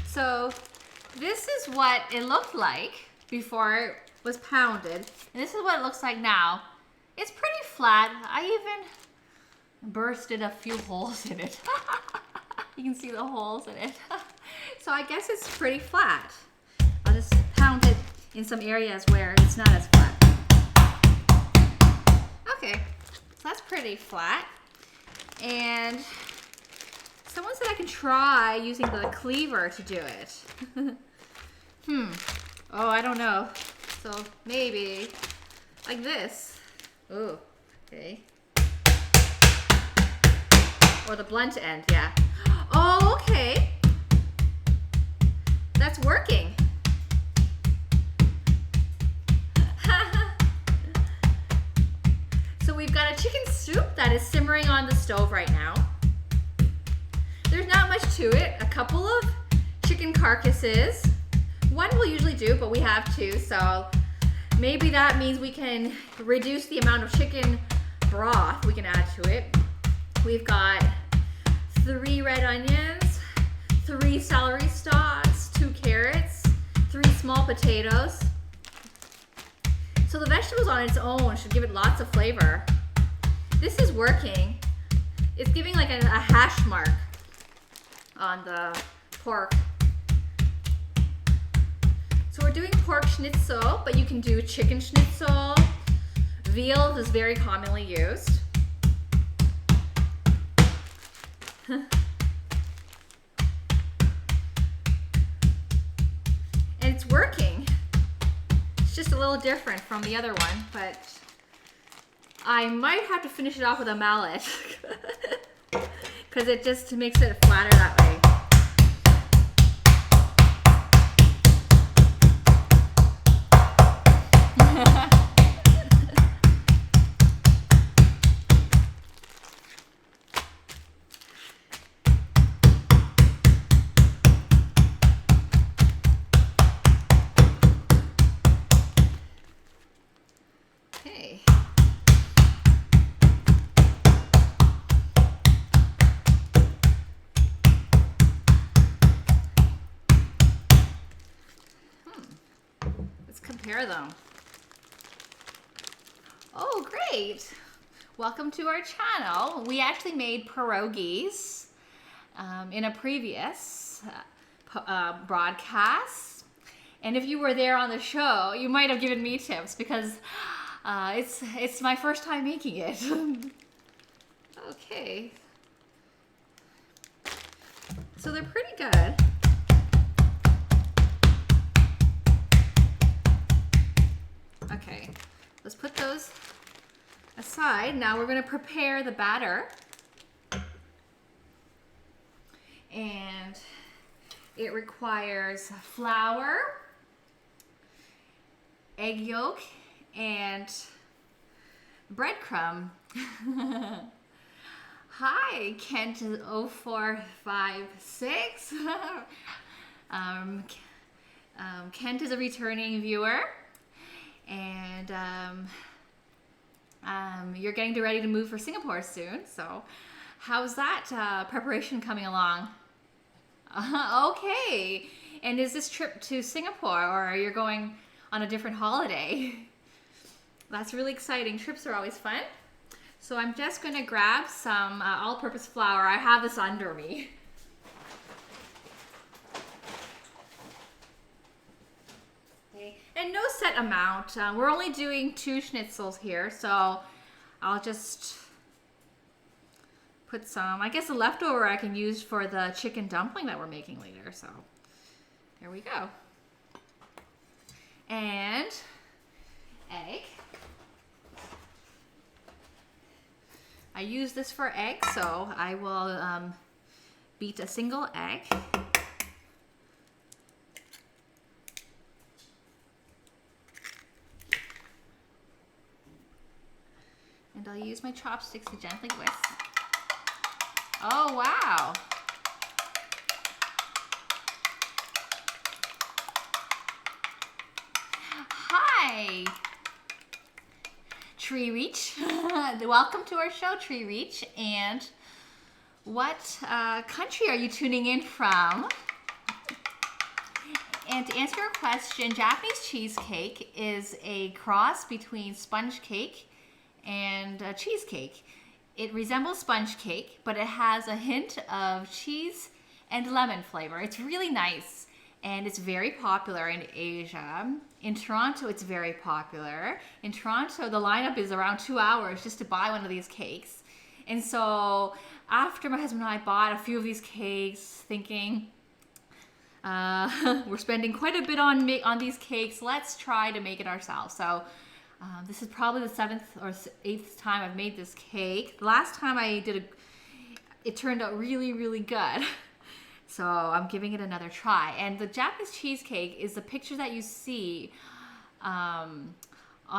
So this is what it looked like before it was pounded, and this is what it looks like now. It's pretty flat. I even bursted a few holes in it. You can see the holes in it. So I guess it's pretty flat. I'll just pound it in some areas where it's not as flat. Okay, so that's pretty flat. And someone said I can try using the cleaver to do it. Oh, I don't know. So maybe like this. Oh, okay. Or the blunt end, yeah. Oh, okay. That's working. So we've got a chicken soup that is simmering on the stove right now. There's not much to it. A couple of chicken carcasses. One we'll usually do, but we have two, so maybe that means we can reduce the amount of chicken broth we can add to it. We've got 3 red onions, 3 celery stalks, 2 carrots, 3 small potatoes. So the vegetables on its own should give it lots of flavor. This is working. It's giving like a hash mark on the pork. So we're doing pork schnitzel, but you can do chicken schnitzel. Veal is very commonly used. And it's working. It's just a little different from the other one, but I might have to finish it off with a mallet because it just makes it flatter that way. Okay. Let's compare them. Oh, great. Welcome to our channel. We actually made pierogies in a previous broadcast. And if you were there on the show, you might have given me tips because it's my first time making it. Okay. So they're pretty good. Okay, let's put those aside. Now we're going to prepare the batter. And it requires flour, egg yolk, and breadcrumb. Hi, Kent0456. Kent is a returning viewer, and you're getting ready to move for Singapore soon. So, how's that preparation coming along? Okay. And is this trip to Singapore, or are you going on a different holiday? That's really exciting. Trips are always fun. So I'm just going to grab some all-purpose flour. I have this under me. Okay. And no set amount. We're only doing 2 schnitzels here, so I'll just put some. I guess the leftover I can use for the chicken dumpling that we're making later. So there we go. And egg. I use this for eggs, so I will beat a single egg. And I'll use my chopsticks to gently whisk. Oh, wow. Hi, Tree Reach. Welcome to our show, Tree Reach. And what country are you tuning in from? And to answer your question, Japanese cheesecake is a cross between sponge cake and cheesecake. It resembles sponge cake, but it has a hint of cheese and lemon flavor. It's really nice, and it's very popular in Asia. In Toronto, it's very popular. In Toronto, the lineup is around 2 hours just to buy one of these cakes. And so after my husband and I bought a few of these cakes, thinking, we're spending quite a bit on these cakes, let's try to make it ourselves. So this is probably the 7th or 8th time I've made this cake. The last time I did it turned out really, really good. So I'm giving it another try. And the Japanese cheesecake is the picture that you see on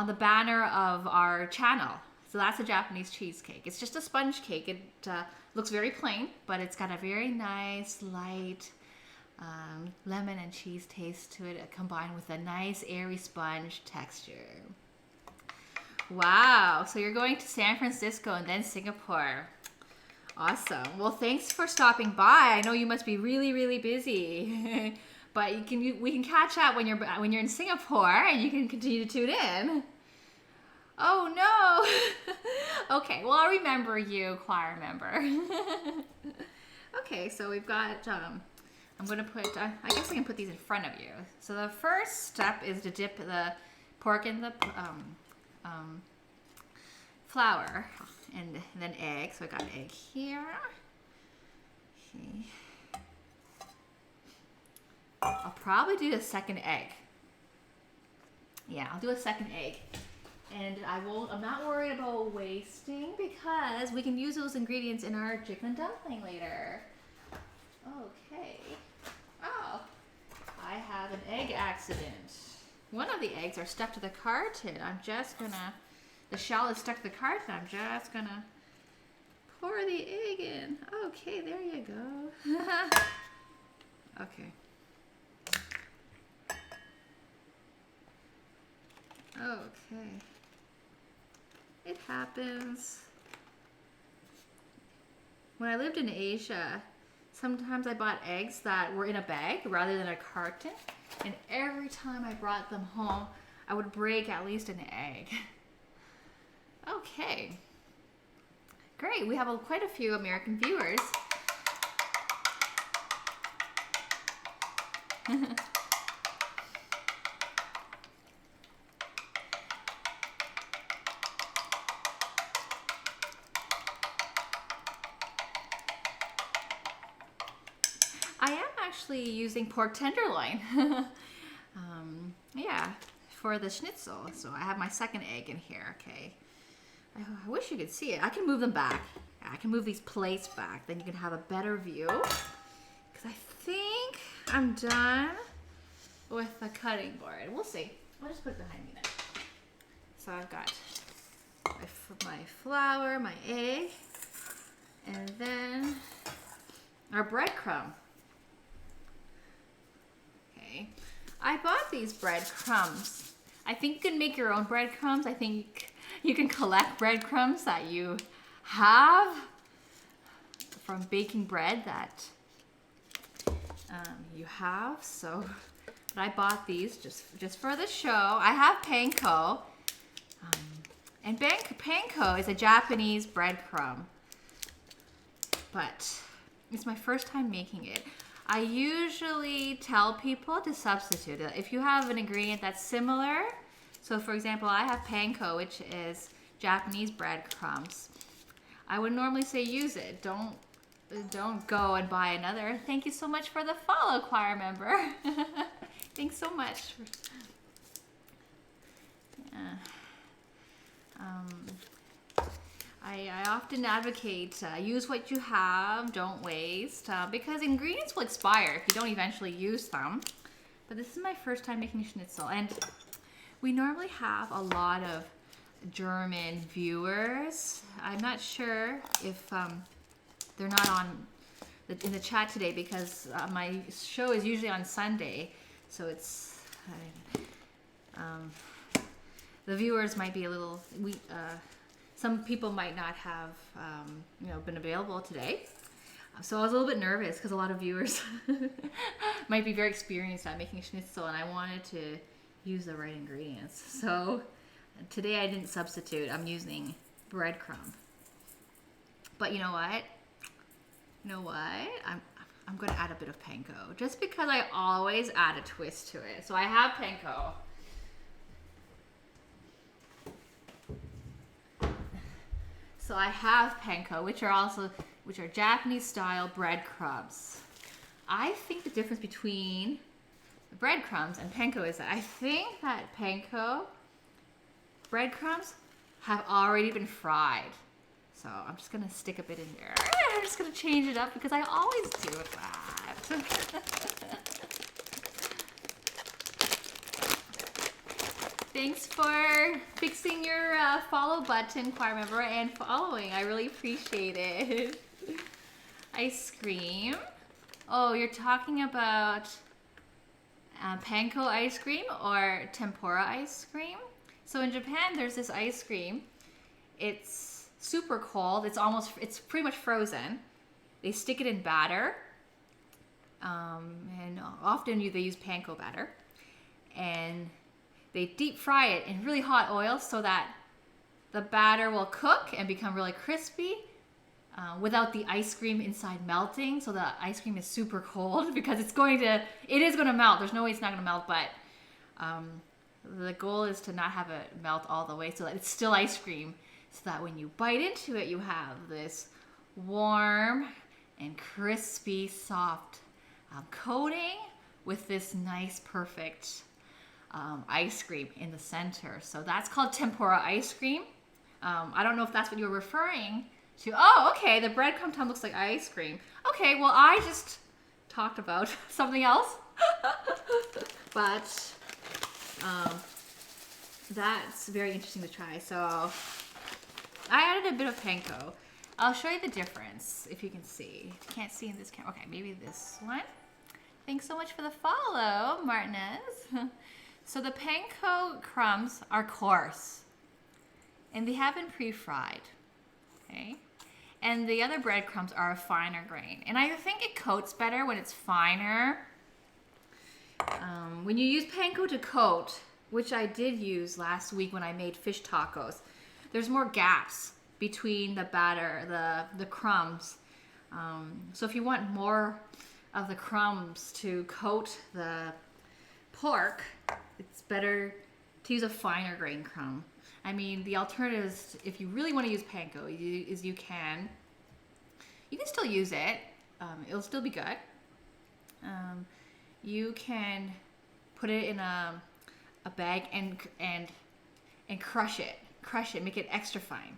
the banner of our channel. So that's a Japanese cheesecake. It's just a sponge cake. It looks very plain, but it's got a very nice, light lemon and cheese taste to it, combined with a nice, airy sponge texture. Wow, so you're going to San Francisco and then Singapore. Awesome. Well, thanks for stopping by. I know you must be really, really busy, but we can catch up when you're in Singapore, and you can continue to tune in. Oh no. Okay, well, I'll remember you, choir member. Okay, so we've got. I'm gonna put. I guess I can put these in front of you. So the first step is to dip the pork in the flour and then egg. So I got egg here. Okay. I'll probably do a second egg. Yeah, I'll do a second egg. And I'm not worried about wasting because we can use those ingredients in our chicken dumpling later. Okay. Oh, I have an egg accident. One of the eggs are stuck to the carton. The shell is stuck to the carton. I'm just gonna pour the egg in. Okay, there you go. Okay. Okay. It happens. When I lived in Asia, sometimes I bought eggs that were in a bag rather than a carton. And every time I brought them home, I would break at least an egg. Okay. Great. We have quite a few American viewers. I am actually using pork tenderloin. Yeah, for the schnitzel. So I have my second egg in here. Okay. I wish you could see it. I can move them back. I can move these plates back. Then you can have a better view. Because I think I'm done with the cutting board. We'll see. I'll just put it behind me then. So I've got my flour, my egg, and then our breadcrumb. Okay. I bought these breadcrumbs. I think you can make your own breadcrumbs. I think you can collect breadcrumbs that you have from baking bread that you have. So, but I bought these just for the show. I have panko, and panko is a Japanese breadcrumb, but it's my first time making it. I usually tell people to substitute it. If you have an ingredient that's similar, so for example, I have panko, which is Japanese breadcrumbs. I would normally say use it. Don't go and buy another. Thank you so much for the follow, choir member. Thanks so much. Yeah. I often advocate use what you have, don't waste, because ingredients will expire if you don't eventually use them. But this is my first time making schnitzel, and we normally have a lot of German viewers. I'm not sure if they're not on in the chat today because my show is usually on Sunday, so it's the viewers might be a little some people might not have been available today. So I was a little bit nervous because a lot of viewers might be very experienced at making schnitzel, and I wanted to use the right ingredients. So today I didn't substitute. I'm using breadcrumb. But you know what? I'm going to add a bit of panko just because I always add a twist to it. So I have panko. So I have panko, which are Japanese style breadcrumbs. I think the difference between the breadcrumbs and panko is that I think that panko breadcrumbs have already been fried. So I'm just gonna stick a bit in there. I'm just gonna change it up because I always do that. Thanks for fixing your follow button, choir member, and following. I really appreciate it. Ice cream. Oh, you're talking about panko ice cream or tempura ice cream? So in Japan, there's this ice cream. It's super cold. It's pretty much frozen. They stick it in batter. And often they use panko batter. And they deep fry it in really hot oil so that the batter will cook and become really crispy without the ice cream inside melting. So the ice cream is super cold because it is going to melt. There's no way it's not going to melt, but the goal is to not have it melt all the way so that it's still ice cream, so that when you bite into it, you have this warm and crispy, soft coating with this nice, perfect ice cream in the center. So that's called tempura ice cream. I don't know if that's what you were referring to. Oh, okay, the breadcrumb tub looks like ice cream. Okay, well, I just talked about something else. But that's very interesting to try. So I added a bit of panko. I'll show you the difference if you can see. If you can't see in this camera. Okay, maybe this one. Thanks so much for the follow, Martinez. So the panko crumbs are coarse, and they have been pre-fried, okay? And the other breadcrumbs are a finer grain. And I think it coats better when it's finer. When you use panko to coat, which I did use last week when I made fish tacos, there's more gaps between the batter, the crumbs. So if you want more of the crumbs to coat the pork, it's better to use a finer grain crumb. I mean, the alternative is, if you really want to use panko, you can still use it. It'll still be good. You can put it in a bag and crush it, make it extra fine.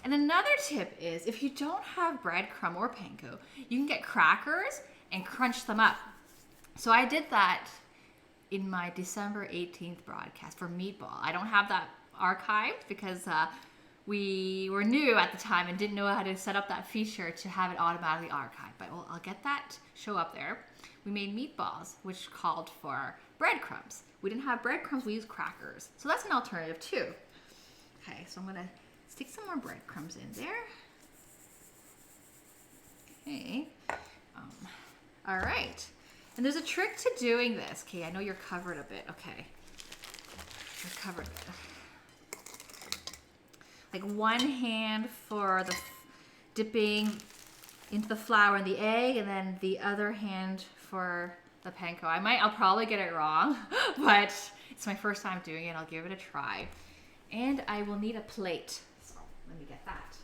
And another tip is, if you don't have breadcrumb or panko, you can get crackers and crunch them up. So I did that in my December 18th broadcast for meatball. I don't have that archived because we were new at the time and didn't know how to set up that feature to have it automatically archived. But I'll get that show up there. We made meatballs, which called for breadcrumbs. We didn't have breadcrumbs, we used crackers. So that's an alternative too. Okay, so I'm gonna stick some more breadcrumbs in there. Okay, all right. And there's a trick to doing this. Okay, I know you're covered a bit. Okay, you're covered a bit. Like one hand for the dipping into the flour and the egg, and then the other hand for the panko. I'll probably get it wrong, but it's my first time doing it. I'll give it a try. And I will need a plate. So let me get that.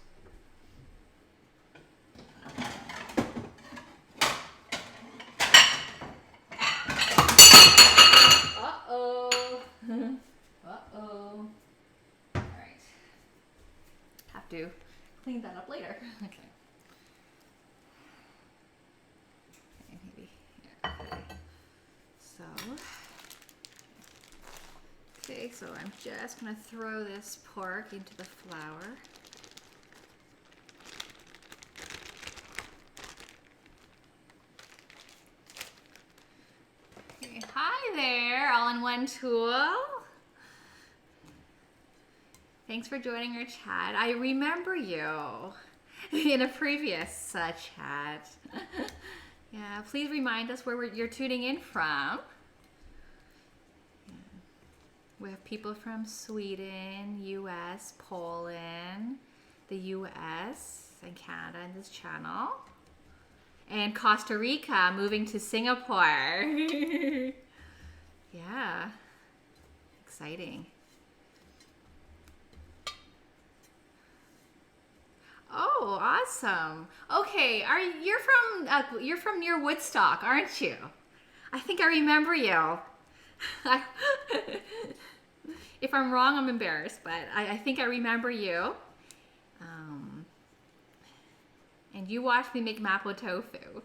Uh-oh. Uh-oh. All right. Have to clean that up later. Okay. Okay, maybe here. Okay. So I'm just gonna throw this pork into the flour. Okay, hi there, all-in-one tool. Thanks for joining our chat. I remember you in a previous chat. Yeah, please remind us where you're tuning in from. Yeah. We have people from Sweden, US, Poland, the US, and Canada in this channel. And Costa Rica, moving to Singapore. Yeah, exciting. Oh, awesome. Okay, you're from near Woodstock, aren't you? I think I remember you. If I'm wrong, I'm embarrassed, but I think I remember you. And you watched me make mapo tofu.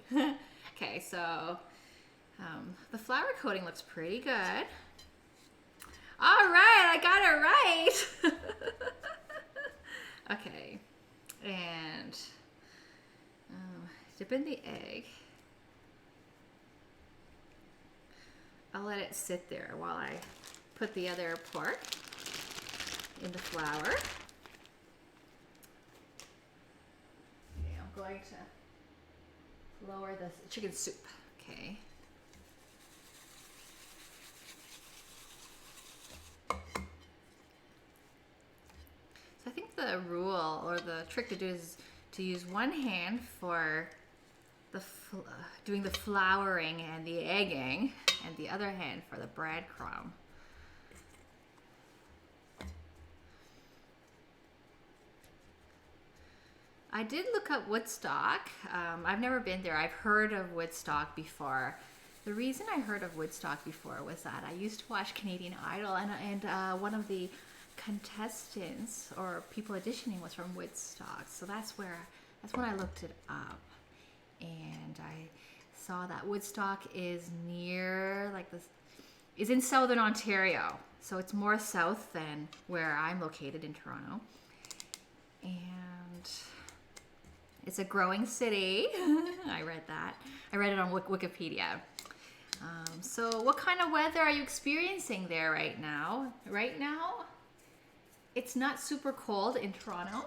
Okay, so the flour coating looks pretty good. All right, I got it right. Okay. And dip in the egg. I'll let it sit there while I put the other pork in the flour. Okay, I'm going to lower the chicken soup. Okay. I think the rule or the trick to do is to use one hand for doing the flouring and the egging, and the other hand for the breadcrumb. I did look up Woodstock. I've never been there. I've heard of Woodstock before. The reason I heard of Woodstock before was that I used to watch Canadian Idol, and one of the contestants or people auditioning was from Woodstock, so that's when I looked it up, and I saw that Woodstock is near is in southern Ontario, so it's more south than where I'm located in Toronto, and it's a growing city. I read it on Wikipedia. So what kind of weather are you experiencing there right now? It's not super cold in Toronto.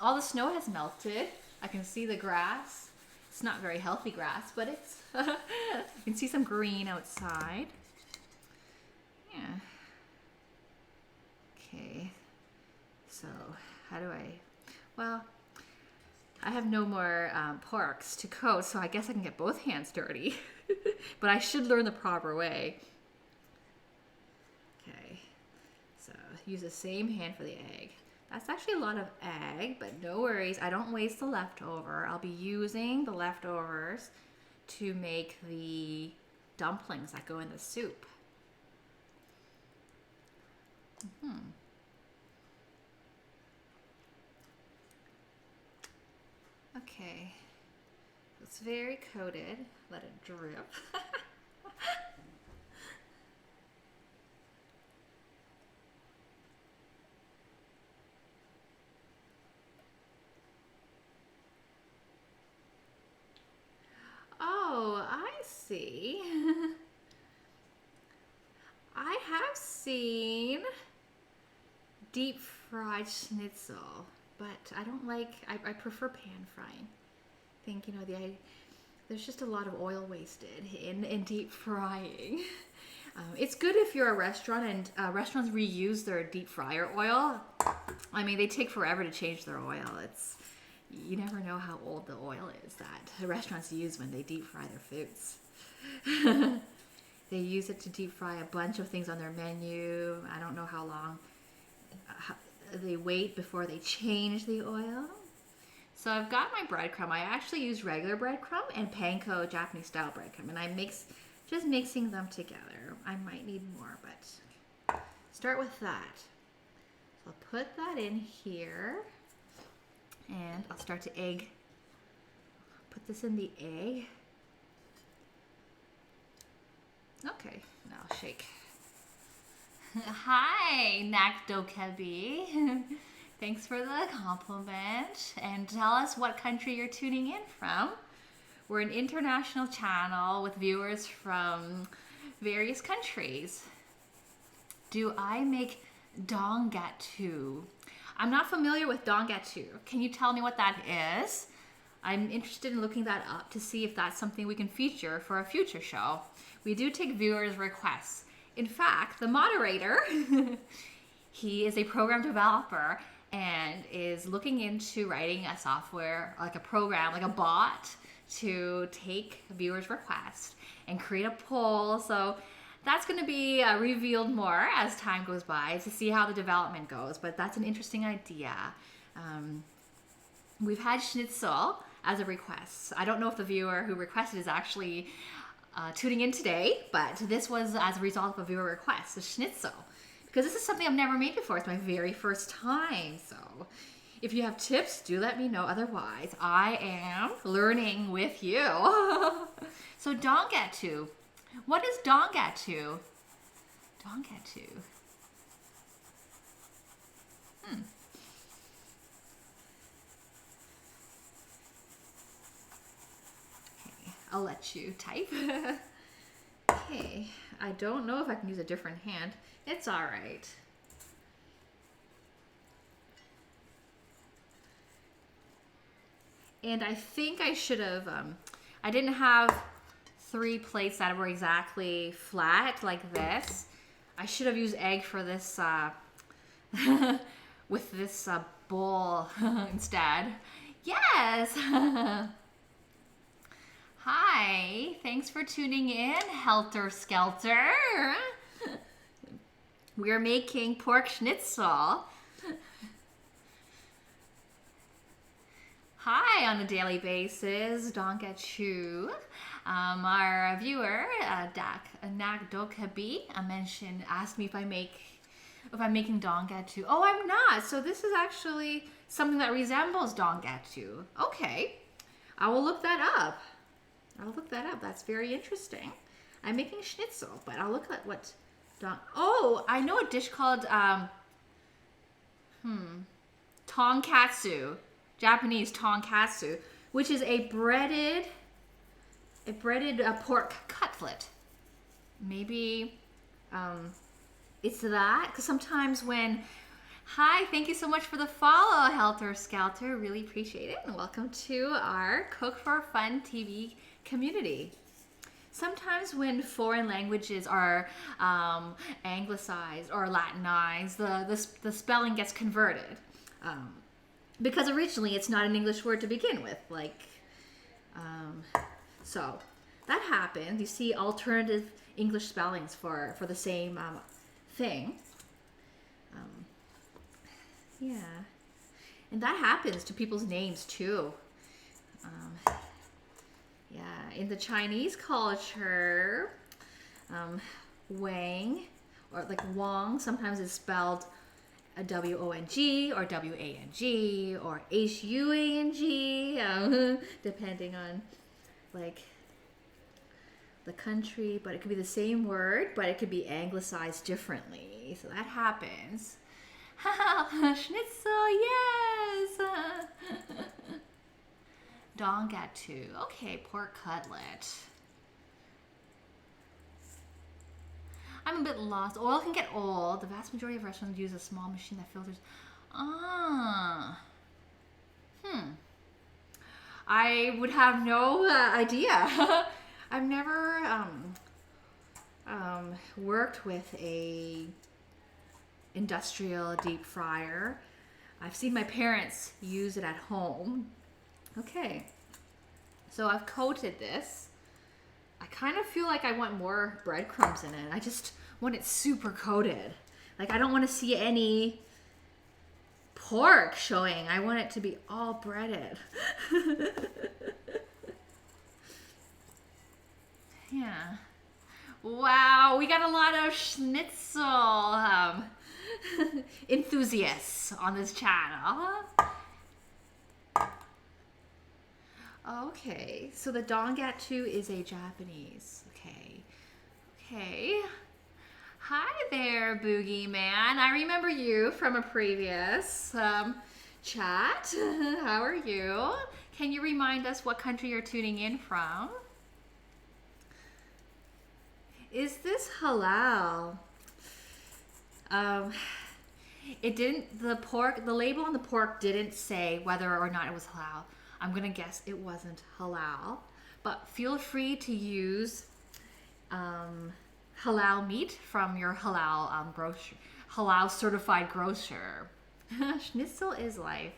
All the snow has melted. I can see the grass. It's not very healthy grass, but it's you can see some green outside. Yeah. Okay. So I have no more porks to coat, so I guess I can get both hands dirty. But I should learn the proper way. Okay. So use the same hand for the egg. That's actually a lot of egg, but no worries. I don't waste the leftover. I'll be using the leftovers to make the dumplings that go in the soup. Okay. It's very coated. Let it drip. Oh, I see. I have seen deep fried schnitzel, but I don't I prefer pan frying. I think, there's just a lot of oil wasted in deep frying. It's good if you're a restaurant and restaurants reuse their deep fryer oil. I mean, they take forever to change their oil. You never know how old the oil is that the restaurants use when they deep fry their foods. They use it to deep fry a bunch of things on their menu. I don't know how long they wait before they change the oil. So I've got my breadcrumb. I actually use regular breadcrumb and panko Japanese style breadcrumb, and I just mixing them together. I might need more, but start with that. So I'll put that in here, and I'll start to put this in the egg. Okay, now I'll shake. Hi, Nakdokebi. Thanks for the compliment. And tell us what country you're tuning in from. We're an international channel with viewers from various countries. Do I make donggatu? I'm not familiar with donggatu. Can you tell me what that is? I'm interested in looking that up to see if that's something we can feature for a future show. We do take viewers' requests. In fact, the moderator, he is a program developer and is looking into writing a software, like a program, like a bot, to take viewers' requests and create a poll. So that's going to be revealed more as time goes by to see how the development goes. But that's an interesting idea. We've had Schnitzel as a request. I don't know if the viewer who requested is actually tuning in today, but this was as a result of a viewer request, the Schnitzel. Because this is something I've never made before. It's my very first time. So if you have tips, do let me know. Otherwise, I am learning with you. So donggatu. What is donggatu? Donggatu. Okay, I'll let you type. Okay, I don't know if I can use a different hand. It's all right. And I think I should have, I didn't have 3 plates that were exactly flat like this. I should have used egg for this, with this bowl instead. Yes! Hi, thanks for tuning in, Helter Skelter. We're making pork schnitzel. Hi, on a daily basis, donggatu. Our viewer, Nakdokebi, asked me if I'm making donggatu. Oh, I'm not. So this is actually something that resembles donggatu. Okay, I will look that up. That's very interesting. I'm making schnitzel, but I'll look at what oh, I know a dish called tonkatsu, Japanese tonkatsu, which is a breaded pork cutlet. Maybe it's that, because sometimes when hi, thank you so much for the follow, Helter Skelter. Really appreciate it, and welcome to our Cook for Fun TV community. Sometimes when foreign languages are anglicized or Latinized, the spelling gets converted. Because originally it's not an English word to begin with. So that happens. You see alternative English spellings for the same thing. Yeah. And that happens to people's names too. Yeah, in the Chinese culture, Wang, or like Wang, sometimes is spelled W-O-N-G or W-A-N-G or H-U-A-N-G, depending on like the country, but it could be the same word, but it could be anglicized differently. So that happens. Schnitzel, yes! Donggatu. Okay, pork cutlet. I'm a bit lost. Oil can get old. The vast majority of restaurants use a small machine that filters. I would have no idea. I've never worked with a industrial deep fryer. I've seen my parents use it at home Okay, so I've coated this. I kind of feel like I want more breadcrumbs in it. I just want it super coated. Like I don't want to see any pork showing. I want it to be all breaded. Yeah. Wow, we got a lot of schnitzel enthusiasts on this channel. Okay, so the dongatsu is a Japanese. Okay. Okay. Hi there, Boogeyman. I remember you from a previous chat. How are you? Can you remind us what country you're tuning in from? Is this halal? It didn't, the label on the pork didn't say whether or not it was halal. I'm gonna guess it wasn't halal, but feel free to use halal meat from your halal grocer, halal certified grocer. Schnitzel is life.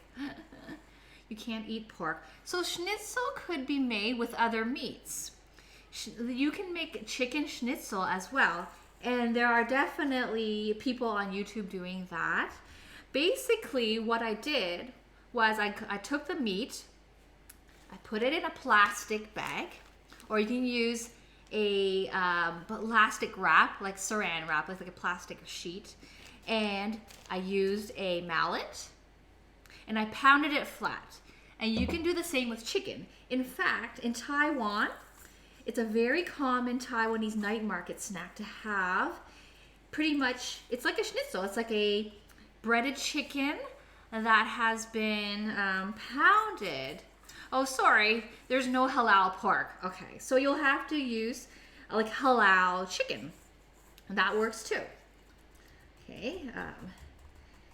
You can't eat pork. So schnitzel could be made with other meats. You can make chicken schnitzel as well. And there are definitely people on YouTube doing that. Basically, what I did was I took the meat, I put it in a plastic bag, or you can use a plastic wrap, like saran wrap, like a plastic sheet. And I used a mallet, and I pounded it flat. And you can do the same with chicken. In fact, in Taiwan, it's a very common Taiwanese night market snack to have. Pretty much, it's like a schnitzel. It's like a breaded chicken that has been pounded. Oh, sorry, there's no halal pork. Okay, so you'll have to use like halal chicken. That works too. Okay,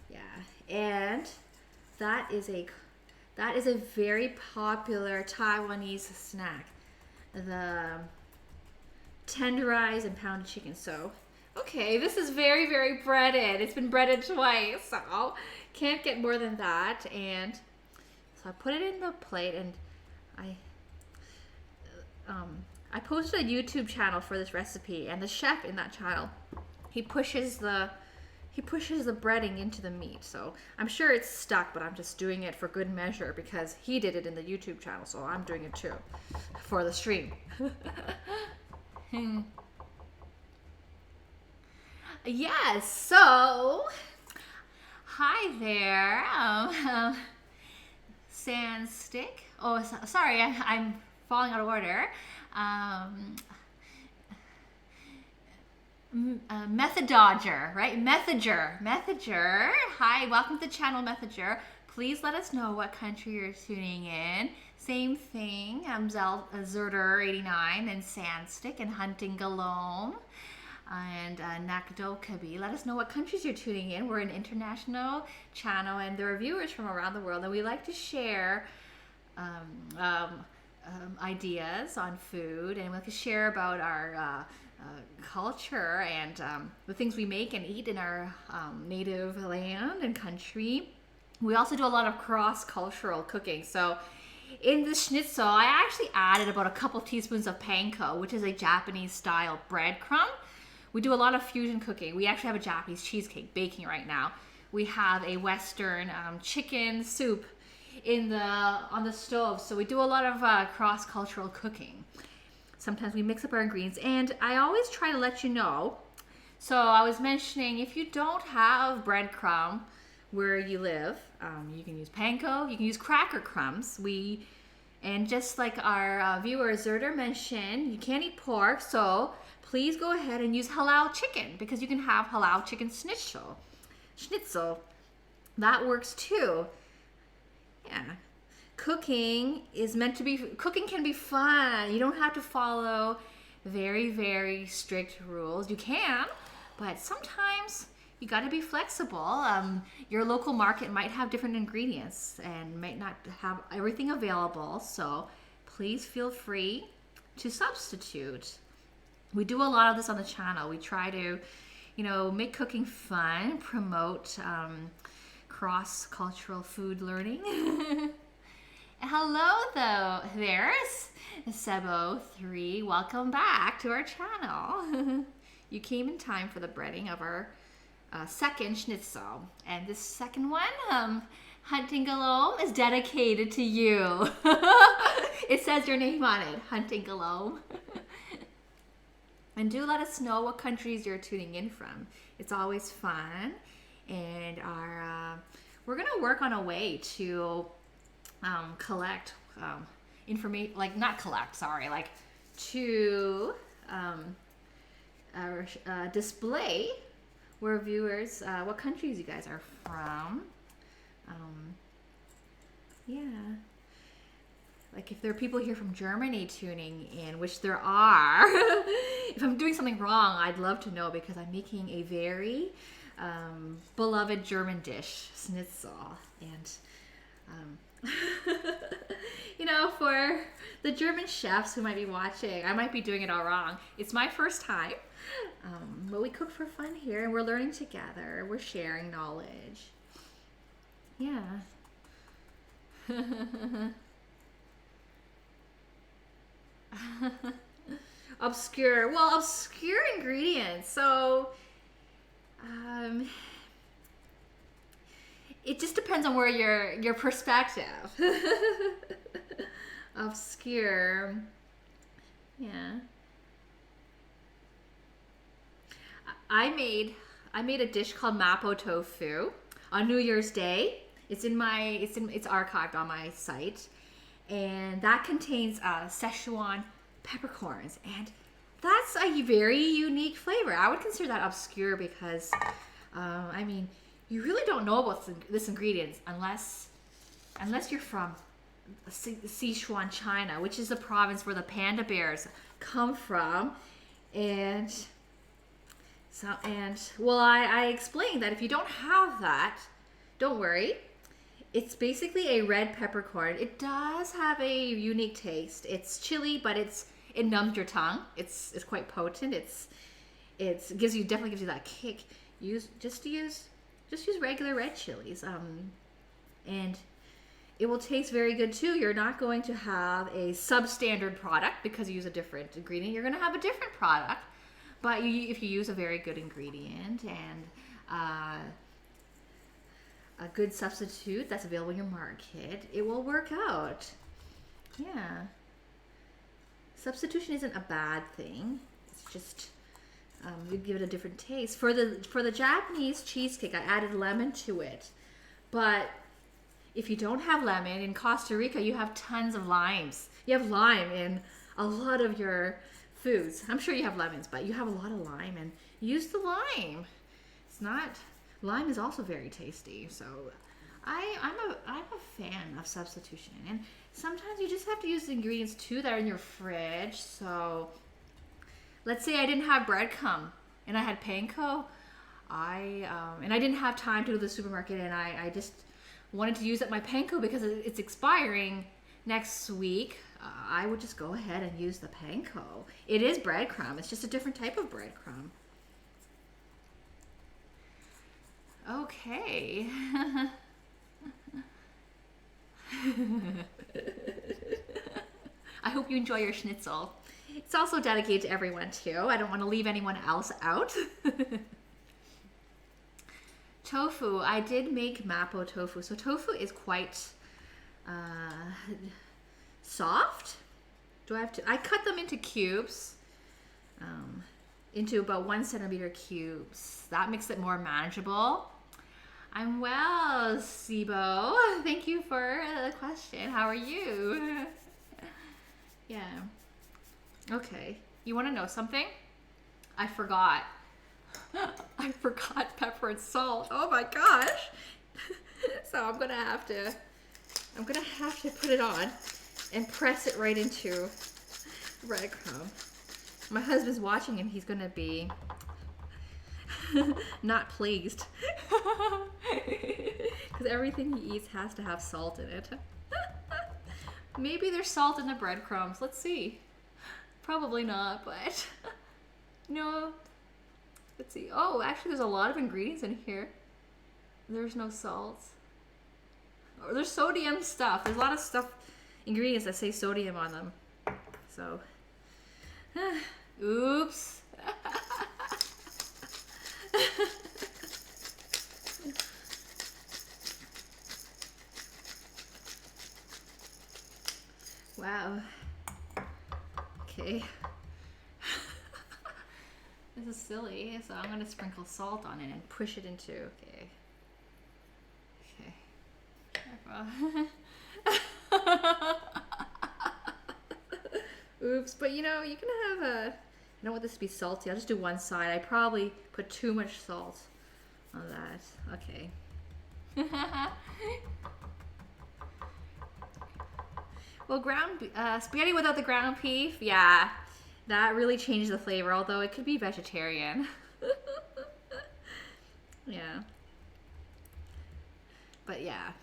yeah, and that is a very popular Taiwanese snack. The tenderized and pounded chicken. So, okay, this is very, very breaded. It's been breaded twice, so can't get more than that. And so I put it in the plate, and I posted a YouTube channel for this recipe, and the chef in that channel, he pushes the breading into the meat. So I'm sure it's stuck, but I'm just doing it for good measure because he did it in the YouTube channel, so I'm doing it too for the stream. Yes, so hi there, Sandstick. Oh, sorry, I'm falling out of order. Method Dodger, right? Methodger. Hi, welcome to the channel, Methodger. Please let us know what country you're tuning in. Same thing, Zerder89 and Sandstick and Hunting Galome and Nakdokabi. Let us know what countries you're tuning in. We're an international channel, and there are viewers from around the world, and we like to share ideas on food, and we like to share about our culture and the things we make and eat in our native land and country. We also do a lot of cross-cultural cooking. So in the schnitzel, I actually added about a couple teaspoons of panko, which is a Japanese style breadcrumb. We do a lot of fusion cooking. We actually have a Japanese cheesecake baking right now. We have a Western chicken soup on the stove. So we do a lot of cross-cultural cooking. Sometimes we mix up our ingredients, and I always try to let you know. So I was mentioning, if you don't have breadcrumb where you live, you can use panko, you can use cracker crumbs. And just like our viewer Zerder mentioned, you can't eat pork, so please go ahead and use halal chicken, because you can have halal chicken schnitzel. That works too. Yeah. Cooking can be fun. You don't have to follow very, very strict rules. You can, but sometimes you got to be flexible. Your local market might have different ingredients and might not have everything available. So please feel free to substitute. We do a lot of this on the channel. We try to, make cooking fun, promote cross-cultural food learning. Hello, there's Sebo3. Welcome back to our channel. You came in time for the breading of our second schnitzel. And this second one, Hunting Galome, is dedicated to you. It says your name on it, Hunting Galome. And do let us know what countries you're tuning in from. It's always fun. And we're going to work on a way to collect information, to display where viewers, what countries you guys are from. Yeah. Like if there are people here from Germany tuning in, which there are, if I'm doing something wrong, I'd love to know because I'm making a very beloved German dish, Schnitzel. And you know, for the German chefs who might be watching, I might be doing it all wrong. It's my first time, but we cook for fun here and we're learning together. We're sharing knowledge. Yeah. Obscure. Well, obscure ingredients. So, it just depends on where your perspective. Obscure. Yeah. I made a dish called mapo tofu on New Year's Day. It's archived on my site, and that contains Szechuan peppercorns, and that's a very unique flavor. I would consider that obscure because, I mean, you really don't know about this ingredient unless you're from Sichuan, China, which is the province where the panda bears come from, and well, I explained that if you don't have that, don't worry. It's basically a red peppercorn. It does have a unique taste. It's chili, but it numbs your tongue. It's quite potent. Definitely gives you that kick. Just use regular red chilies. And it will taste very good too. You're not going to have a substandard product because you use a different ingredient. You're going to have a different product, but if you use a very good ingredient and a good substitute that's available in your market, it will work out. Yeah. Substitution isn't a bad thing. It's just you give it a different taste. For the Japanese cheesecake, I added lemon to it. But if you don't have lemon, in Costa Rica, you have tons of limes. You have lime in a lot of your foods. I'm sure you have lemons, but you have a lot of lime, and use the lime. Lime is also very tasty. So I'm a fan of substitution, and sometimes you just have to use the ingredients too that are in your fridge. So let's say I didn't have breadcrumb and I had panko, and I didn't have time to go to the supermarket, and I just wanted to use up my panko because it's expiring next week. I would just go ahead and use the panko. It is breadcrumb. It's just a different type of breadcrumb. Okay. I hope you enjoy your schnitzel. It's also dedicated to everyone too. I don't want to leave anyone else out. Tofu. I did make mapo tofu. So tofu is quite soft. I cut them into cubes. Into about 1 centimeter cubes. That makes it more manageable. I'm well, Sibo. Thank you for the question. How are you? Yeah. Okay. You want to know something? I forgot. I forgot pepper and salt. Oh my gosh. So I'm gonna have to put it on and press it right into breadcrumb. My husband's watching and he's gonna be not pleased because everything he eats has to have salt in it. Maybe there's salt in the breadcrumbs. Let's see. Probably not, but no. Let's see. Oh, actually, there's a lot of ingredients in here. There's no salt. There's sodium stuff. There's a lot of stuff, ingredients that say sodium on them. So, oops. Wow. Okay. This is silly, so I'm gonna sprinkle salt on it and push it into, okay. Oops, but you know, you can have a, I don't want this to be salty. I'll just do one side. I probably put too much salt on that. Okay. Well, spaghetti without the ground beef, yeah, that really changed the flavor, although it could be vegetarian. Yeah. But yeah.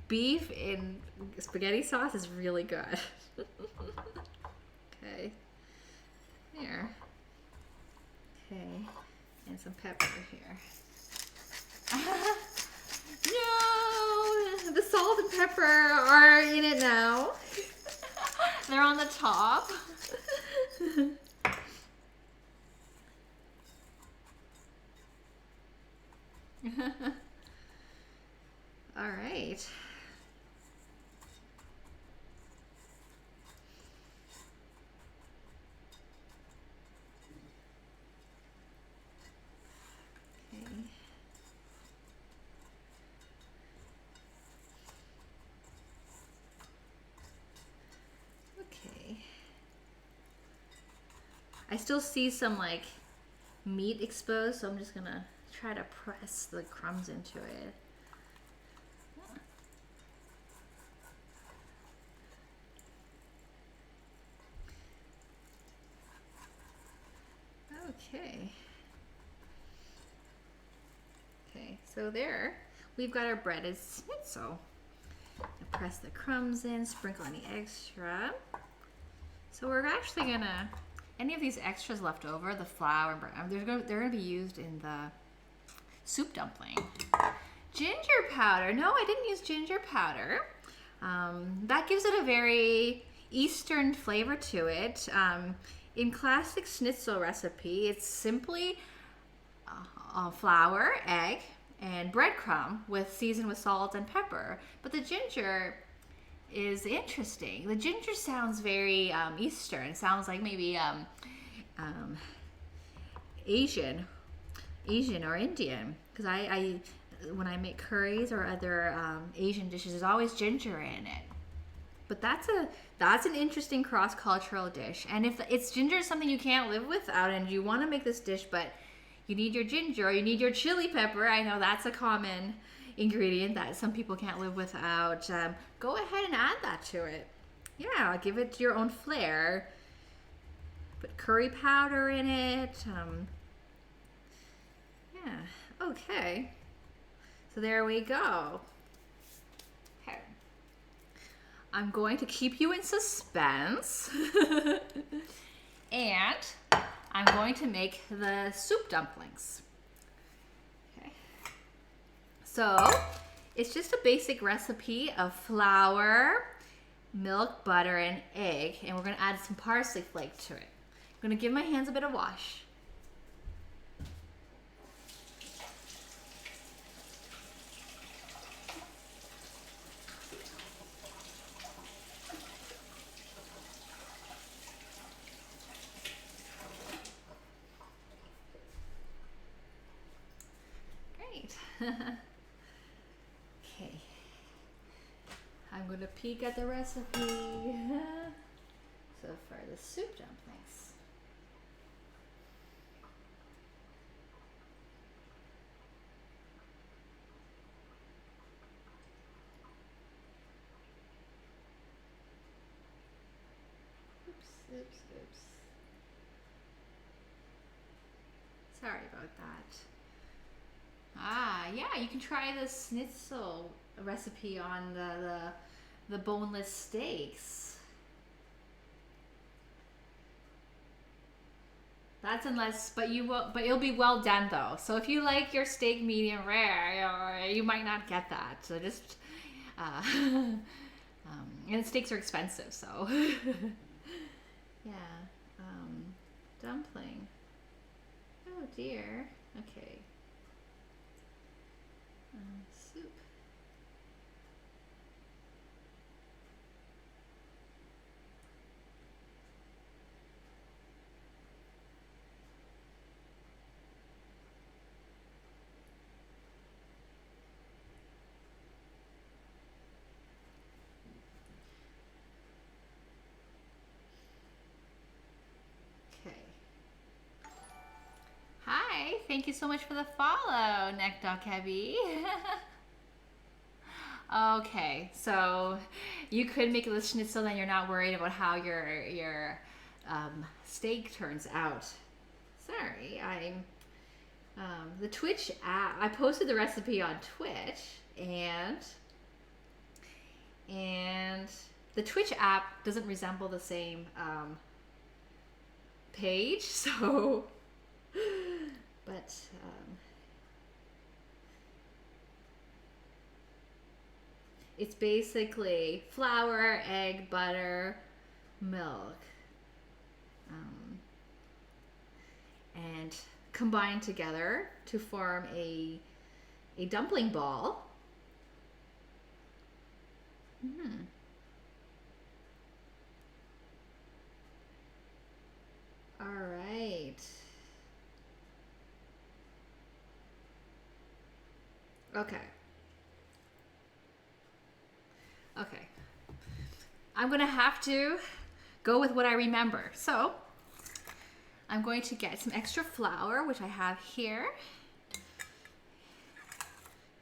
Beef in spaghetti sauce is really good. Okay. Here. Okay. And some pepper here. No! The salt and pepper are in it now. They're on the top. All right. Okay. I still see some like meat exposed, so I'm just gonna try to press the crumbs into it. Okay. Okay, so there we've got our breaded schnitzel. Press the crumbs in, sprinkle any extra. So we're actually gonna, any of these extras left over, the flour, they're gonna be used in the soup dumpling. Ginger powder, no, I didn't use ginger powder. That gives it a very Eastern flavor to it. In classic schnitzel recipe, it's simply flour, egg, and breadcrumb seasoned with salt and pepper. But the ginger is interesting. The ginger sounds very Eastern. It sounds like maybe Asian or Indian. Because I when I make curries or other Asian dishes, there's always ginger in it. But that's an interesting cross-cultural dish. And if ginger is something you can't live without, and you want to make this dish, but you need your ginger or you need your chili pepper, I know that's a common ingredient that some people can't live without. Go ahead and add that to it. Yeah, give it your own flair. Put curry powder in it. Yeah, okay. So there we go. Okay. I'm going to keep you in suspense. And I'm going to make the soup dumplings. Okay. So it's just a basic recipe of flour, milk, butter, and egg. And we're going to add some parsley flake to it. I'm going to give my hands a bit of wash. Okay, I'm going to peek at the recipe. So for the soup dumplings, oops. Sorry about that. Yeah, you can try the schnitzel recipe on the boneless steaks. That's unless, but it'll be well done though. So if you like your steak medium rare, or you might not get that. So just, and steaks are expensive, so yeah. Dumpling. Oh dear. Okay. Soup. Okay. Hi, thank you so much for the follow, Neck Dog Heavy. Okay, so you could make it with schnitzel, then you're not worried about how your steak turns out. Sorry, the Twitch app. I posted the recipe on Twitch, and the Twitch app doesn't resemble the same page, so but it's basically flour, egg, butter, milk, and combined together to form a dumpling ball. All right. Okay. Okay. I'm gonna have to go with what I remember. So I'm going to get some extra flour, which I have here.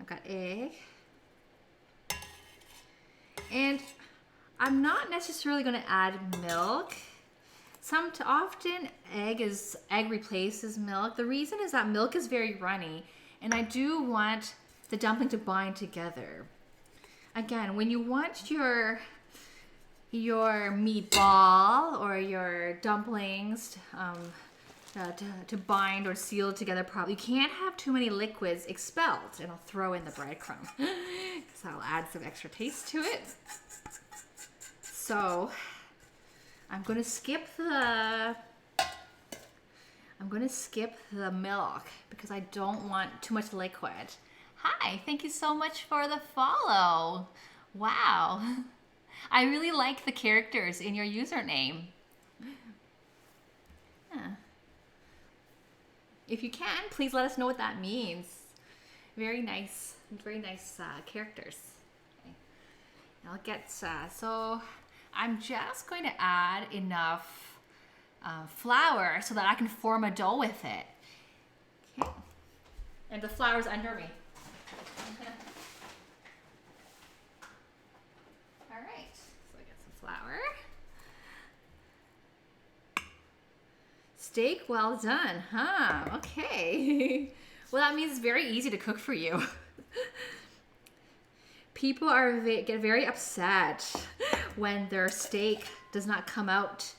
I've got egg. And I'm not necessarily going to add milk. Often egg replaces milk. The reason is that milk is very runny, and I do want the dumpling to bind together. Again, when you want your meatball or your dumplings to bind or seal together properly, you can't have too many liquids expelled. And I'll throw in the breadcrumb because that'll add some extra taste to it. So I'm gonna skip the milk because I don't want too much liquid. Hi, thank you so much for the follow. Wow. I really like the characters in your username. Yeah. If you can, please let us know what that means. Very nice characters. Okay. I'll get, so I'm just going to add enough flour so that I can form a dough with it. Okay. And the flour's under me. All right, so I get some flour. Steak well done, huh? Okay. Well, that means it's very easy to cook for you. People get very upset when their steak does not come out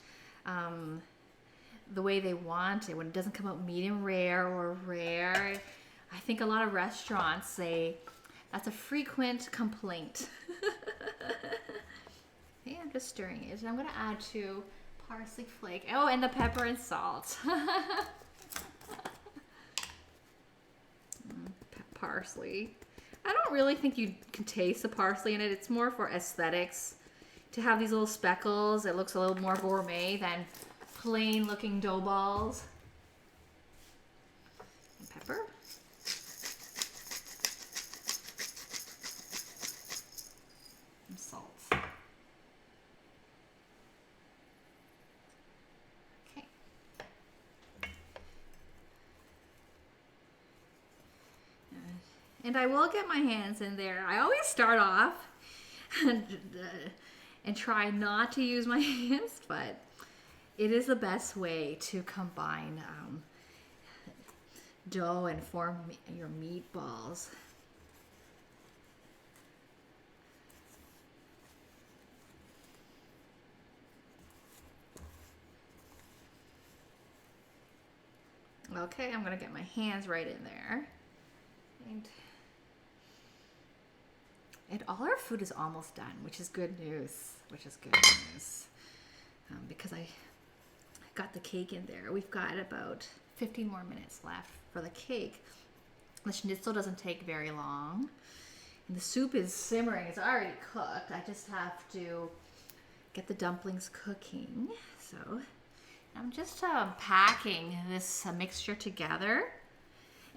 the way they want it, when it doesn't come out medium rare or rare. I think a lot of restaurants say that's a frequent complaint. Okay, I'm just stirring it. And I'm gonna add 2 parsley flake. Oh, and the pepper and salt. Parsley. I don't really think you can taste the parsley in it. It's more for aesthetics. To have these little speckles, it looks a little more gourmet than plain looking dough balls. And pepper. And salt. Okay. And I will get my hands in there. I always start off and try not to use my hands, but it is the best way to combine dough and form your meatballs. Okay, I'm gonna get my hands right in there. And all our food is almost done, which is good news. Because I got the cake in there. We've got about 15 more minutes left for the cake. The schnitzel doesn't take very long. And the soup is simmering. It's already cooked. I just have to get the dumplings cooking. So I'm just packing this mixture together.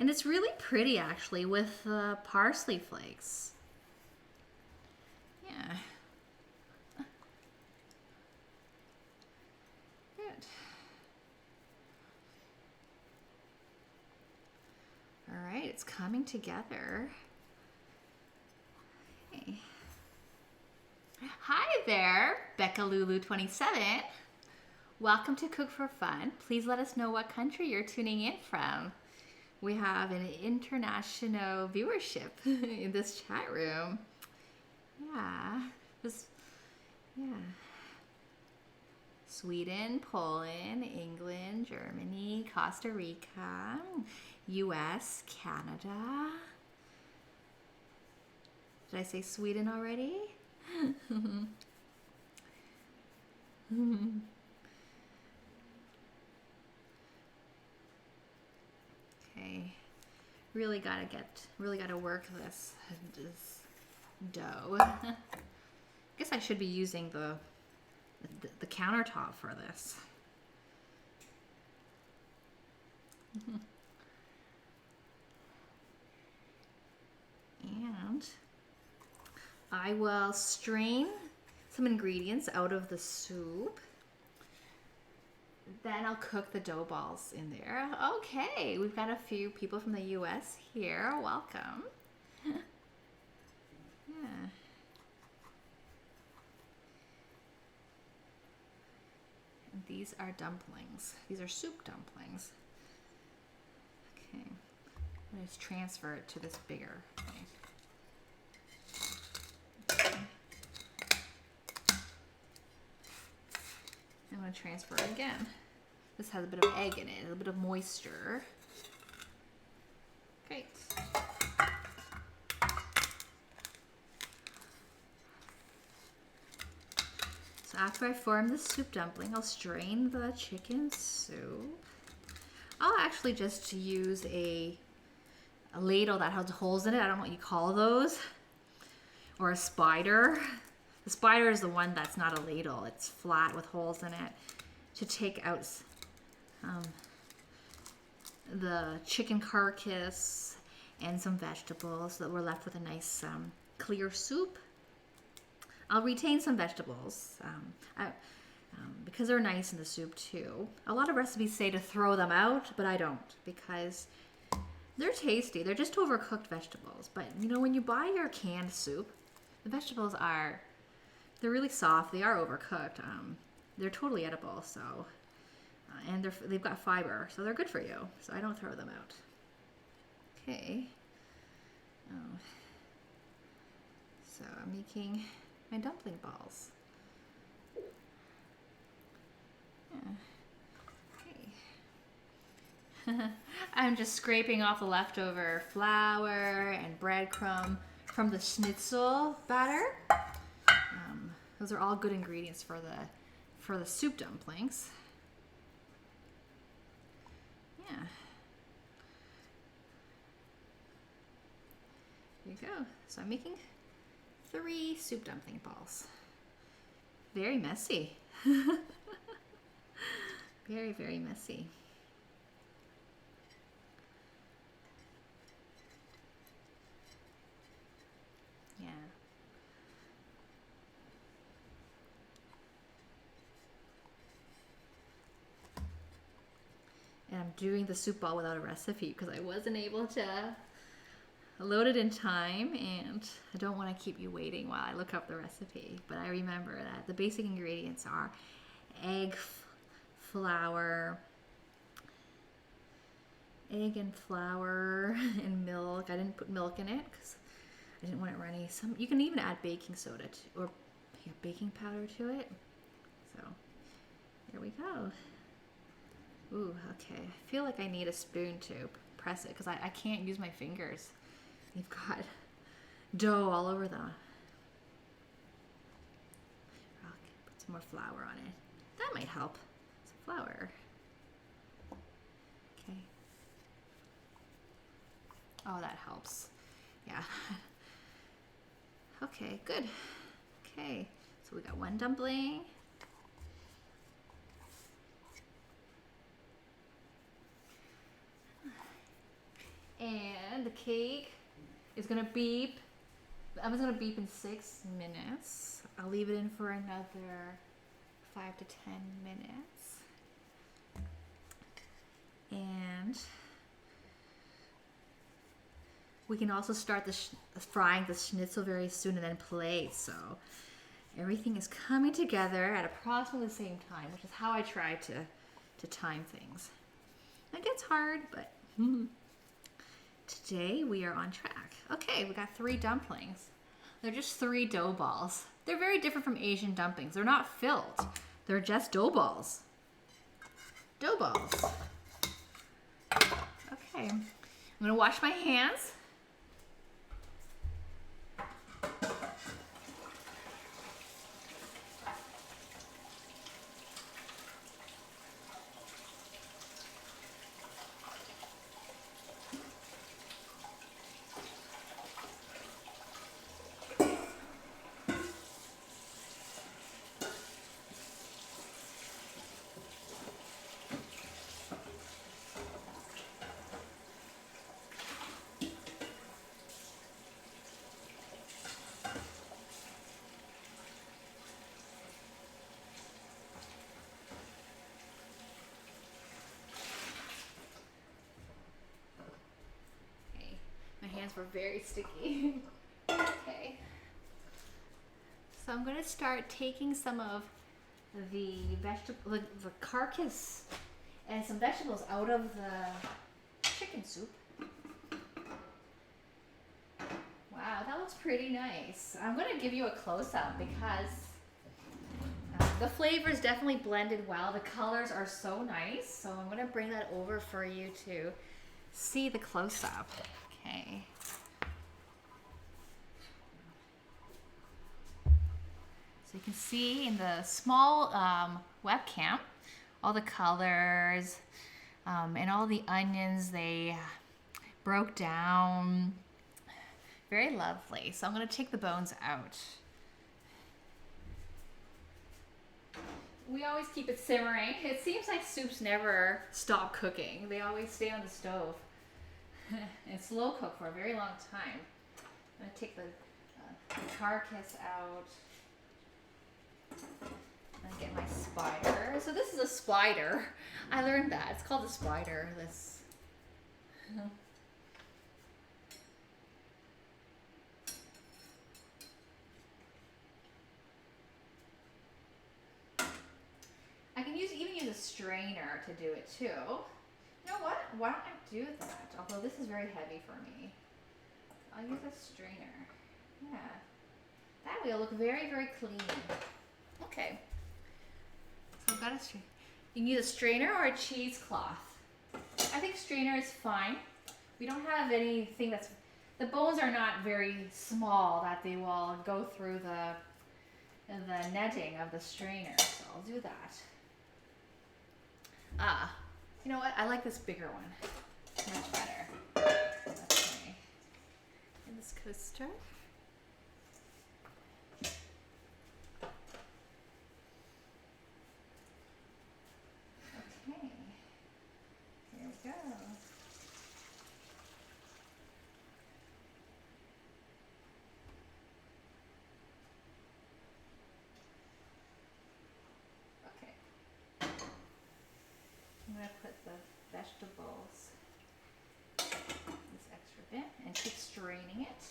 And it's really pretty actually with parsley flakes. Yeah. Good. All right, it's coming together. Hey. Hi there, Becca Lulu 27. Welcome to Cook for Fun. Please let us know what country you're tuning in from. We have an international viewership in this chat room. Yeah. Sweden, Poland, England, Germany, Costa Rica, US, Canada. Did I say Sweden already? Okay. Really gotta work this dough. I guess I should be using the countertop for this. And I will strain some ingredients out of the soup. Then I'll cook the dough balls in there. Okay, we've got a few people from the US here. Welcome. Yeah. And these are dumplings. These are soup dumplings. Okay. Let's transfer it to this bigger thing. Okay. I'm going to transfer it again. This has a bit of egg in it, a bit of moisture. Great. So after I form the soup dumpling, I'll strain the chicken soup. I'll actually just use a ladle that has holes in it. I don't know what you call those. Or a spider. The spider is the one that's not a ladle. It's flat with holes in it to take out the chicken carcass and some vegetables so that we're left with a nice clear soup. I'll retain some vegetables because they're nice in the soup too. A lot of recipes say to throw them out, but I don't because they're tasty. They're just overcooked vegetables. But you know, when you buy your canned soup, the vegetables they're really soft. They are overcooked. They're totally edible. So, and they've got fiber, so they're good for you. So I don't throw them out. Okay. So I'm making my dumpling balls. Yeah. Okay. I'm just scraping off the leftover flour and breadcrumb from the schnitzel batter. Those are all good ingredients for the soup dumplings. Yeah. There you go. So I'm making 3 soup dumpling balls. Very messy. Very, very messy. Yeah. And I'm doing the soup ball without a recipe because I wasn't able to load it in time, and I don't want to keep you waiting while I look up the recipe. But I remember that the basic ingredients are egg, flour, and milk. I didn't put milk in it because I didn't want it runny. You can even add baking soda or baking powder to it. So there we go. Ooh, okay. I feel like I need a spoon to press it because I can't use my fingers. You've got dough all over them. I'll put some more flour on it. That might help. Some flour. Okay. Oh, that helps. Yeah. Okay, good. Okay, so we got one dumpling. And the cake is gonna beep. The oven's gonna beep in 6 minutes. I'll leave it in for another 5 to 10 minutes. And we can also start frying the schnitzel very soon and then plate. So everything is coming together at approximately the same time, which is how I try to time things. It gets hard, but today we are on track. Okay, we got 3 dumplings. They're just 3 dough balls. They're very different from Asian dumplings. They're not filled. They're just dough balls. Dough balls. Okay, I'm gonna wash my hands. My hands were very sticky. Okay. So I'm going to start taking some of the the carcass and some vegetables out of the chicken soup. Wow, that looks pretty nice. I'm going to give you a close-up because the flavor is definitely blended well. The colors are so nice. So I'm going to bring that over for you to see the close-up. Okay. So you can see in the small webcam all the colors and all the onions, they broke down. Very lovely. So I'm going to take the bones out. We always keep it simmering. It seems like soups never stop cooking. They always stay on the stove and slow cook for a very long time. I'm going to take the carcass out and get my spider. So this is a spider. I learned that. It's called a spider. This. I can even use a strainer to do it too. You know what? Why don't I do that? Although this is very heavy for me. I'll use a strainer. Yeah. That way it'll look very, very clean. Okay. So I've got a strainer. You can use a strainer or a cheesecloth. I think strainer is fine. We don't have anything that's... The bones are not very small that they will go through the netting of the strainer. So I'll do that. You know what? I like this bigger one. Much better. Okay. In this coaster. Okay. Here we go. I'm going to put the vegetables, this extra bit, and keep straining it.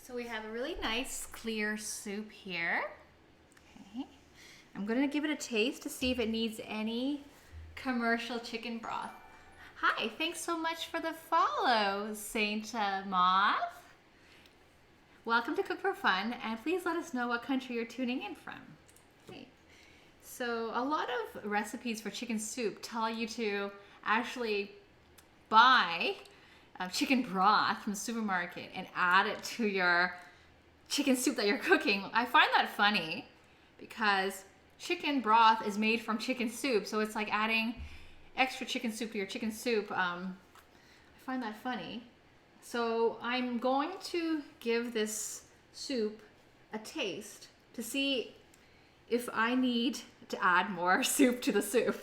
So we have a really nice clear soup here. Okay. I'm going to give it a taste to see if it needs any commercial chicken broth. Hi, thanks so much for the follow, Saint Moth. Welcome to Cook for Fun, and please let us know what country you're tuning in from. Okay. So a lot of recipes for chicken soup tell you to actually buy chicken broth from the supermarket and add it to your chicken soup that you're cooking. I find that funny because chicken broth is made from chicken soup, so it's like adding extra chicken soup to your chicken soup. I find that funny. So I'm going to give this soup a taste to see if I need to add more soup to the soup.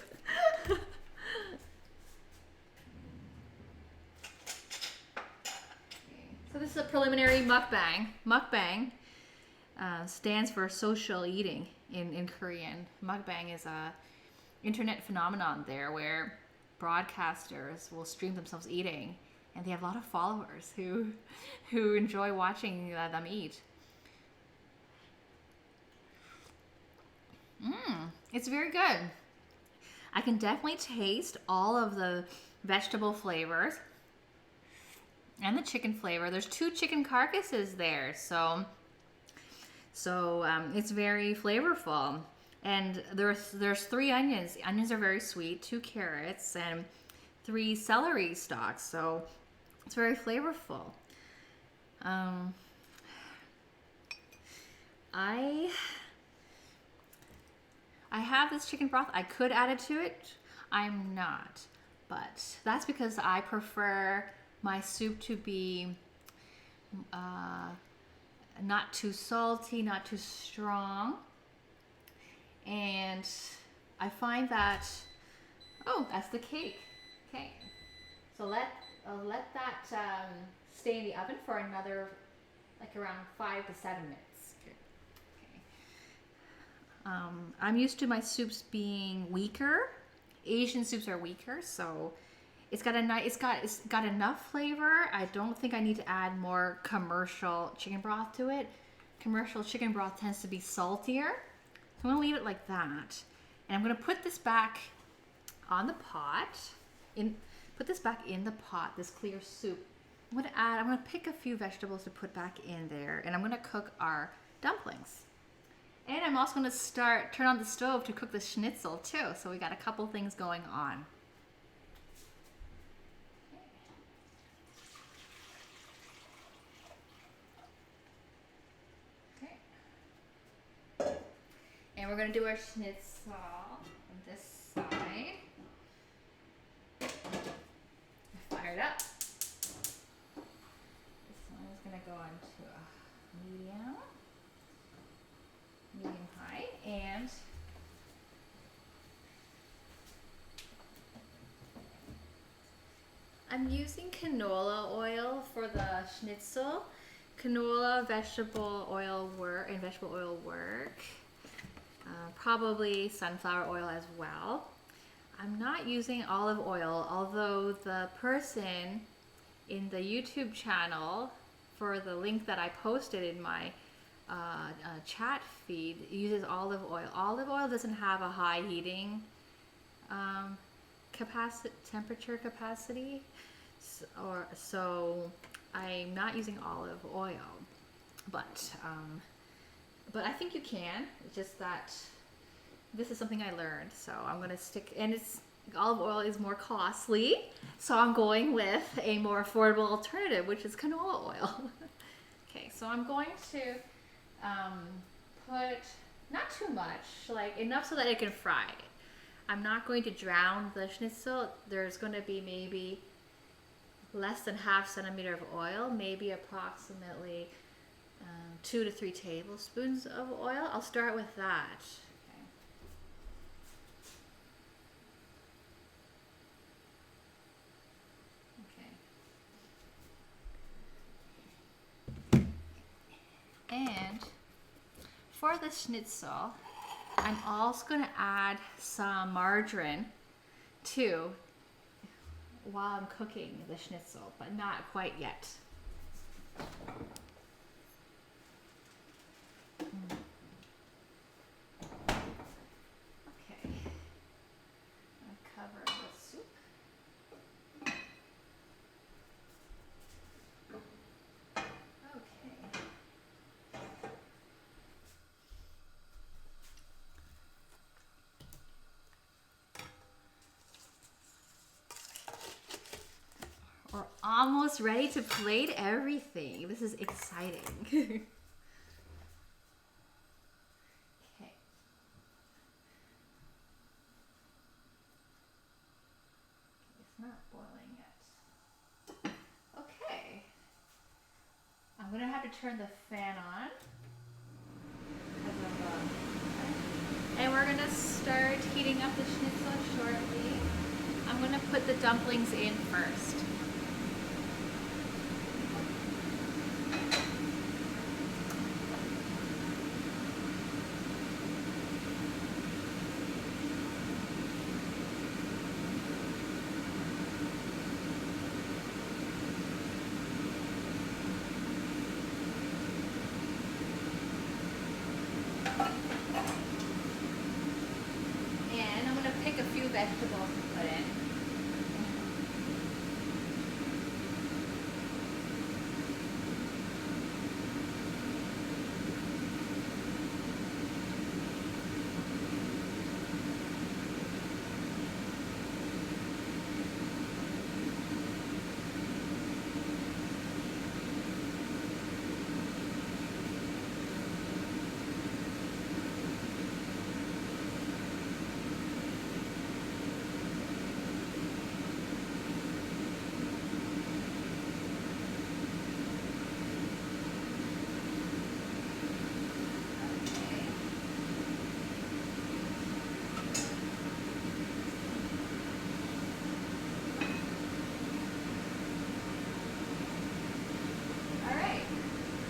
So this is a preliminary mukbang. Mukbang stands for social eating in Korean. Mukbang is a internet phenomenon there where broadcasters will stream themselves eating, and they have a lot of followers who enjoy watching them eat. It's very good. I can definitely taste all of the vegetable flavors and the chicken flavor. There's 2 chicken carcasses there, so it's very flavorful. And there's 3 onions. Onions are very sweet, 2 carrots, and 3 celery stalks. So it's very flavorful. I have this chicken broth. I could add it to it. I'm not, but that's because I prefer my soup to be not too salty, not too strong. And I find that, oh, that's the cake. Okay, so I'll let that stay in the oven for another, like around 5 to 7 minutes. Okay. I'm used to my soups being weaker. Asian soups are weaker, so it's got enough flavor. I don't think I need to add more commercial chicken broth to it. Commercial chicken broth tends to be saltier. I'm gonna leave it like that, and I'm gonna put this back on the pot. Put this back in the pot. This clear soup. I'm gonna pick a few vegetables to put back in there, and I'm gonna cook our dumplings. And I'm also gonna turn on the stove to cook the schnitzel too. So we got a couple things going on. And we're going to do our schnitzel on this side. Fire it up. This one is going to go into a medium high, and I'm using canola oil for the schnitzel. Canola, vegetable oil work. Probably sunflower oil as well. I'm not using olive oil, although the person in the YouTube channel for the link that I posted in my chat feed uses olive oil. Olive oil doesn't have a high heating temperature capacity, so I'm not using olive oil, but I think you can. It's just that this is something I learned, so I'm gonna stick. And olive oil is more costly, so I'm going with a more affordable alternative, which is canola oil. Okay, so I'm going to put not too much, like enough so that it can fry. I'm not going to drown the schnitzel. There's going to be maybe less than ½ centimeter of oil, maybe approximately 2 to 3 tablespoons of oil. I'll start with that. Okay. And for the schnitzel, I'm also going to add some margarine too while I'm cooking the schnitzel, but not quite yet. Okay, I'll cover the soup. We're almost ready to plate everything. This is exciting. Okay. It's not boiling yet. Okay. I'm gonna have to turn the fan on. And we're gonna start heating up the schnitzel shortly. I'm gonna put the dumplings in first. And I'm gonna pick a few vegetables to put in.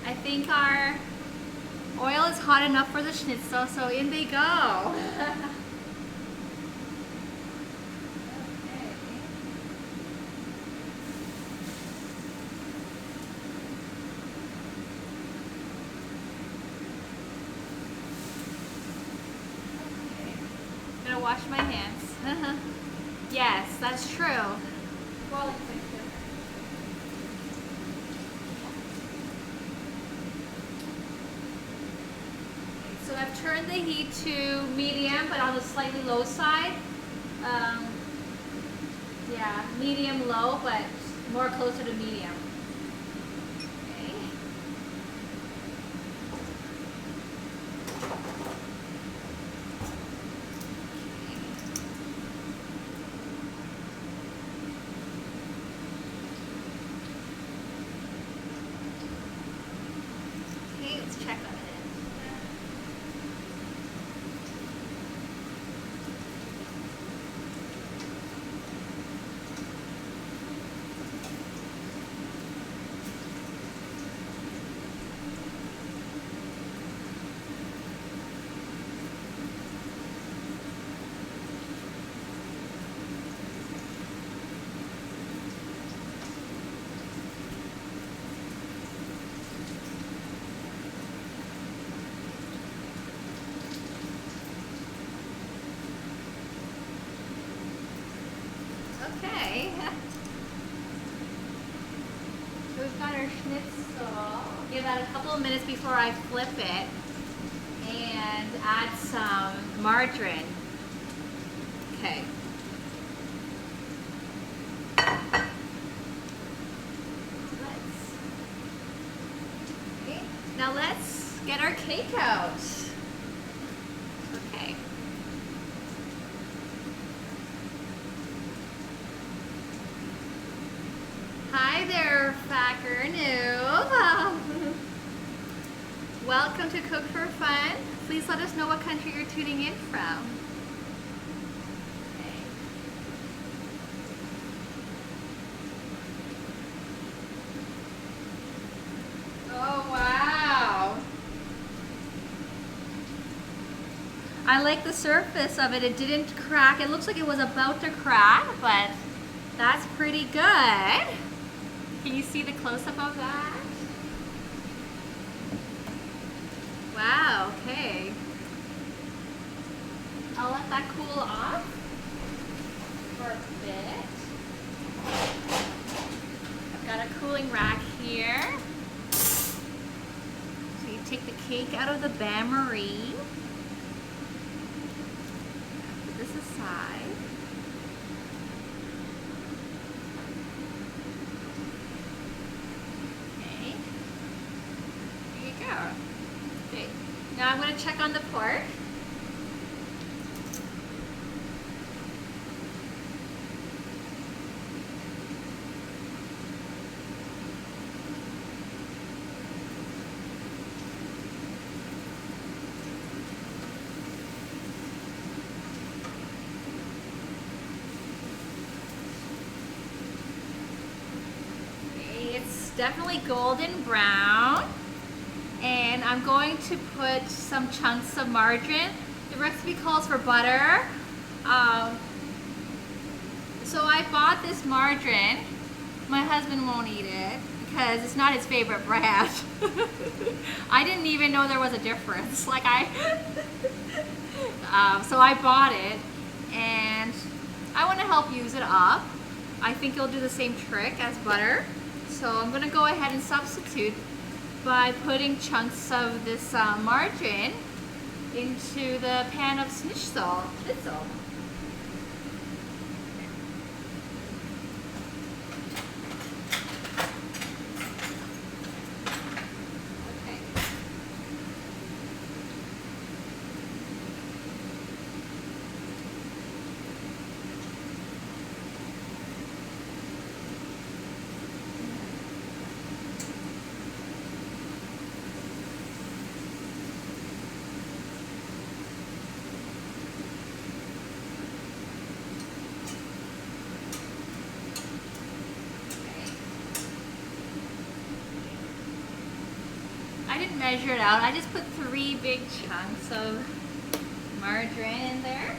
I think our oil is hot enough for the schnitzel, so in they go. I'm gonna wash my hands. Yes, that's true. Well, so I've turned the heat to medium, but on the slightly low side. Yeah, medium low, but more closer to medium. Okay. Okay, let's check on it. Okay. So we've got our schnitzel. Give that a couple of minutes before I flip it and add some margarine. Okay. Okay. Now let's get our cake out. Okay. Hi there, Facker Noob. Welcome to Cook for Fun. Please let us know what country you're tuning in from. Okay. Oh, wow. I like the surface of it. It didn't crack. It looks like it was about to crack, but that's pretty good. Can you see the close-up of that? Wow, okay. I'll let that cool off for a bit. I've got a cooling rack here. So you take the cake out of the bain-marie. Put this aside. Now I'm going to check on the pork. It's definitely golden brown. And I'm going to put some chunks of margarine. The recipe calls for butter. So I bought this margarine. My husband won't eat it because it's not his favorite brand. I didn't even know there was a difference. So I bought it and I want to help use it up. I think it'll do the same trick as butter. So I'm going to go ahead and substitute by putting chunks of this margarine into the pan of Schnitzel. I didn't measure it out. I just put 3 big chunks of margarine in there.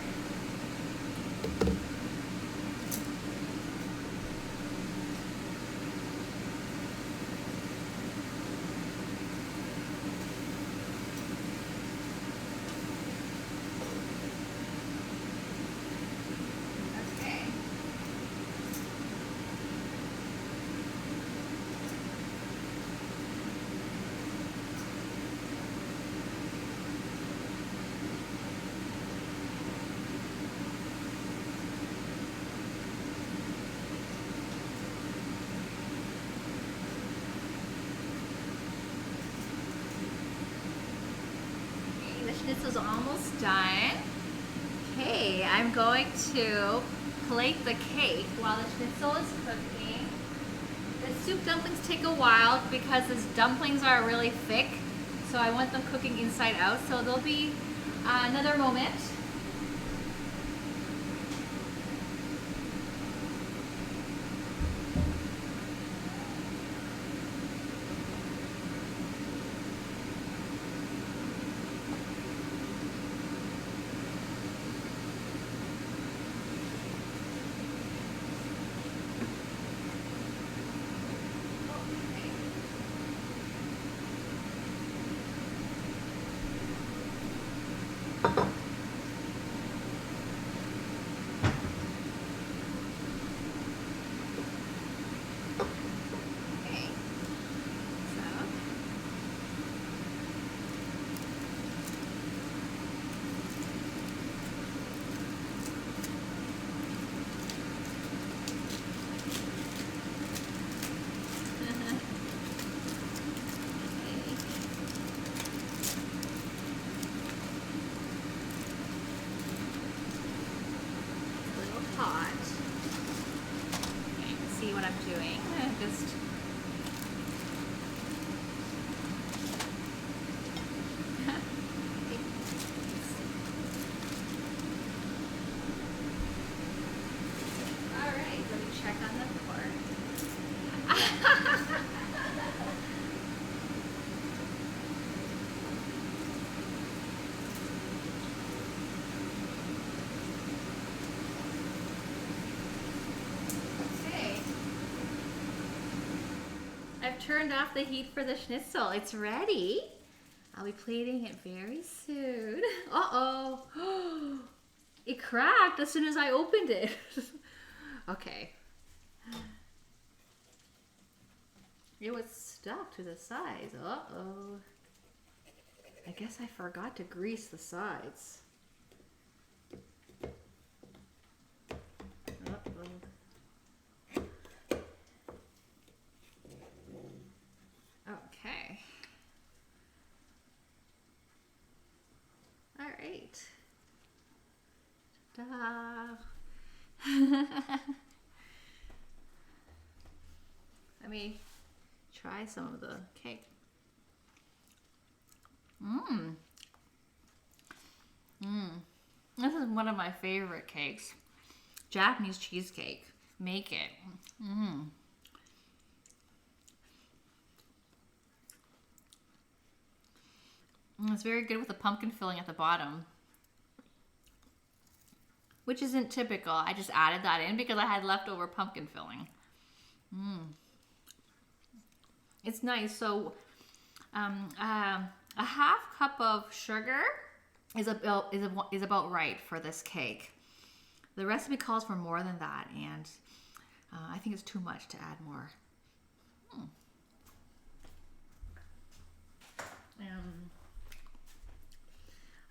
Schnitzel's almost done. Okay, I'm going to plate the cake while the schnitzel is cooking. The soup dumplings take a while because the dumplings are really thick, so I want them cooking inside out. So there'll be another moment. What I'm doing. Just all right, let me check on the pork. I've turned off the heat for the schnitzel. It's ready. I'll be plating it very soon. Uh-oh. It cracked as soon as I opened it. Okay. It was stuck to the sides. Uh-oh. I guess I forgot to grease the sides. Okay. Stop. Let me try some of the cake. This is one of my favorite cakes. Japanese cheesecake. Make it. It's very good with the pumpkin filling at the bottom, which isn't typical. I just added that in because I had leftover pumpkin filling. It's nice. So a half cup of sugar is about right for this cake. The recipe calls for more than that, and I think it's too much to add more.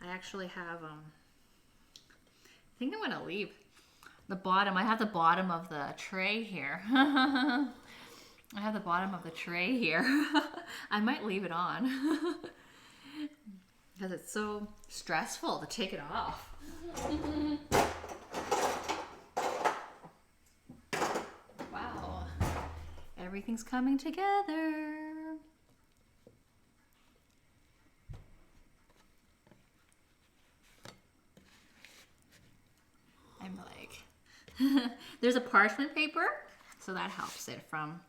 I actually have, I think I'm going to leave the bottom. I have the bottom of the tray here. I have the bottom of the tray here. I might leave it on because it's so stressful to take it off. Wow. Everything's coming together. I'm like, there's a parchment paper, so that helps it from,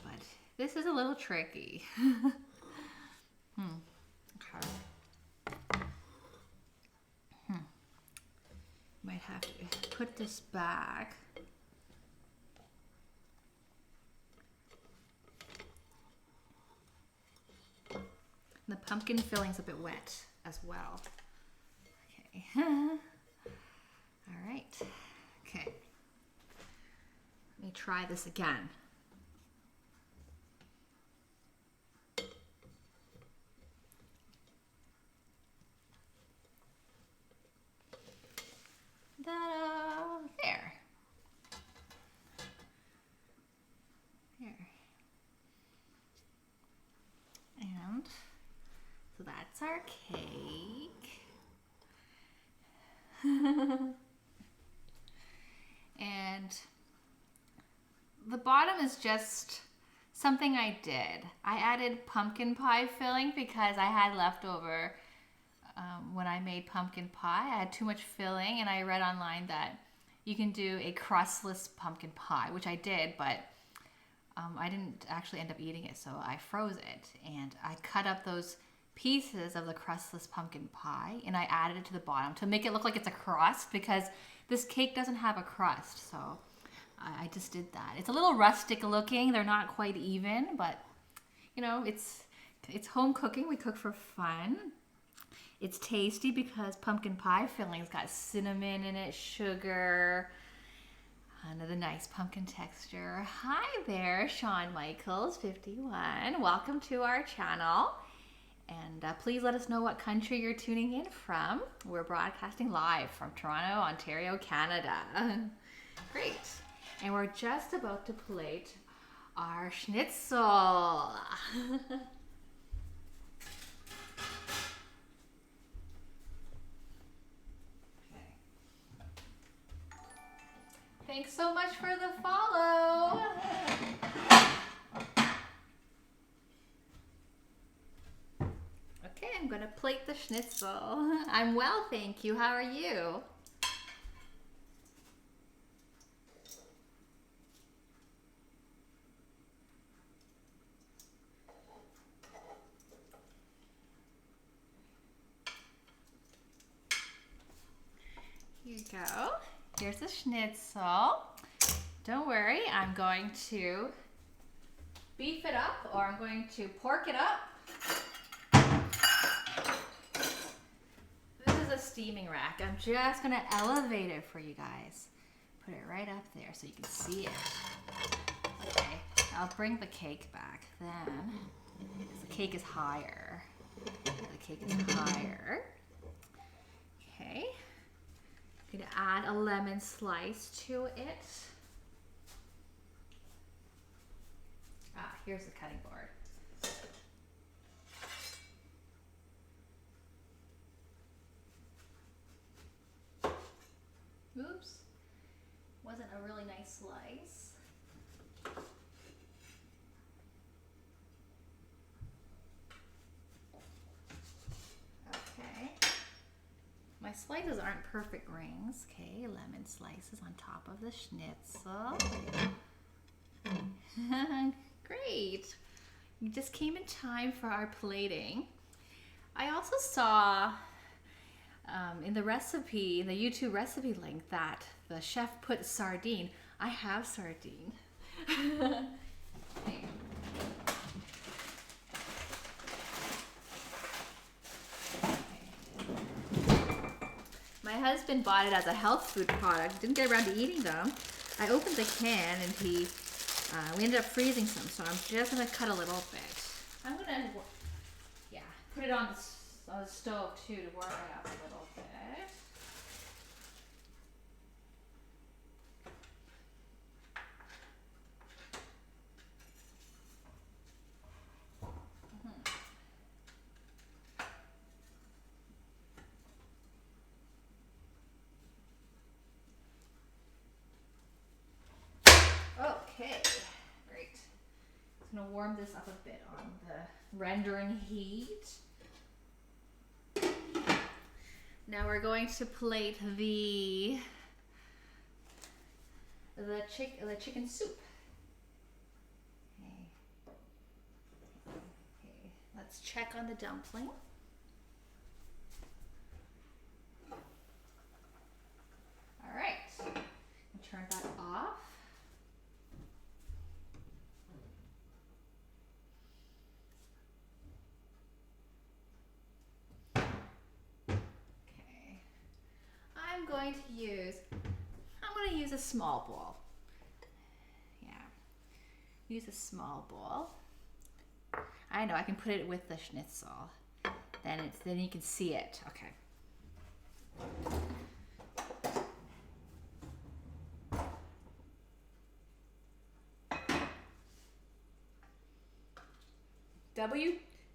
but this is a little tricky. Okay. Might have to put this back. The pumpkin filling's a bit wet as well. Okay. All right. Okay. Let me try this again. Ta-da! There. Here. And so that's our cake. And the bottom is just something I did. I added pumpkin pie filling because I had leftover when I made pumpkin pie. I had too much filling, and I read online that you can do a crustless pumpkin pie, which I did, but I didn't actually end up eating it, so I froze it. And I cut up those pieces of the crustless pumpkin pie, and I added it to the bottom to make it look like it's a crust, because this cake doesn't have a crust, so I just did that. It's a little rustic looking. They're not quite even, but you know, it's home cooking. We cook for fun. It's tasty because pumpkin pie filling's got cinnamon in it, sugar, and the nice pumpkin texture. Hi there, Sean Michaels 51. Welcome to our channel. And please let us know what country you're tuning in from. We're broadcasting live from Toronto, Ontario, Canada. Great. And we're just about to plate our schnitzel. Thanks so much for the follow. Okay, I'm gonna plate the schnitzel. I'm well, thank you. How are you? Here you go. Here's the schnitzel. Don't worry, I'm going to beef it up, or I'm going to pork it up. This is a steaming rack. I'm just gonna elevate it for you guys. Put it right up there so you can see it. Okay, I'll bring the cake back then. The cake is higher. The cake is higher. Okay. I'm gonna add a lemon slice to it. Ah, here's the cutting board. Oops. Wasn't a really nice slice. Okay. My slices aren't perfect rings. Okay, lemon slices on top of the schnitzel. Great. You just came in time for our plating. I also saw in the recipe, the YouTube recipe link, that the chef put sardine. I have sardine. Okay. My husband bought it as a health food product. Didn't get around to eating them. I opened the can and we ended up freezing some, so I'm just gonna cut a little bit. I'm gonna, yeah, put it on the stove too to warm it up a little bit. Okay, great. Just gonna warm this up a bit on the rendering heat. Now we're going to plate the chicken soup. Okay. Okay, let's check on the dumpling. All right, I'll turn that off. I'm going to use a small bowl. Yeah, use a small bowl. I know, I can put it with the schnitzel. Then you can see it. Okay.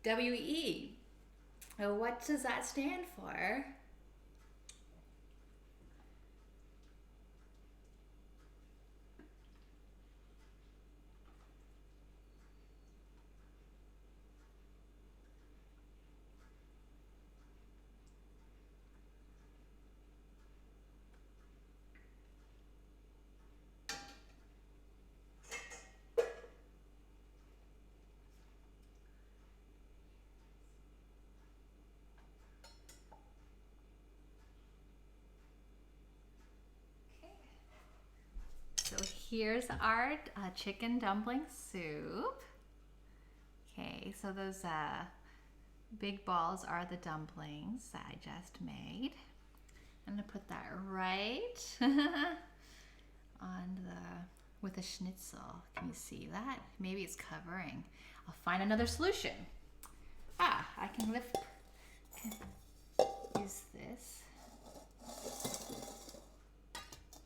WWE. Oh, what does that stand for? So here's our chicken dumpling soup. Okay, so those big balls are the dumplings that I just made. I'm gonna put that right on with the schnitzel. Can you see that? Maybe it's covering. I'll find another solution. I can use this.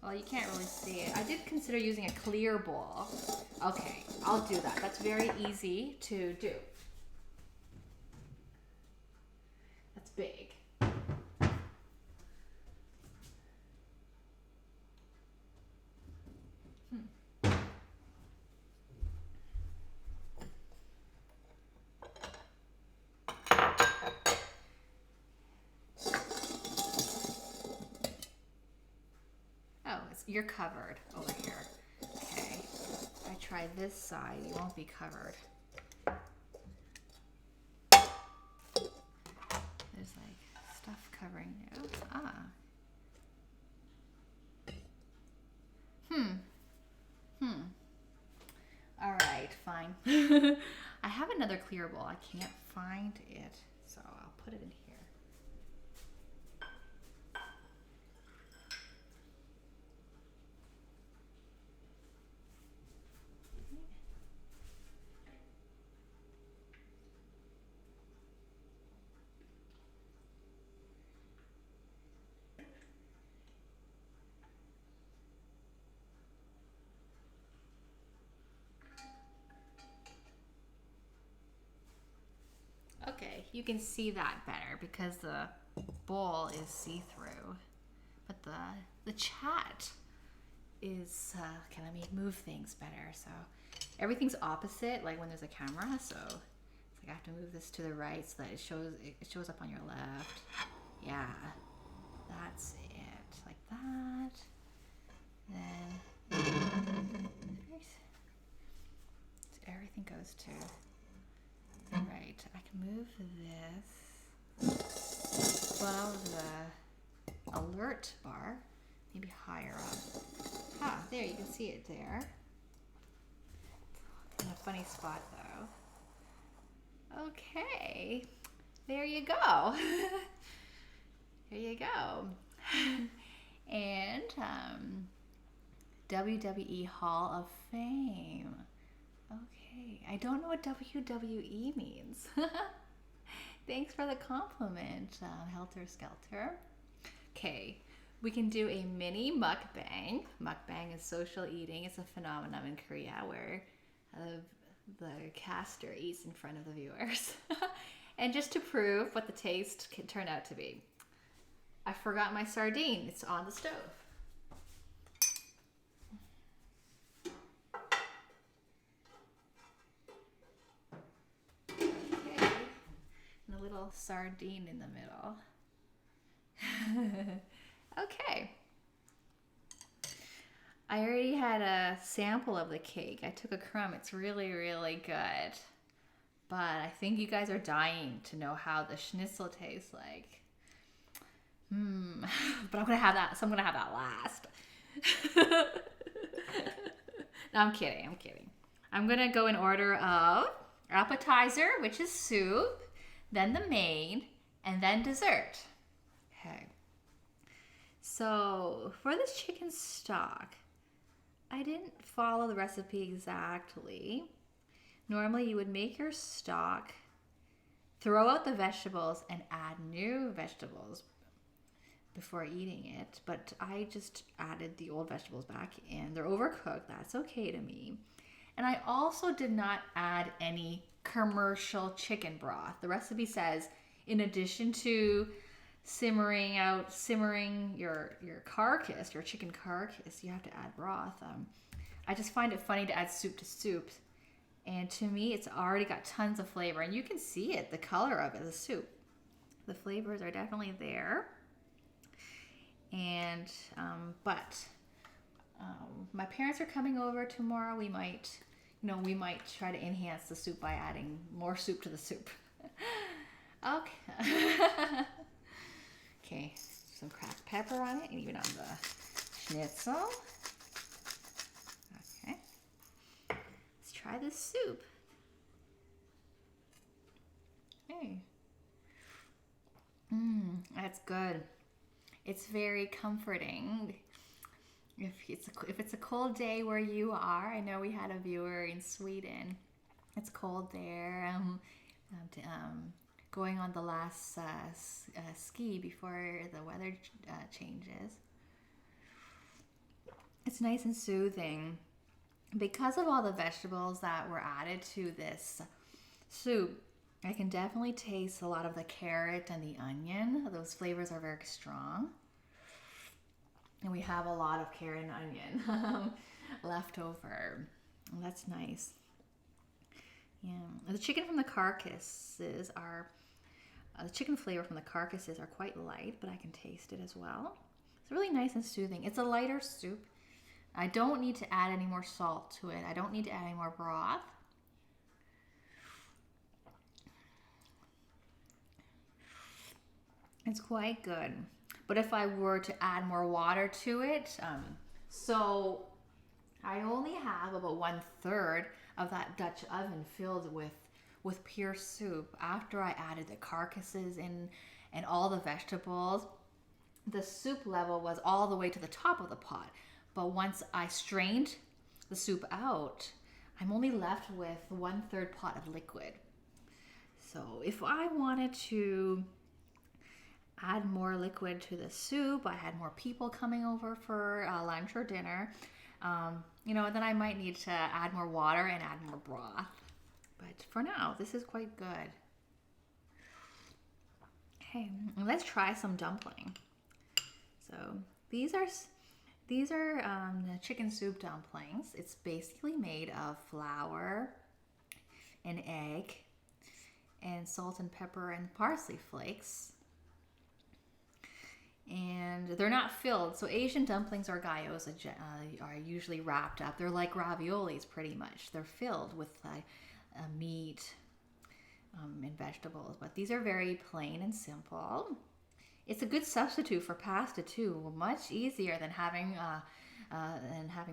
Well, you can't really see it. I did consider using a clear bowl. Okay, I'll do that. That's very easy to do. That's big. You're covered over here. Okay. I try this side, you won't be covered. There's like stuff covering you. All right, fine. I have another clear bowl. I can't find it, so I'll put it in here. Okay, you can see that better because the bowl is see-through. but the chat is, okay, let me move things better. So everything's opposite, like when there's a camera. So it's like I have to move this to the right so that it shows up on your left. Yeah, that's it, like that. Then so everything goes to the right. I can move this above the alert bar, maybe higher up. Ah, there, you can see it there. In a funny spot though. Okay, there you go. There you go. And WWE Hall of Fame. Okay, I don't know what WWE means. Thanks for the compliment, Helter Skelter. Okay, we can do a mini mukbang. Mukbang is social eating. It's a phenomenon in Korea where the caster eats in front of the viewers. And just to prove what the taste can turn out to be, I forgot my sardine. It's on the stove. Okay, and a little sardine in the middle. Okay. I already had a sample of the cake. I took a crumb. It's really, really good. But I think you guys are dying to know how the schnitzel tastes like. But I'm gonna have that, so I'm gonna have that last. No, I'm kidding. I'm gonna go in order of appetizer, which is soup, then the main, and then dessert. Okay. So for this chicken stock, I didn't follow the recipe exactly. Normally you would make your stock, throw out the vegetables, and add new vegetables before eating it. But I just added the old vegetables back in. They're overcooked. That's okay to me. And I also did not add any commercial chicken broth. The recipe says, in addition to simmering your carcass, your chicken carcass, you have to add broth. I just find it funny to add soup to soup. And to me, it's already got tons of flavor. And you can see it, the color of it, the soup. The flavors are definitely there. And, my parents are coming over tomorrow. We might try to enhance the soup by adding more soup to the soup. Okay. Okay, some cracked pepper on it, and even on the schnitzel. Okay. Let's try this soup. Hey. That's good. It's very comforting. If it's a cold day where you are, I know we had a viewer in Sweden. It's cold there. Going on the last ski before the weather changes. It's nice and soothing. Because of all the vegetables that were added to this soup, I can definitely taste a lot of the carrot and the onion. Those flavors are very strong. And we have a lot of carrot and onion left over. That's nice. Yeah, the chicken from the carcasses are, the chicken flavor from the carcasses are quite light, but I can taste it as well. It's really nice and soothing. It's a lighter soup. I don't need to add any more salt to it. I don't need to add any more broth. It's quite good. But if I were to add more water to it, so I only have about 1/3 of that Dutch oven filled with pure soup. After I added the carcasses in and all the vegetables, the soup level was all the way to the top of the pot. But once I strained the soup out, I'm only left with 1/3 pot of liquid. So if I wanted to add more liquid to the soup, I had more people coming over for lunch or dinner, then I might need to add more water and add more broth. But for now, this is quite good. Okay, let's try some dumpling. So These are the chicken soup dumplings. It's basically made of flour and egg and salt and pepper and parsley flakes. And they're not filled. So Asian dumplings or gyoza are usually wrapped up. They're like raviolis pretty much. They're filled with meat and vegetables. But these are very plain and simple. It's a good substitute for pasta too. Much easier than having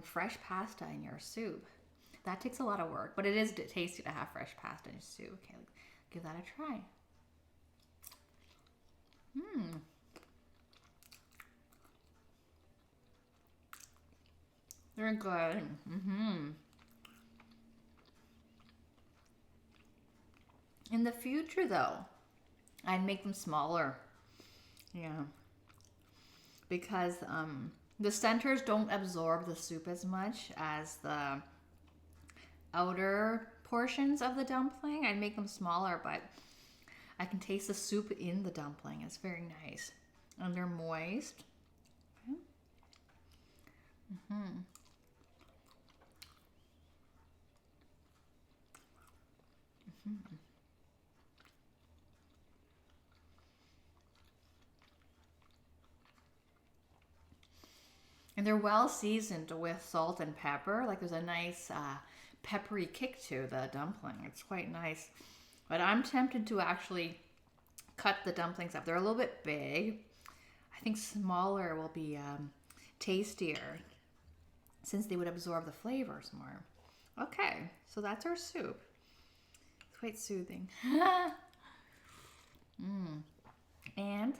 fresh pasta in your soup. That takes a lot of work, but it is tasty to have fresh pasta in your soup. Okay, give that a try. They're good. In the future, though, I'd make them smaller. Yeah. Because the centers don't absorb the soup as much as the outer portions of the dumpling. I'd make them smaller, but I can taste the soup in the dumpling. It's very nice. And they're moist. Okay. And they're well seasoned with salt and pepper. Like there's a nice peppery kick to the dumpling. It's quite nice. But I'm tempted to actually cut the dumplings up. They're a little bit big. I think smaller will be tastier since they would absorb the flavors more. Okay, so that's our soup. It's quite soothing. And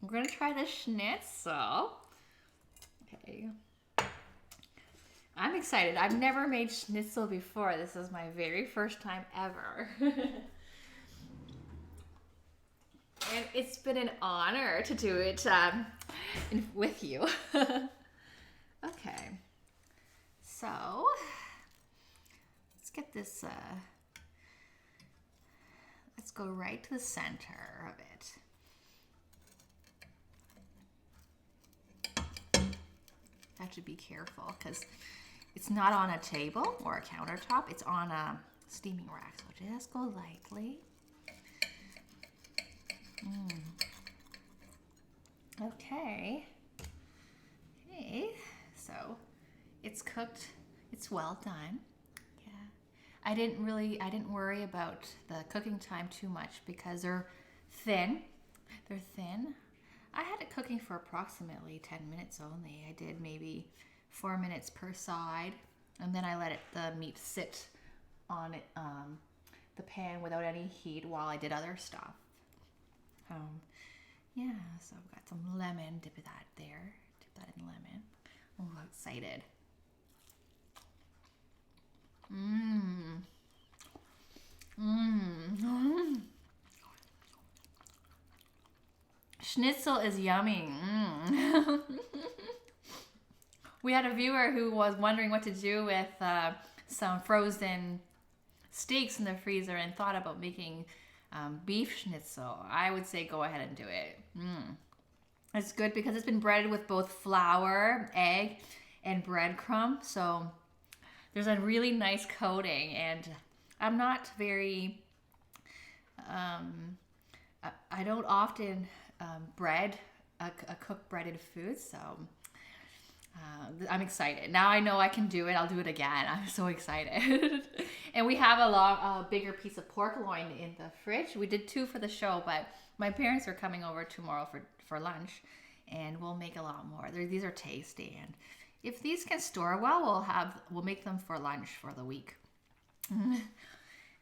we're going to try the schnitzel. Okay. I'm excited. I've never made schnitzel before. This is my very first time ever. And it's been an honor to do it with you. Okay. So, let's get this, let's go right to the center of it. I have to be careful because it's not on a table or a countertop. It's on a steaming rack. So just go lightly. Okay. Okay. So it's cooked. It's well done. Yeah. I didn't worry about the cooking time too much because they're thin. They're thin. I had it cooking for approximately 10 minutes only. I did maybe 4 minutes per side, and then I let the meat sit on it, the pan without any heat while I did other stuff. Yeah, so I've got some lemon. Dip that there. Dip that in lemon. Oh, I'm excited. Schnitzel is yummy. We had a viewer who was wondering what to do with some frozen steaks in the freezer and thought about making beef schnitzel. I would say go ahead and do it. It's good because it's been breaded with both flour, egg, and breadcrumb. So there's a really nice coating, and I'm not very, I don't often bread a cooked breaded food, so I'm excited. Now I know I can do it. I'll do it again. I'm so excited. And we have a bigger piece of pork loin in the fridge. We did 2 for the show, but my parents are coming over tomorrow for lunch, and we'll make a lot more. These are tasty, and if these can store well, we'll make them for lunch for the week.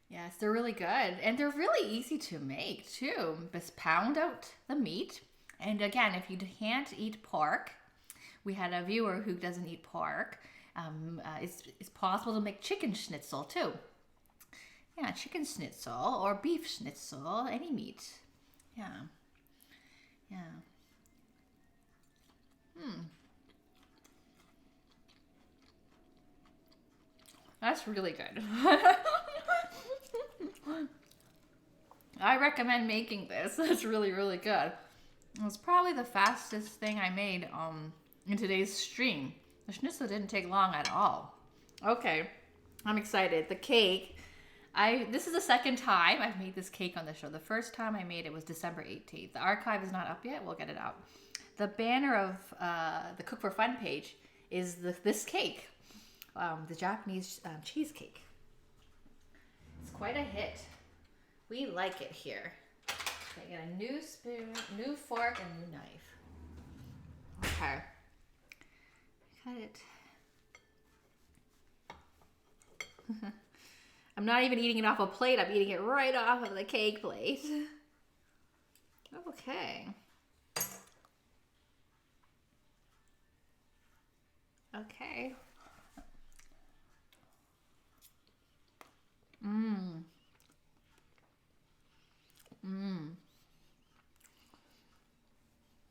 Yes, they're really good, and they're really easy to make too. Just pound out the meat, and again, if you can't eat pork, we had a viewer who doesn't eat pork. It's possible to make chicken schnitzel too. Yeah, chicken schnitzel or beef schnitzel, any meat. Yeah. That's really good. I recommend making this. It's really, really good. It was probably the fastest thing I made in today's stream. The schnitzel didn't take long at all. Okay, I'm excited. The cake, this is the second time I've made this cake on the show. The first time I made it was December 18th. The archive is not up yet. We'll get it out. The banner of the Cook for Fun page is this cake, the Japanese cheesecake. It's quite a hit. We like it here. Okay, get a new spoon, new fork, and new knife. Okay. Cut it. I'm not even eating it off a plate. I'm eating it right off of the cake plate. Okay. Okay. Mmm. Mmm.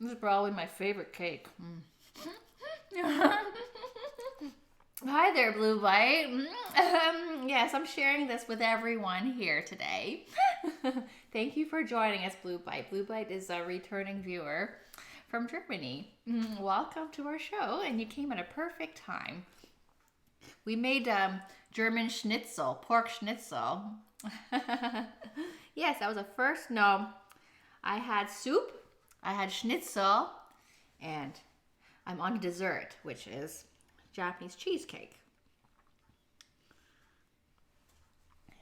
This is probably my favorite cake. Hi there, Blue Bite. Yes, I'm sharing this with everyone here today. Thank you for joining us, Blue Bite. Blue Bite is a returning viewer from Germany. Welcome to our show, and you came at a perfect time. We made German Schnitzel, pork Schnitzel. Yes, that was a first. No, I had soup, I had Schnitzel, and I'm on dessert, which is Japanese cheesecake.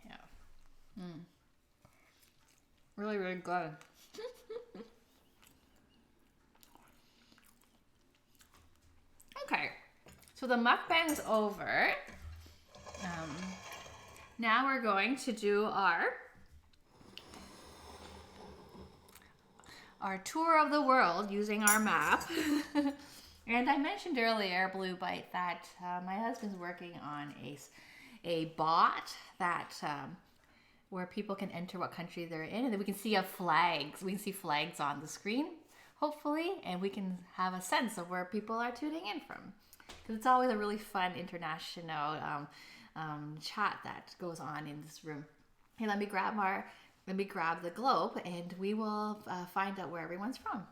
Yeah. Really, really good. Okay, so the mukbang's over. Now we're going to do our tour of the world using our map. And I mentioned earlier, Blue Bite, that my husband's working on a bot that where people can enter what country they're in, and then we can see flags. We can see flags on the screen, hopefully, and we can have a sense of where people are tuning in from. Because it's always a really fun international chat that goes on in this room. Hey, let me grab the globe, and we will find out where everyone's from.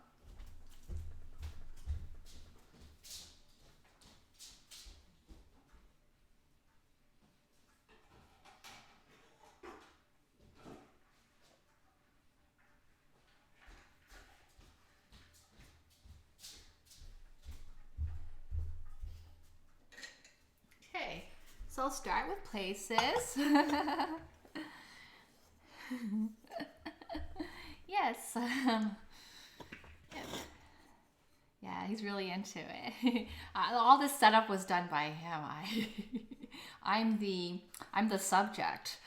Okay, so I'll start with places. Yes. Yeah, he's really into it. All this setup was done by him. I'm the subject.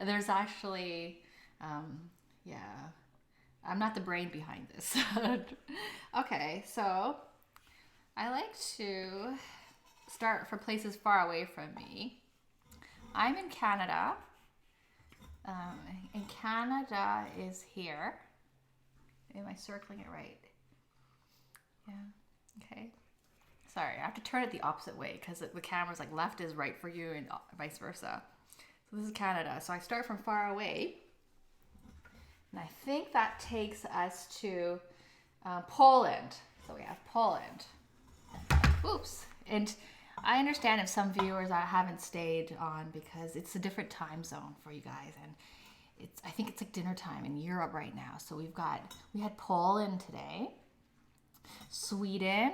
There's actually, yeah, I'm not the brain behind this. Okay, so I like to start from places far away from me. I'm in Canada. And Canada is here. Am I circling it right? Yeah. Okay. Sorry, I have to turn it the opposite way because the camera's like left is right for you and vice versa. So this is Canada. So I start from far away. And I think that takes us to Poland. So we have Poland. Oops. And I understand if some viewers haven't stayed on because it's a different time zone for you guys, and I think it's like dinner time in Europe right now. So we had Poland today, Sweden.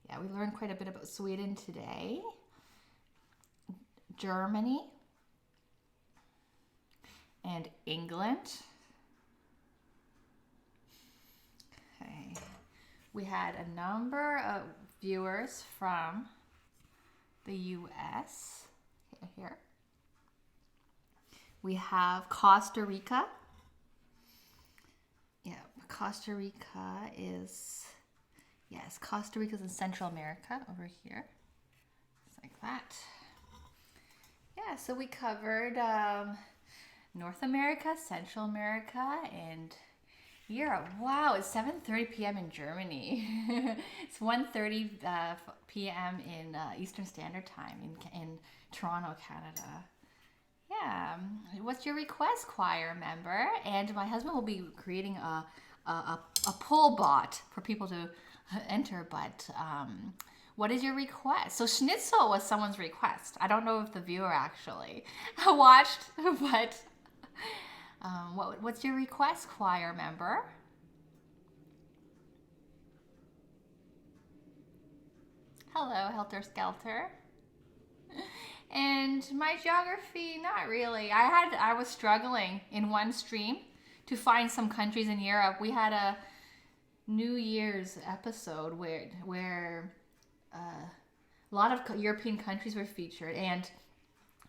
Yeah, we learned quite a bit about Sweden today. Germany and England. Okay. We had a number of viewers from the US. Here. We have Costa Rica. Yeah, Costa Rica is, yes, Costa Rica is in Central America over here. It's like that. Yeah, so we covered North America, Central America, and Europe. Wow, it's 7:30 p.m. in Germany. It's 1:30 p.m. in Eastern Standard Time in Toronto, Canada. Yeah, Yeah. What's your request, choir member? And my husband will be creating a poll bot for people to enter. But what is your request? So Schnitzel was someone's request. I don't know if the viewer actually watched, but what's your request, choir member? Hello, Helter Skelter. And my geography, not really. I was struggling in one stream to find some countries in Europe. We had a New Year's episode where a lot of European countries were featured, and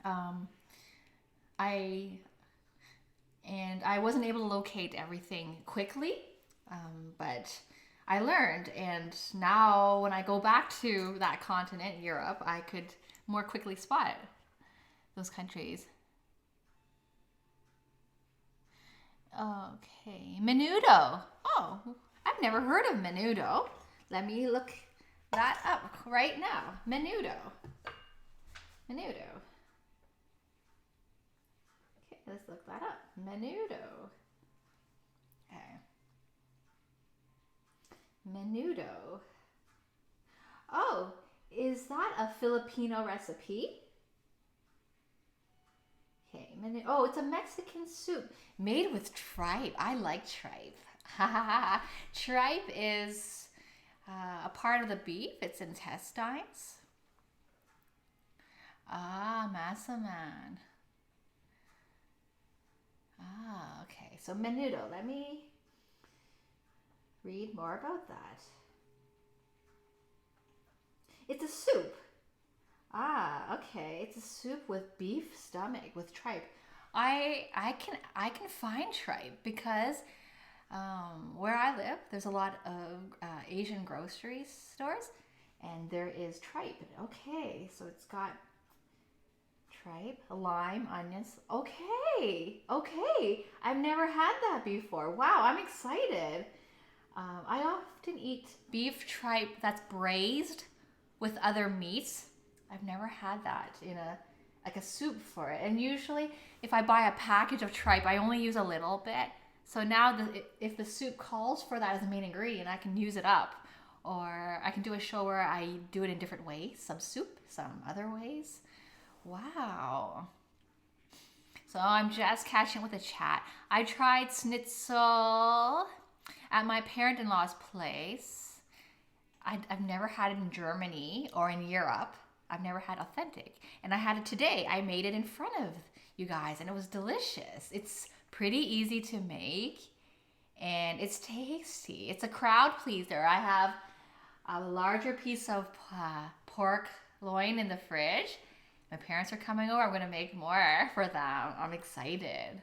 I wasn't able to locate everything quickly, but I learned, and now when I go back to that continent, Europe, I could more quickly spot those countries. Okay, menudo. Oh, I've never heard of menudo. Let me look that up right now. Menudo. Menudo. Okay, let's look that up. Menudo. Okay. Menudo. Oh, is that a Filipino recipe? Okay, oh, it's a Mexican soup made with tripe. I like tripe. Tripe is a part of the beef, its intestines. Ah, massaman. Ah, okay. So menudo, let me read more about that. It's a soup. Ah, okay. It's a soup with beef stomach with tripe. I can find tripe because where I live, there's a lot of Asian grocery stores, and there is tripe. Okay, so it's got tripe, lime, onions. Okay, okay. I've never had that before. Wow, I'm excited. I often eat beef tripe that's braised with other meats. I've never had that in a soup for it. And usually if I buy a package of tripe, I only use a little bit. So now if the soup calls for that as a main ingredient, I can use it up. Or I can do a show where I do it in different ways. Some soup, some other ways. Wow. So I'm just catching up with the chat. I tried schnitzel at my parent-in-law's place. I've never had it in Germany or in Europe. I've never had authentic. And I had it today. I made it in front of you guys, and it was delicious. It's pretty easy to make, and it's tasty. It's a crowd pleaser. I have a larger piece of pork loin in the fridge. My parents are coming over. I'm going to make more for them. I'm excited.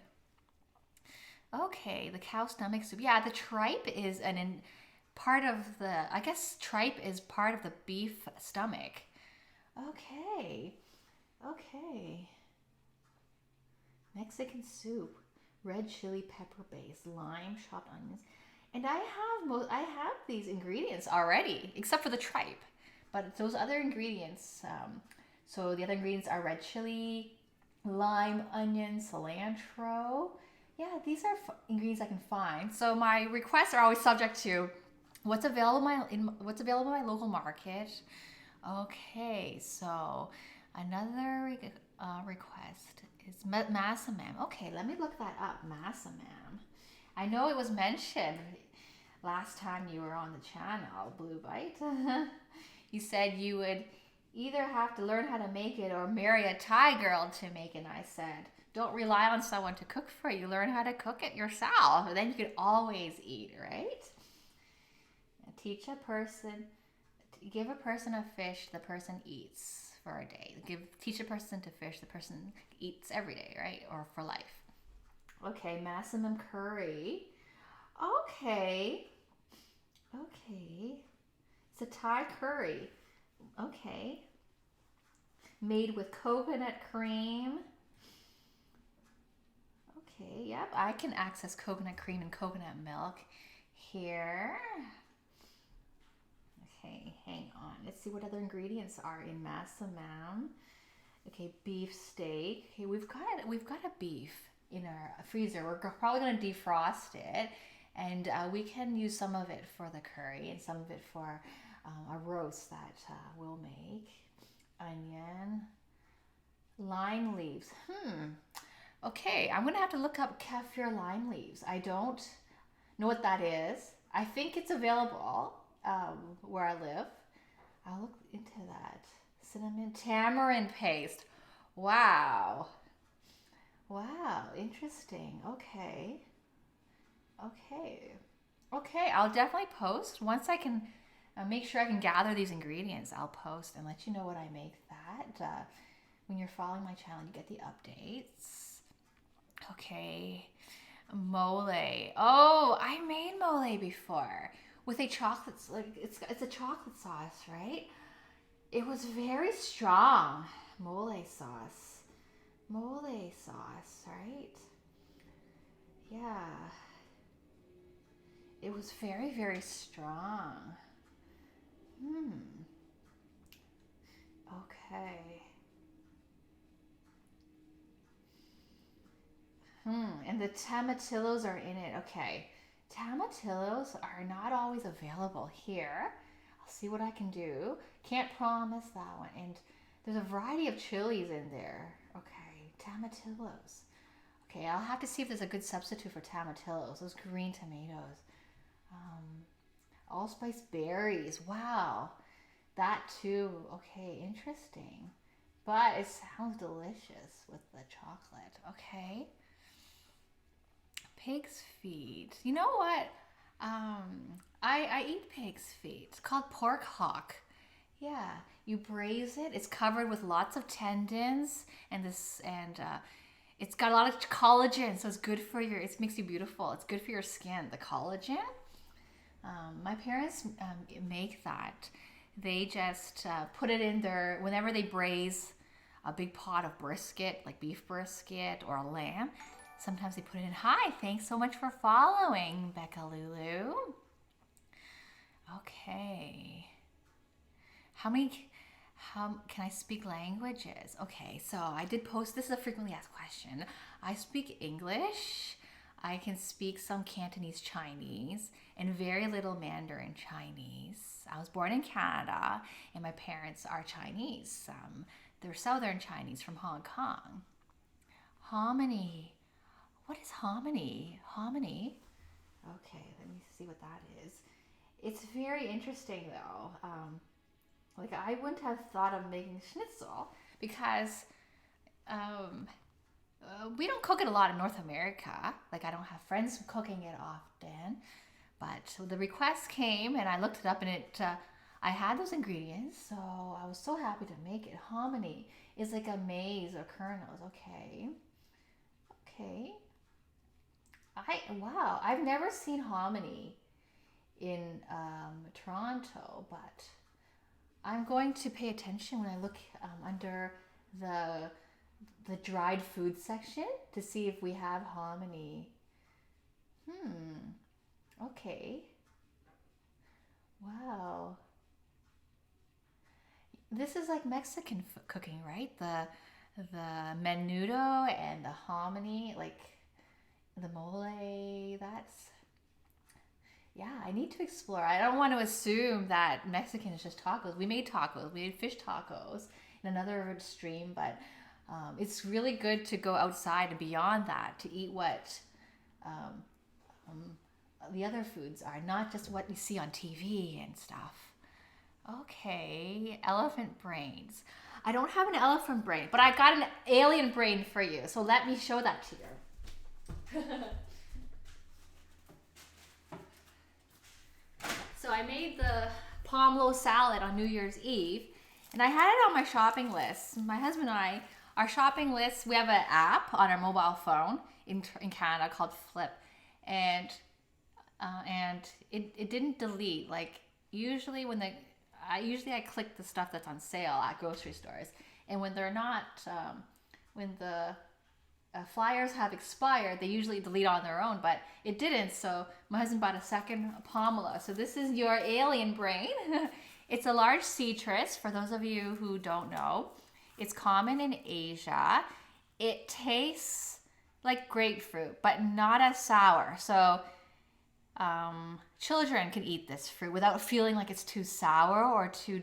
Okay, the cow stomach soup. Yeah, the tripe is part of I guess tripe is part of the beef stomach. Okay. Okay. Mexican soup, red chili pepper base, lime, chopped onions. And I have these ingredients already, except for the tripe. But those other ingredients, so the other ingredients are red chili, lime, onion, cilantro. Yeah, these are ingredients I can find. So my requests are always subject to what's available in my local market. Okay, so another request is massamam. Okay, let me look that up. Massamam. I know it was mentioned last time you were on the channel, Blue Bite. You said you would either have to learn how to make it or marry a Thai girl to make it. And I said, don't rely on someone to cook for you. Learn how to cook it yourself. Then you can always eat, right? Give a person a fish, the person eats for a day. Teach a person to fish, the person eats every day, right? Or for life. Okay, massamam curry. Okay. It's a Thai curry. Okay. Made with coconut cream. Okay, yep. I can access coconut cream and coconut milk here. Okay, hang on. Let's see what other ingredients are in massamam. Okay, beef steak. Okay, we've got a beef in our freezer. We're probably gonna defrost it, and we can use some of it for the curry and some of it for a roast that we'll make. Onion, lime leaves. Okay, I'm gonna have to look up kaffir lime leaves. I don't know what that is. I think it's available where I live. I'll look into that. Cinnamon tamarind paste. Wow. Wow, interesting. Okay. Okay. Okay, I'll definitely post. Once I can make sure I can gather these ingredients, I'll post and let you know what I make that. When you're following my channel, you get the updates. Okay. Mole. Oh, I made mole before with a chocolate, like it's a chocolate sauce, right? It was very strong. Mole sauce. Mole sauce, right? Yeah. It was very, very strong. Okay. And the tomatillos are in it. Okay. Tomatillos are not always available here. I'll see what I can do. Can't promise that one. And there's a variety of chilies in there. Okay, tomatillos. Okay, I'll have to see if there's a good substitute for tomatillos. Those green tomatoes. Allspice berries. Wow. That too. Okay, interesting. But it sounds delicious with the chocolate. Okay. Pig's feet. You know what? I eat pig's feet. It's called pork hock. Yeah, you braise it. It's covered with lots of tendons and it's got a lot of collagen, so it's good for your. It makes you beautiful. It's good for your skin. The collagen. My parents make that. They just put it in their whenever they braise a big pot of brisket, like beef brisket or a lamb. Sometimes they put it in. Hi, thanks so much for following, Becca Lulu. Okay. How can I speak languages? Okay, so I did post, this is a frequently asked question. I speak English. I can speak some Cantonese Chinese and very little Mandarin Chinese. I was born in Canada and my parents are Chinese. They're Southern Chinese from Hong Kong. Hominy. What is hominy? Hominy? Okay, let me see what that is. It's very interesting though. Like I wouldn't have thought of making schnitzel because we don't cook it a lot in North America. Like I don't have friends cooking it often. But the request came and I looked it up and I had those ingredients, so I was so happy to make it. Hominy is like a maize or kernels. Okay. Okay. Wow, I've never seen hominy in Toronto, but I'm going to pay attention when I look under the dried food section to see if we have hominy. Okay. Wow. This is like Mexican cooking, right? The menudo and the hominy, like the mole, yeah, I need to explore. I don't want to assume that Mexican is just tacos. We made tacos. We made fish tacos in another stream, but it's really good to go outside and beyond that to eat what the other foods are, not just what you see on TV and stuff. Okay, elephant brains. I don't have an elephant brain, but I got an alien brain for you. So let me show that to you. So I made the pomelo salad on New Year's Eve, and I had it on my shopping list. My husband and I, our shopping list, we have an app on our mobile phone in Canada called Flip, and it didn't delete. Like usually I click the stuff that's on sale at grocery stores, and when they're not, when the flyers have expired, they usually delete on their own, but it didn't. So my husband bought a second pomelo. So this is your alien brain. It's a large citrus, for those of you who don't know. It's common in Asia. It tastes like grapefruit, but not as sour. So children can eat this fruit without feeling like it's too sour or too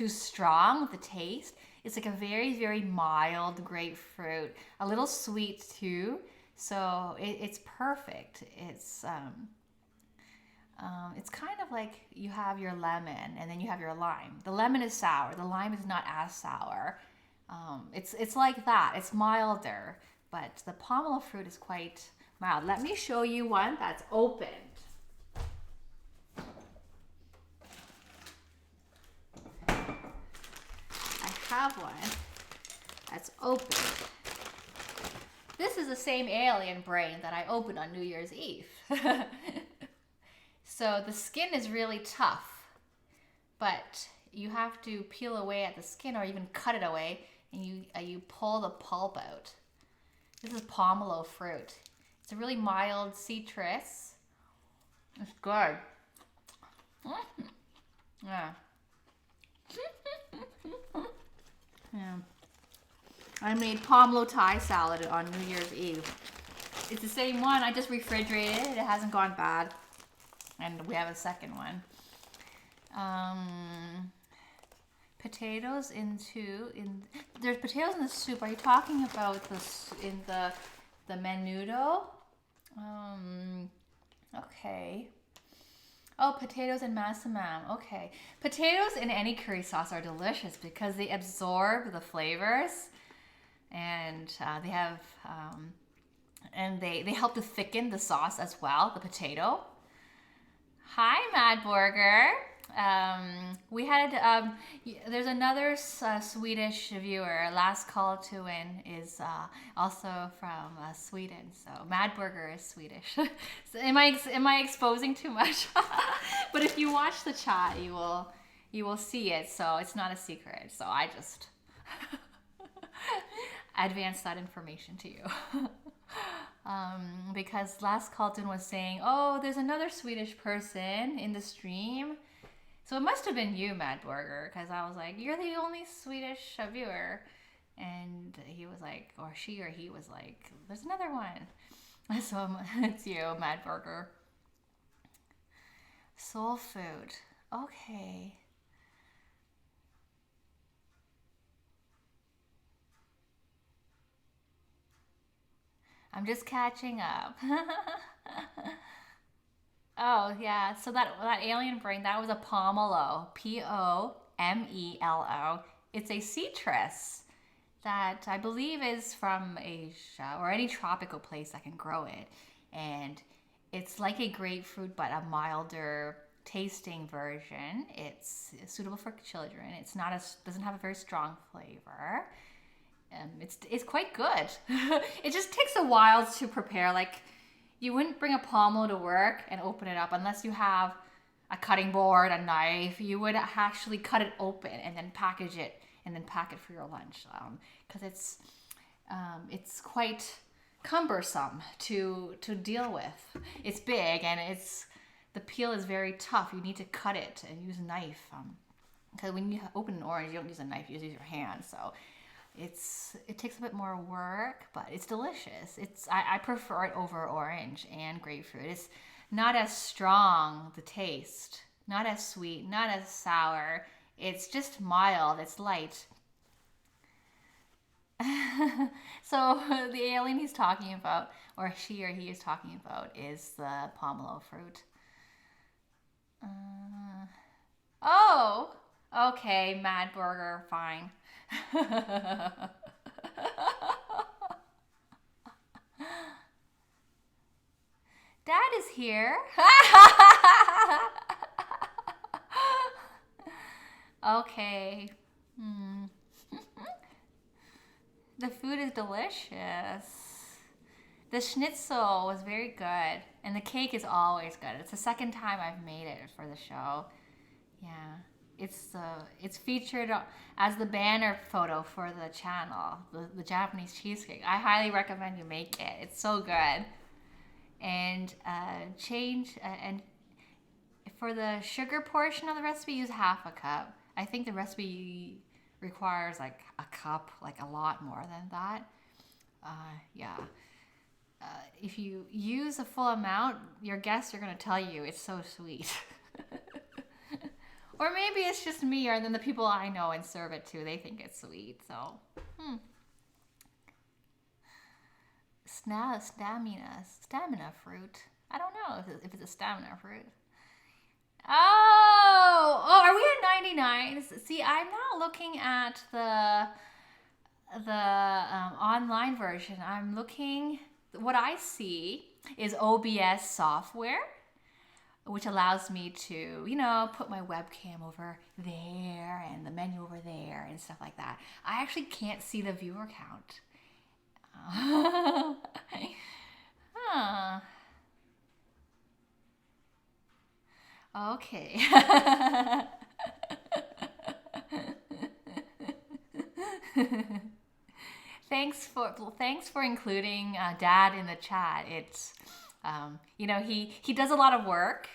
strong with the taste. It's like a very, very mild grapefruit, a little sweet too. So it's perfect. It's kind of like you have your lemon and then you have your lime. The lemon is sour. The lime is not as sour. It's like that. It's milder, but the pomelo fruit is quite mild. Let me show you one that's opened. I have one that's opened. This is the same alien brain that I opened on New Year's Eve. So the skin is really tough, but you have to peel away at the skin or even cut it away, and you pull the pulp out. This is pomelo fruit. It's a really mild citrus. It's good. Yeah. Yeah. I made pomelo Thai salad on New Year's Eve. It's the same one. I just refrigerated it. It hasn't gone bad. And we have a second one. Potatoes there's potatoes in the soup. Are you talking about the menudo? Okay. Oh, potatoes and massaman. Okay. Potatoes in any curry sauce are delicious because they absorb the flavors, and they have and they help to thicken the sauce as well. The potato. Hi, Mad Burger. We had there's another Swedish viewer. Last Call to Win is also from Sweden. So Mad Burger is Swedish. So am I exposing too much? But if you watch the chat, you will see it. So it's not a secret. So I just advance that information to you. Because last Carlton was saying, oh, there's another Swedish person in the stream. So it must have been you, Mad Burger, because I was like, you're the only Swedish viewer. And he was like, or she or he was like, there's another one. So it's you, Mad Burger. Soul food. Okay. I'm just catching up. Oh, yeah. So that alien brain, that was a pomelo. Pomelo. It's a citrus that I believe is from Asia or any tropical place that can grow it. And it's like a grapefruit, but a milder tasting version. It's suitable for children. Doesn't have a very strong flavor. It's quite good. It just takes a while to prepare. Like, you wouldn't bring a pomelo to work and open it up unless you have a cutting board, a knife. You would actually cut it open and then package it and then pack it for your lunch. Because it's quite cumbersome to deal with. It's big and the peel is very tough. You need to cut it and use a knife. Because when you open an orange, you don't use a knife. You just use your hand. So it takes a bit more work, but it's delicious. I prefer it over orange and grapefruit. It's not as strong, the taste, not as sweet, not as sour. It's just mild. It's light. So the alien he's talking about, or she or he is talking about, is the pomelo fruit. Oh, okay, Mad Burger, fine. Dad is here. Okay. The food is delicious. The schnitzel was very good, and the cake is always good. It's the second time I've made it for the show. Yeah. It's featured as the banner photo for the channel, the Japanese cheesecake. I highly recommend you make it. It's so good. And and for the sugar portion of the recipe, use half a cup. I think the recipe requires like a cup, like a lot more than that. Yeah. If you use a full amount, your guests are going to tell you it's so sweet. Or maybe it's just me, or then the people I know and serve it to, they think it's sweet. So, stamina fruit. I don't know if it's a stamina fruit. Oh, are we at 99? See, I'm not looking at the online version. I'm looking. What I see is OBS software, which allows me to, put my webcam over there and the menu over there and stuff like that. I actually can't see the viewer count. Huh. Okay. Thanks for including Dad in the chat. It's he does a lot of work.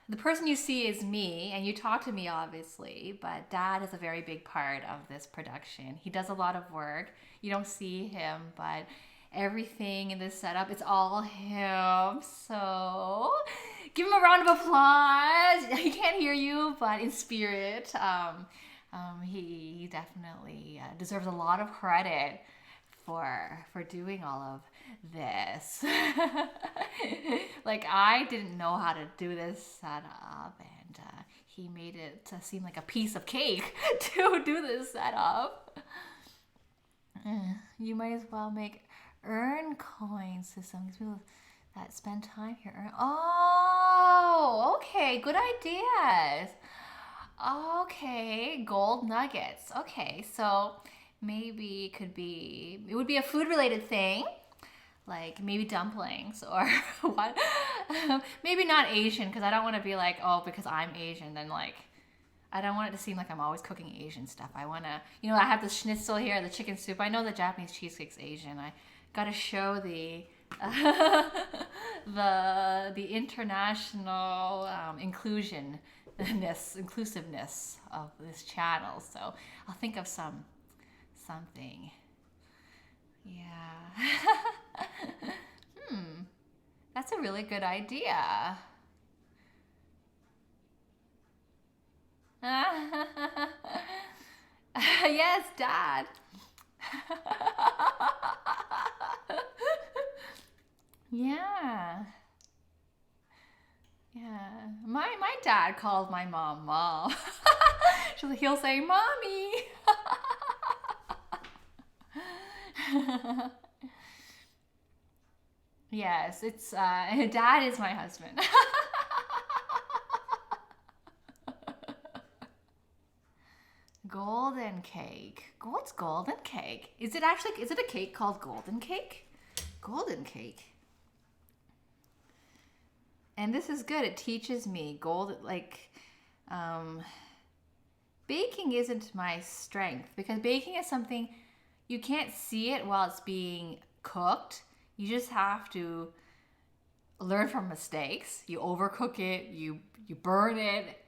The person you see is me, and you talk to me obviously, but Dad is a very big part of this production. He does a lot of work. You don't see him, but everything in this setup, it's all him. So give him a round of applause. He can't hear you, but in spirit, he definitely deserves a lot of credit for doing all of this. Like, I didn't know how to do this setup, and he made it seem like a piece of cake to do this setup. You might as well make earn coins to some people that spend time here. Oh, okay, good ideas. Okay, gold nuggets. Okay, so maybe it would be a food related thing, like maybe dumplings or what. Maybe not Asian, because I don't want to be like, oh, because I'm Asian, then like I don't want it to seem like I'm always cooking Asian stuff. I want to, I have the Schnitzel here, the chicken soup. I know the Japanese cheesecake's Asian. I got to show the the international inclusiveness of this channel. So I'll think of something. Yeah. That's a really good idea. Yes, Dad. Yeah. Yeah. My dad calls my mom Mom. He'll say, Mommy. Yes, it's Dad is my husband. Golden cake. What's golden cake? Is it a cake called golden cake? Golden cake. And this is good. It teaches me baking isn't my strength, because baking is something you can't see it while it's being cooked. You just have to learn from mistakes. You overcook it, you burn it,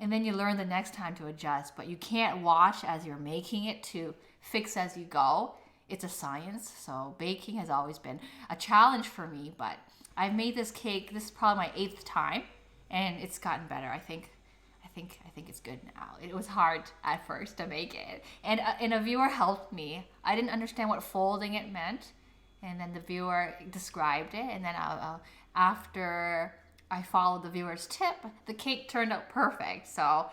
and then you learn the next time to adjust. But you can't watch as you're making it to fix as you go. It's a science. So baking has always been a challenge for me, but I've made this cake. This is probably my 8th time, and it's gotten better. I think it's good now. It was hard at first to make it, and a viewer helped me. I didn't understand what folding it meant, and then the viewer described it, and then after I followed the viewer's tip, the cake turned out perfect. So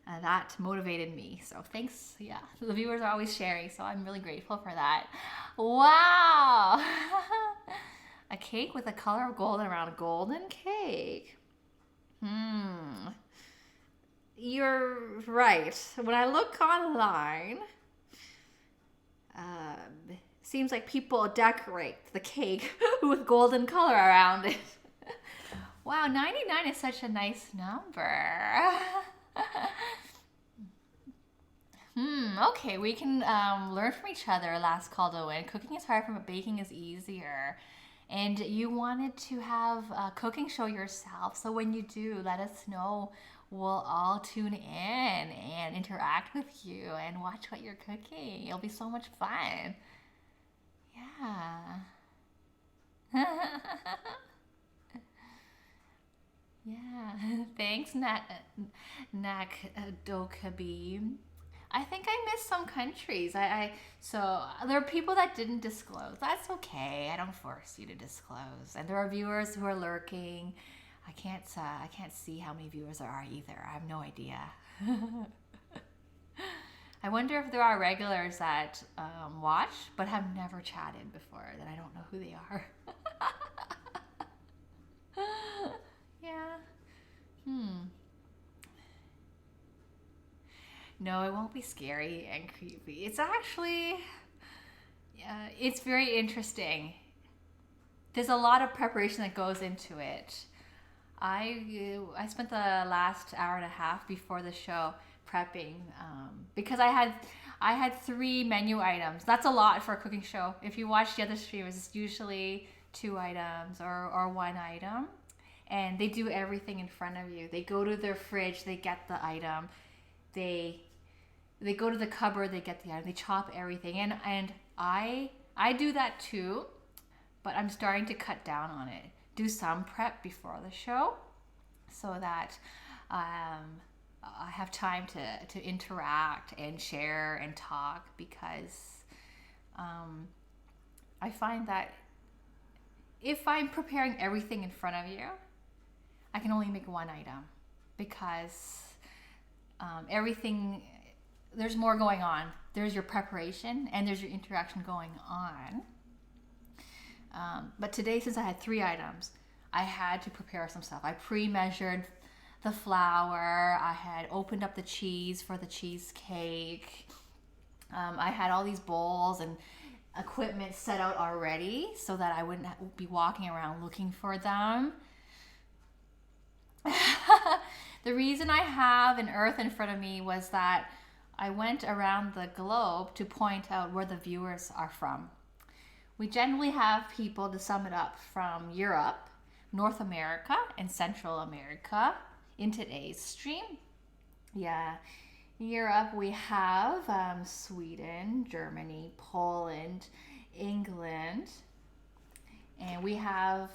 that motivated me. So thanks. Yeah, the viewers are always sharing, so I'm really grateful for that. Wow. A cake with the color of gold around a golden cake. You're right. When I look online, seems like people decorate the cake with golden color around it. Wow, 99 is such a nice number. Okay, we can learn from each other. Last call to win. Cooking is hard, but baking is easier. And you wanted to have a cooking show yourself. So when you do, let us know we'll all tune in and interact with you and watch what you're cooking. It'll be so much fun. Yeah. Yeah. Thanks, Dokabi. I think I missed some countries. So there are people that didn't disclose. That's okay. I don't force you to disclose. And there are viewers who are lurking. I can't see how many viewers there are either. I have no idea. I wonder if there are regulars that watch but have never chatted before, that I don't know who they are. Yeah. No, it won't be scary and creepy. It's actually, it's very interesting. There's a lot of preparation that goes into it. I spent the last hour and a half before the show prepping because I had 3 menu items. That's a lot for a cooking show. If you watch the other streamers, it's usually 2 items or 1 item, and they do everything in front of you. They go to their fridge, they get the item, they go to the cupboard, they get the item, they chop everything, and I do that too, but I'm starting to cut down on it. Do some prep before the show so that I have time to interact and share and talk, because I find that if I'm preparing everything in front of you, I can only make 1 item, because everything, there's more going on. There's your preparation and there's your interaction going on. But today, since I had 3 items, I had to prepare some stuff. I pre-measured the flour. I had opened up the cheese for the cheesecake. I had all these bowls and equipment set out already so that I wouldn't be walking around looking for them. The reason I have an earth in front of me was that I went around the globe to point out where the viewers are from. We generally have people, to sum it up, from Europe, North America, and Central America in today's stream. Yeah, Europe, we have Sweden, Germany, Poland, England, and we have,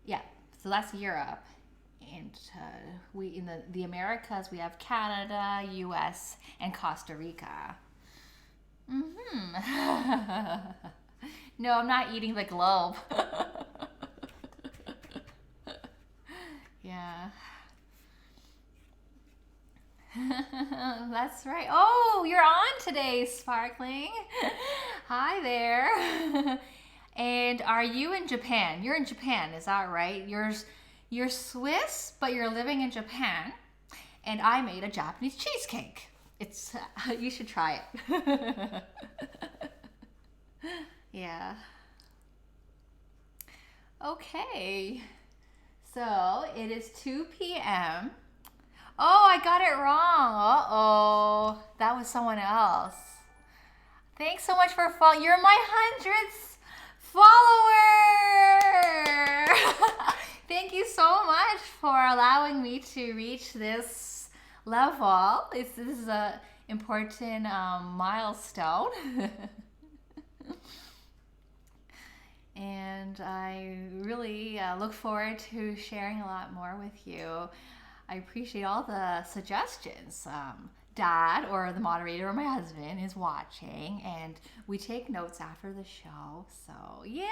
so that's Europe. And we in the Americas, we have Canada, US, and Costa Rica. No, I'm not eating the globe. Yeah. That's right. Oh, you're on today, Sparkling. Hi there. And are you in Japan? You're in Japan, is that right? You're Swiss, but you're living in Japan. And I made a Japanese cheesecake. It's you should try it. Yeah. Okay. So it is 2 p.m. Oh, I got it wrong. Uh-oh. That was someone else. Thanks so much for following. You're my 100th follower. Thank you so much for allowing me to reach this level. This is an important milestone. And I really look forward to sharing a lot more with you. I appreciate all the suggestions. Dad, or the moderator, or my husband is watching, and we take notes after the show. So, yay!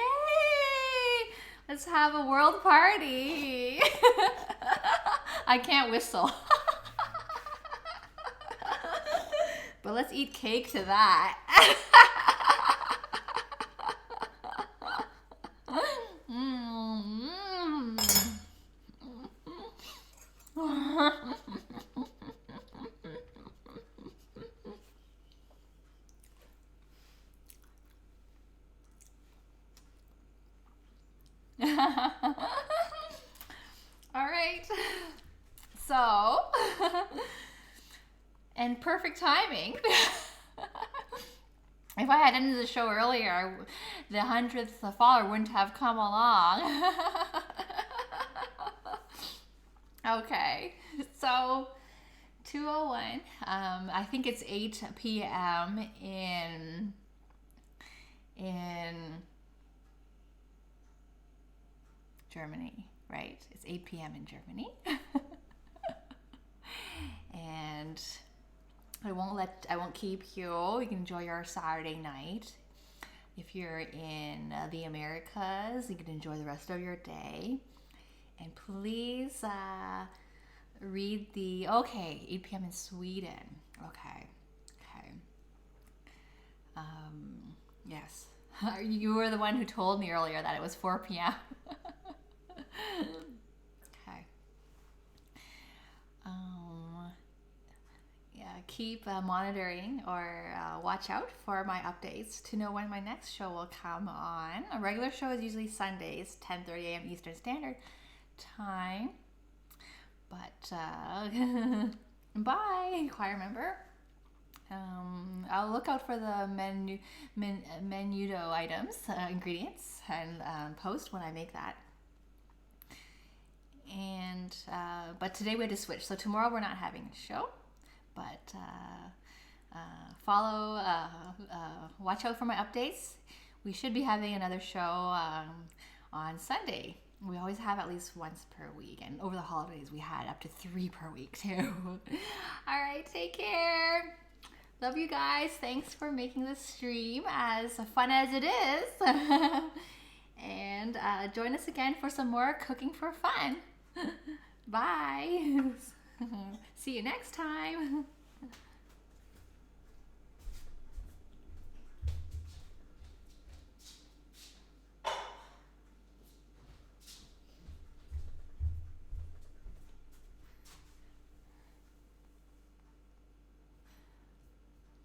Let's have a world party. I can't whistle. But let's eat cake to that. All right. So, and perfect timing. If I had ended the show earlier, the 100th follower wouldn't have come along. Okay, So 2:01. I think it's 8 p.m. in Germany, right? It's 8 p.m. in Germany. And I won't keep you. You can enjoy your Saturday night. If you're in the Americas, you can enjoy the rest of your day. And please read 8 p.m. in Sweden. Okay. Yes. You were the one who told me earlier that it was 4 p.m. Okay. Yeah, keep monitoring or watch out for my updates to know when my next show will come on. A regular show is usually Sundays, 10:30 a.m. Eastern Standard Time. But bye, choir member. I'll look out for the menudo items, ingredients, and post when I make that. And but today we had to switch, so tomorrow we're not having a show. But watch out for my updates. We should be having another show on Sunday. We always have at least once per week, and over the holidays we had up to 3 per week too. All right, take care. Love you guys. Thanks for making this stream as fun as it is. And join us again for some more cooking for fun. Bye. See you next time.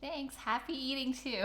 Thanks. Happy eating too.